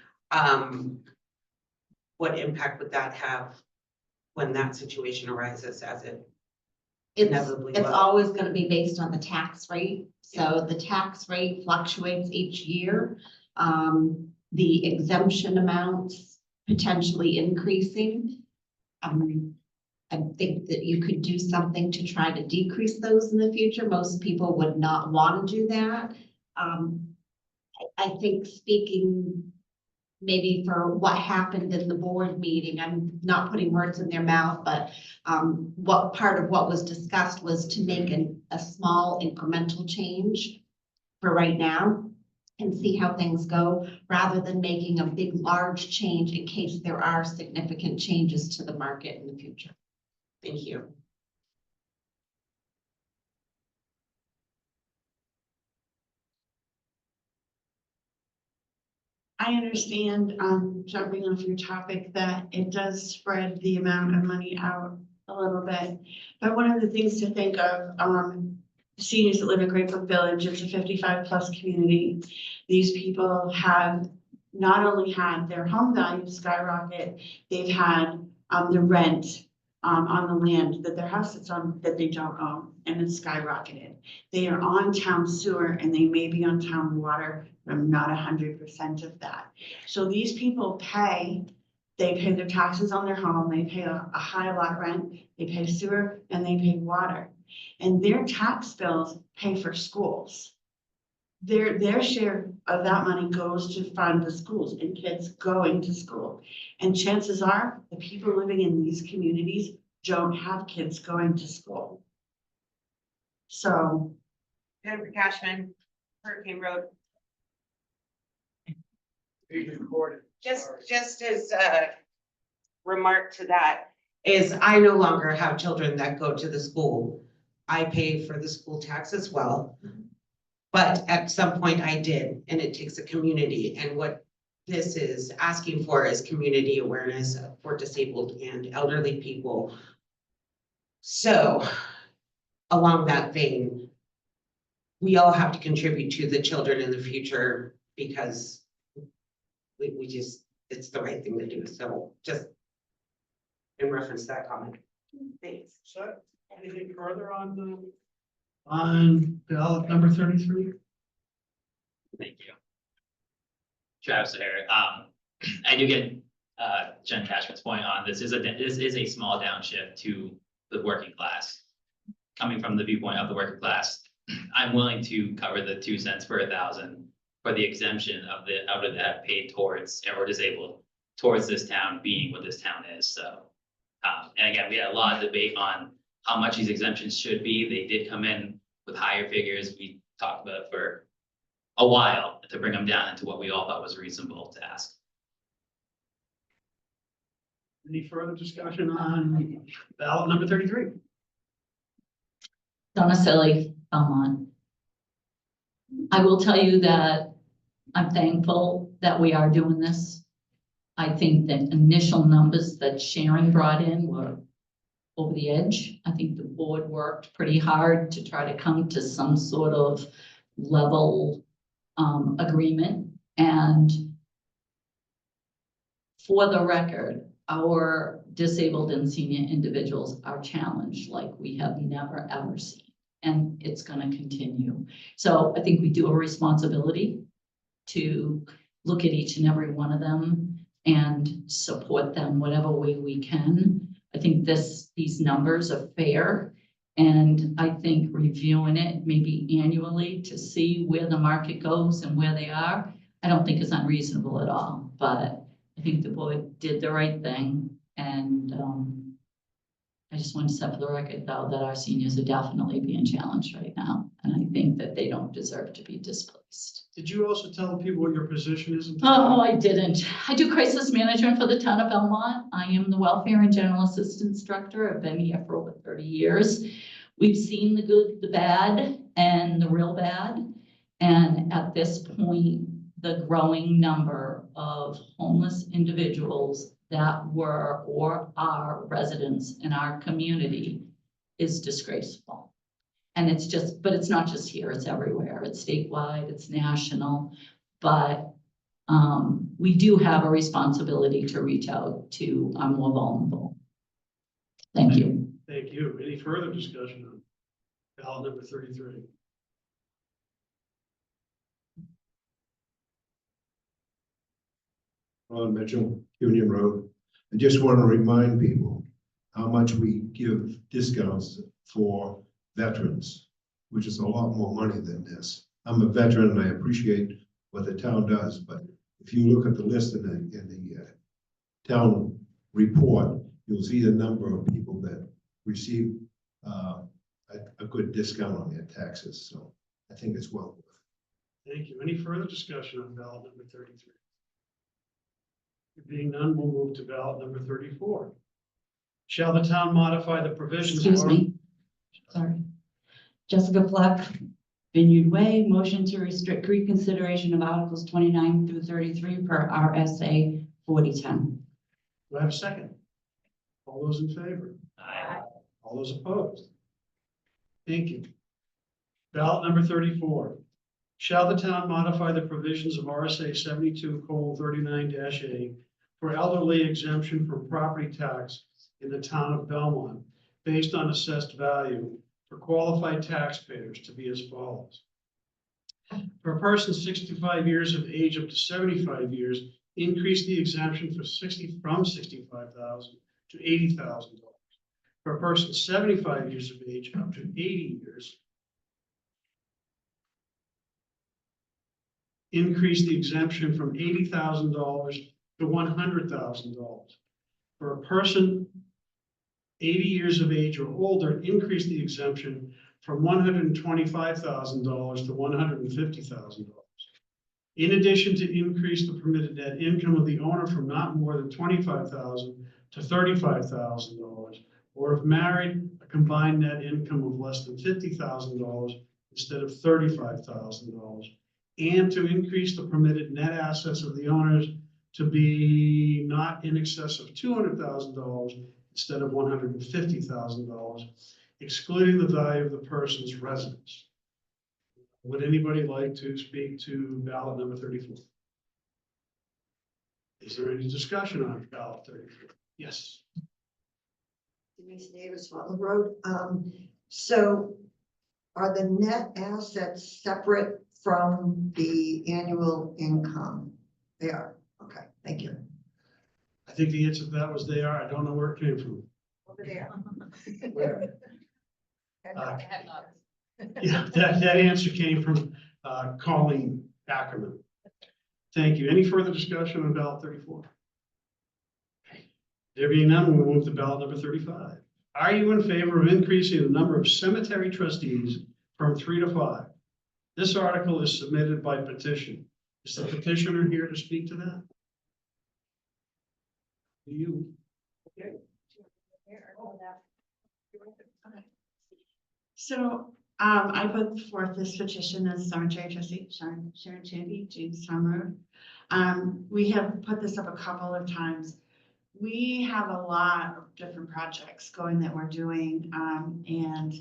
what impact would that have when that situation arises as it inevitably It's will? always going to be based on the tax rate. So the tax rate fluctuates each year. The exemption amounts potentially increasing. I think that you could do something to try to decrease those in the future. Most people would not want to do that. I think speaking maybe for what happened in the board meeting, I'm not putting words in their mouth, but what part of what was discussed was to make a small incremental change for right now and see how things go, rather than making a big, large change in case there are significant changes to the market in the future. Thank you. I understand, jumping off your topic, that it does spread the amount of money out a little bit. But one of the things to think of, seniors that live in Great Brook Village, it's a 55+ community. These people have not only had their home values skyrocket, they've had the rent on the land that their house sits on that they don't own, and it's skyrocketed. They are on town sewer and they may be on town water. I'm not 100% of that. So these people they pay their taxes on their home, they pay a high lot rent, they pay sewer, and they pay water. And their tax bills pay for schools. Their share of that money goes to fund the schools and kids going to school. And chances are the people living in these communities don't have kids going to school. So. Jennifer Cashman, Hurricane Road. Just as a remark to that is I no longer have children that go to the school. I pay for the school tax as well. But at some point I did, and it takes a community. And what this is asking for is community awareness for disabled and elderly people. So along that vein, we all have to contribute to the children in the future, because we just it's the right thing to do. So just in reference to that comment. Thanks. So, anything further on ballot number 33? Thank you. Travis here. I do get Jen Cashman's point on this is a small downshift to the working class. Coming from the viewpoint of the working class, I'm willing to cover the 2 cents per 1,000 for the exemption of the out of that paid towards or disabled towards this town being what this town is. So, and again, we had a lot of debate on how much these exemptions should be. They did come in with higher figures. We talked about it for a while to bring them down into what we all thought was reasonable to ask. Any further discussion on ballot number 33? Donna Silly, Belmont. I will tell you that I'm thankful that we are doing this. I think the initial numbers that Sharon brought in were over the edge. I think the board worked pretty hard to try to come to some sort of level agreement. And for the record, our disabled and senior individuals are challenged like we have never, ever seen. And it's going to continue. So I think we do have a responsibility to look at each and every one of them and support them whatever way we can. I think these numbers are fair. And I think reviewing it maybe annually to see where the market goes and where they are, I don't think is unreasonable at all. But I think the board did the right thing. And I just want to set for the record, though, that our seniors are definitely being challenged right now. And I think that they don't deserve to be displaced. Did you also tell people what your position is? Oh, I didn't. I do crisis management for the town of Belmont. I am the welfare and general assistance director. I've been here for over 30 years. We've seen the good, the bad, and the real bad. And at this point, the growing number of homeless individuals that were or are residents in our community is disgraceful. And it's just, but it's not just here, it's everywhere. It's statewide, it's national. But we do have a responsibility to reach out to our more vulnerable. Thank you. Thank you. Any further discussion on ballot number 33? Ron Mitchell, Union Road. I just want to remind people how much we give discounts for veterans, which is a lot more money than this. I'm a veteran and I appreciate what the town does, but if you look at the list in the town report, you'll see the number of people that receive a good discount on their taxes. So I think it's well worth it. Thank you. Any further discussion on ballot number 33? Being none, we'll move to ballot number 34. Shall the town modify the provisions? Excuse me. Sorry. Jessica Fleck, Vineyard Way, motion to restrict reconsideration of Articles 29 through 33 per RSA 4010. Do I have a second? All those in favor? Aye. All those opposed? Thank you. Ballot number 34. Shall the town modify the provisions of RSA 72:39-A for elderly exemption from property tax in the town of Belmont based on assessed value for qualified taxpayers to be as follows? For a person 65 years of age up to 75 years, increase the exemption from $65,000 to $80,000. For a person 75 years of age up to 80 years, increase the exemption from $80,000 to $100,000. For a person 80 years of age or older, increase the exemption from $125,000 to $150,000. In addition, to increase the permitted net income of the owner from not more than $25,000 to $35,000, or if married, a combined net income of less than $50,000 instead of $35,000. And to increase the permitted net assets of the owners to be not in excess of $200,000 instead of $150,000, excluding the value of the person's residence. Would anybody like to speak to ballot number 34? Is there any discussion on ballot 34? Yes. Denise Davis, Swallow Road. So are the net assets separate from the annual income? They are. Okay, thank you. I think the answer to that was they are. I don't know where it came from. Over there. Where? Yeah, that answer came from Colleen Ackerman. Thank you. Any further discussion on ballot 34? There being none, we'll move to ballot number 35. Are you in favor of increasing the number of cemetery trustees from 3 to 5? This article is submitted by petition. Is the petitioner here to speak to that? You? Okay. So, I put forth this petition as cemetery trustee, Sharon Chandy, Jamestown Road. We have put this up a couple of times. We have a lot of different projects going that we're doing, and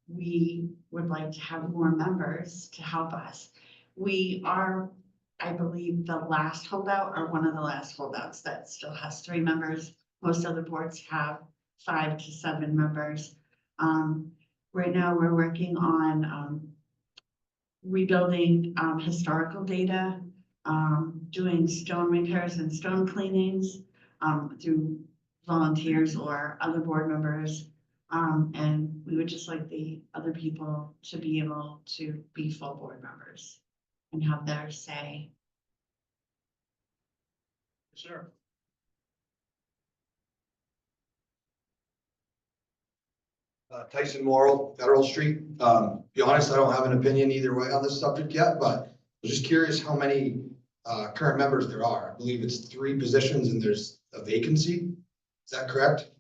we would like to have more members to help us. We are, I believe, the last holdout or one of the last holdouts that still has 3 members. Most other boards have 5 to 7 members. Right now, we're working on rebuilding historical data, doing stone repairs and stone cleanings through volunteers or other board members. And we would just like the other people to be able to be full board members and have their say. Sure. Tyson Morrill, Federal Street. Be honest, I don't have an opinion either way on this subject yet, but I'm just curious how many current members there are. I believe it's 3 positions and there's a vacancy. Is that correct?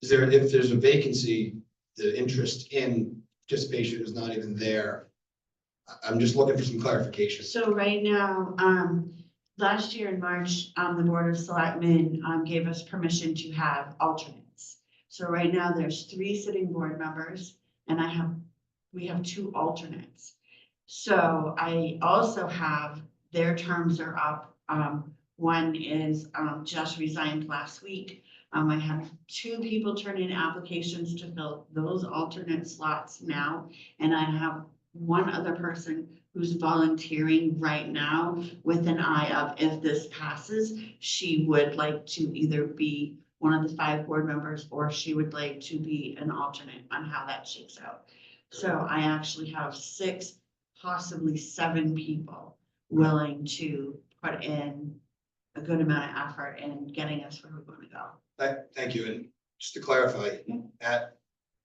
Is there, if there's a vacancy, the interest in participation is not even there? I'm just looking for some clarification. So right now, last year in March, the Board of Selectmen gave us permission to have alternates. So right now, there's 3 sitting board members, and we have 2 alternates. So I also have, their terms are up. One is just resigned last week. I have 2 people turn in applications to fill those alternate slots now, and I have 1 other person who's volunteering right now with an eye of, if this passes, she would like to either be one of the 5 board members, or she would like to be an alternate on how that shakes out. So I actually have 6, possibly 7 people willing to put in a good amount of effort in getting us where we want to go. Thank you. And just to clarify,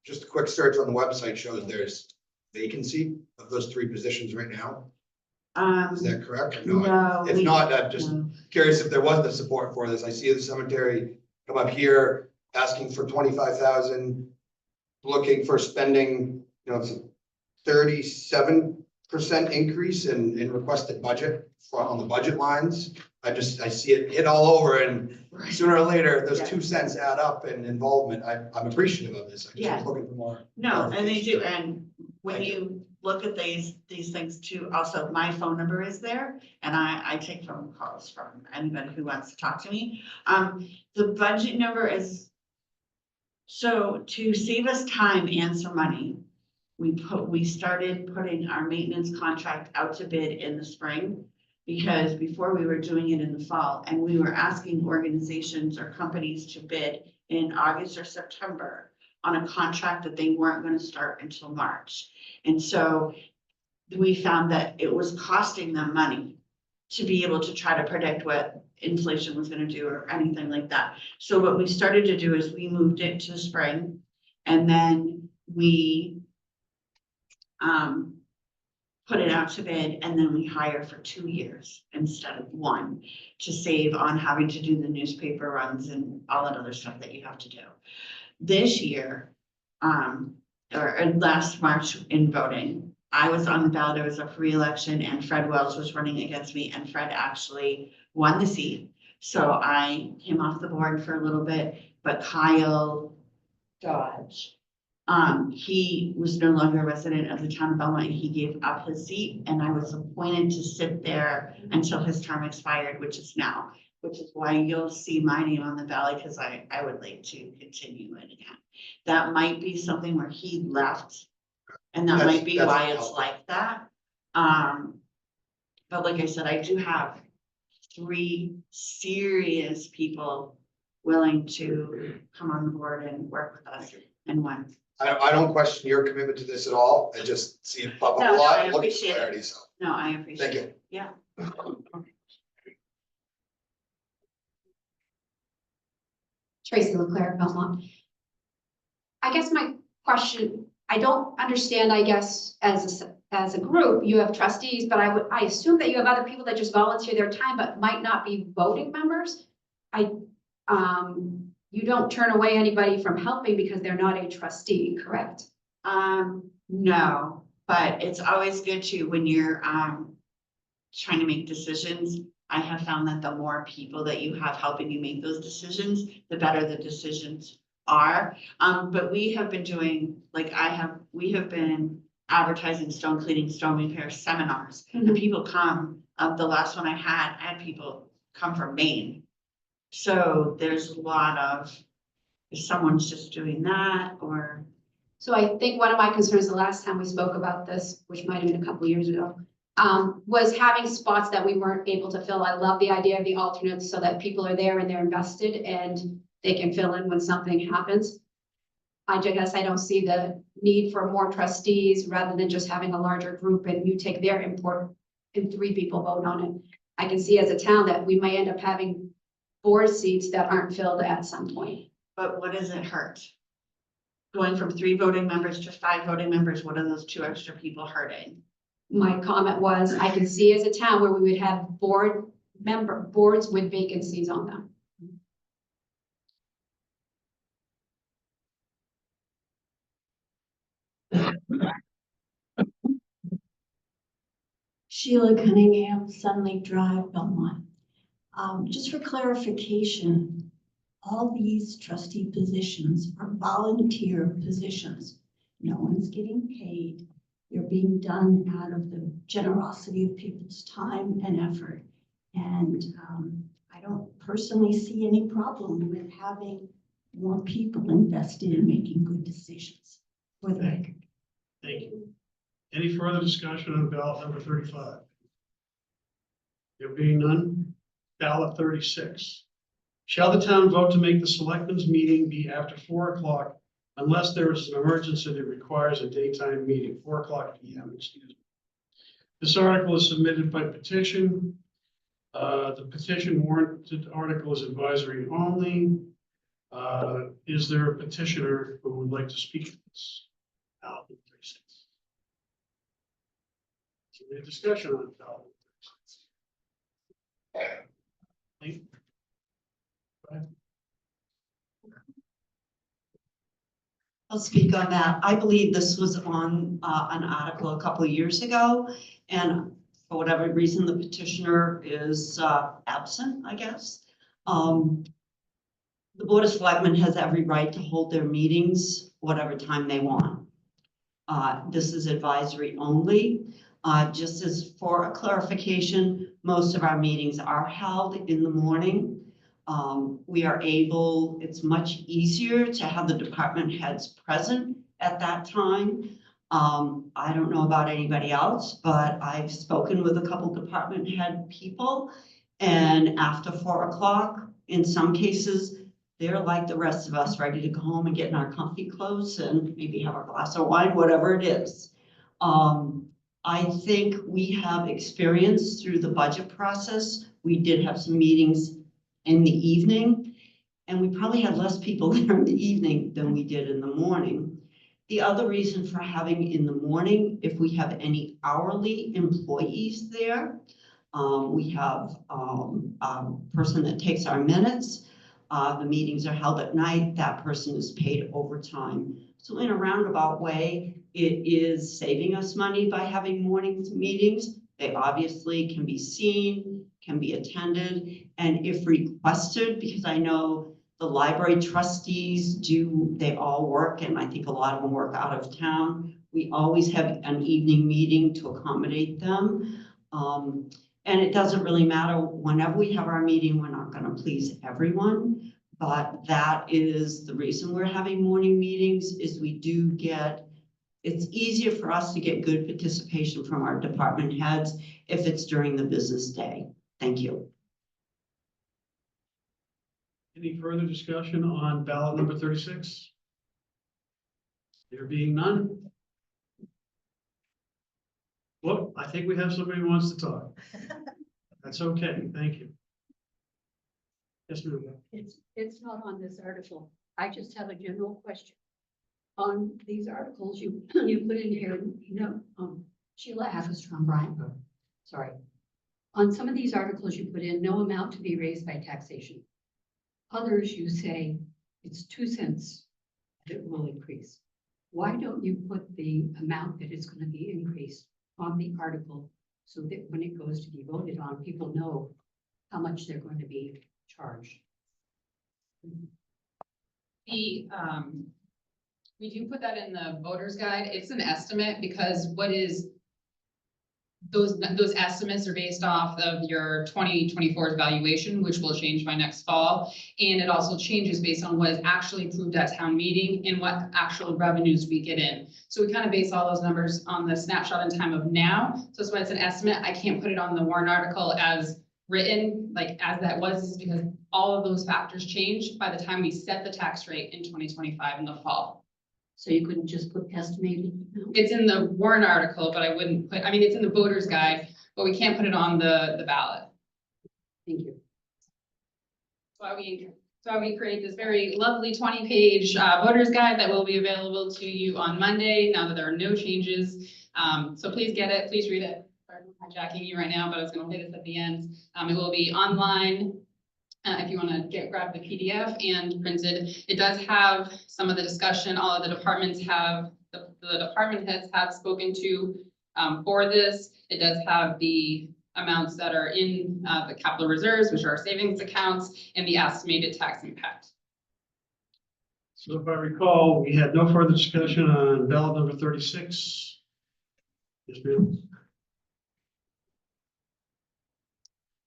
just a quick search on the website shows there's vacancy of those 3 positions right now. Is that correct or not? No, If not, I'm just curious if there was the support for this. I see the cemetery come up here asking for 25,000, looking for spending, it's a 37% increase in requested budget on the budget lines. I see it hit all over, and sooner or later, those 2 cents add up in involvement. I'm appreciative of this. I just was looking for more. No, and they do, and when you look at these things too, also my phone number is there, and I take phone calls from anybody who wants to talk to me. The budget number is, so to save us time and some money, we started putting our maintenance contract out to bid in the spring, because before we were doing it in the fall, and we were asking organizations or companies to bid in August or September on a contract that they weren't going to start until March. And so we found that it was costing them money to be able to try to predict what inflation was going to do or anything like that. So what we started to do is we moved it to spring, and then we put it out to bid, and then we hire for 2 years instead of 1 to save on having to do the newspaper runs and all that other stuff that you have to do. This year, or last March in voting, I was on the ballot. I was up for re-election, and Fred Wells was running against me, and Fred actually won the seat. So I came off the board for a little bit, but Kyle Dodge He was no longer a resident of the town of Belmont, and he gave up his seat, and I was appointed to sit there until his term expired, which is now, which is why you'll see my name on the ballot, because I would like to continue it again. That might be something where he left, and that might be That's why it's helpful. like that. But like I said, I do have 3 serious people willing to come on the board and work with us, and one. I don't question your commitment to this at all. I just see it pop up No, a no, lot, I looking for appreciate it. clarity, so, No, I appreciate thank it. you. Yeah. Tracy Leclerc, Belmont. I guess my question, I don't understand, I guess, as a group, you have trustees, but I assume that you have other people that just volunteer their time, but might not be voting members. You don't turn away anybody from helping because they're not a trustee, correct? No, but it's always good to, when you're, trying to make decisions, I have found that the more people that you have helping you make those decisions, the better the decisions are. But we have been doing, we have been advertising stone cleaning, stone repair seminars. And people come, the last one I had people come from Maine. So there's a lot of, if someone's just doing that, or. So I think one of my concerns the last time we spoke about this, which might have been a couple of years ago, was having spots that we weren't able to fill. I love the idea of the alternates so that people are there and they're invested and they can fill in when something happens. I guess I don't see the need for more trustees rather than just having a larger group and you take their input and 3 people vote on it. I can see as a town that we may end up having board seats that aren't filled at some point. But what does it hurt? Going from 3 voting members to 5 voting members, what are those 2 extra people hurting? My comment was, I can see as a town where we would have boards with vacancies on them. Sheila Cunningham, Sun Lake Drive, Belmont. Just for clarification, all these trustee positions are volunteer positions. No one's getting paid. They're being done out of the generosity of people's time and effort. And I don't personally see any problem with having more people invested in making good decisions for the record. Thank you. Any further discussion on ballot number 35? There being none, ballot 36. Shall the town vote to make the selectmen's meeting be after 4 o'clock unless there is an emergency that requires a daytime meeting, 4 o'clock PM, excuse me. This article is submitted by petition. The petition warranted article is advisory only. Is there a petitioner who would like to speak to this? Ballot 36. So we have discussion on ballot 36. Go ahead. I'll speak on that. I believe this was on an article a couple of years ago, and for whatever reason, the petitioner is absent, I guess. The Board of Selectmen has every right to hold their meetings whatever time they want. This is advisory only. Just as for a clarification, most of our meetings are held in the morning. We are able, it's much easier to have the department heads present at that time. I don't know about anybody else, but I've spoken with a couple department head people, and after 4 o'clock, in some cases, they're like the rest of us, ready to go home and get in our comfy clothes and maybe have a glass of wine, whatever it is. I think we have experience through the budget process. We did have some meetings in the evening, and we probably had less people there in the evening than we did in the morning. The other reason for having in the morning, if we have any hourly employees there, we have a person that takes our minutes. The meetings are held at night. That person is paid overtime. So in a roundabout way, it is saving us money by having morning meetings. They obviously can be seen, can be attended, and if requested, because I know The library trustees they all work, and I think a lot of them work out of town. We always have an evening meeting to accommodate them. And it doesn't really matter, whenever we have our meeting, we're not gonna please everyone. But that is the reason we're having morning meetings, is it's easier for us to get good participation from our department heads if it's during the business day. Thank you. Any further discussion on ballot number 36? There being none? Well, I think we have somebody who wants to talk. That's okay, thank you. Yes, ma'am. It's not on this article. I just have a general question. On these articles you put in here, Sheila Ackerstrom, Brian, sorry. On some of these articles you put in, no amount to be raised by taxation. Others you say it's 2 cents that it will increase. Why don't you put the amount that it's going to be increased on the article so that when it goes to be voted on, people know how much they're going to be charged? We do put that in the voter's guide. It's an estimate because those estimates are based off of your 2024 valuation, which will change by next fall. And it also changes based on what is actually approved at town meeting and what actual revenues we get in. So we kind of base all those numbers on the snapshot in time of now. So that's why it's an estimate. I can't put it on the warrant article as written, like as that was, because all of those factors change by the time we set the tax rate in 2025 in the fall. So you couldn't just put estimated? It's in the warrant article, but I wouldn't put, it's in the voter's guide, but we can't put it on the ballot. Thank you. So we create this very lovely 20-page voter's guide that will be available to you on Monday, now that there are no changes. So please get it, please read it. Sorry, I'm hijacking you right now, but I was gonna say this at the end. It will be online. If you want to grab the PDF and printed, it does have some of the discussion all of the departments have, the department heads have spoken to for this. It does have the amounts that are in the capital reserves, which are savings accounts, and the estimated tax impact. So if I recall, we had no further discussion on ballot number 36. Yes, ma'am.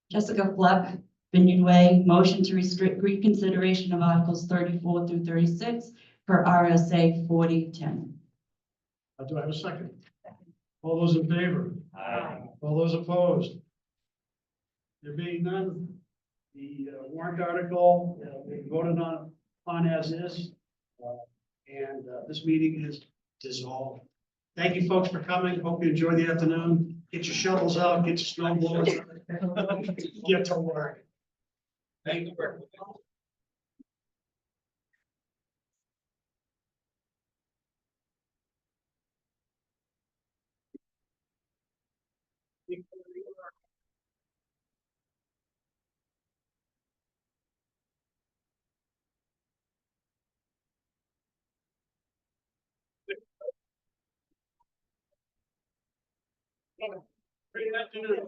Jessica Fleck, Vineyard Way, motion to restrict reconsideration of Articles 34 through 36 per RSA 4010. Do I have a second? All those in favor? Aye. All those opposed? There being none, the warrant article we voted on as is, and this meeting is dissolved. Thank you, folks, for coming. Hope you enjoy the afternoon. Get your shovels out, get your snow blowers. Get to work. Thank you. Great afternoon.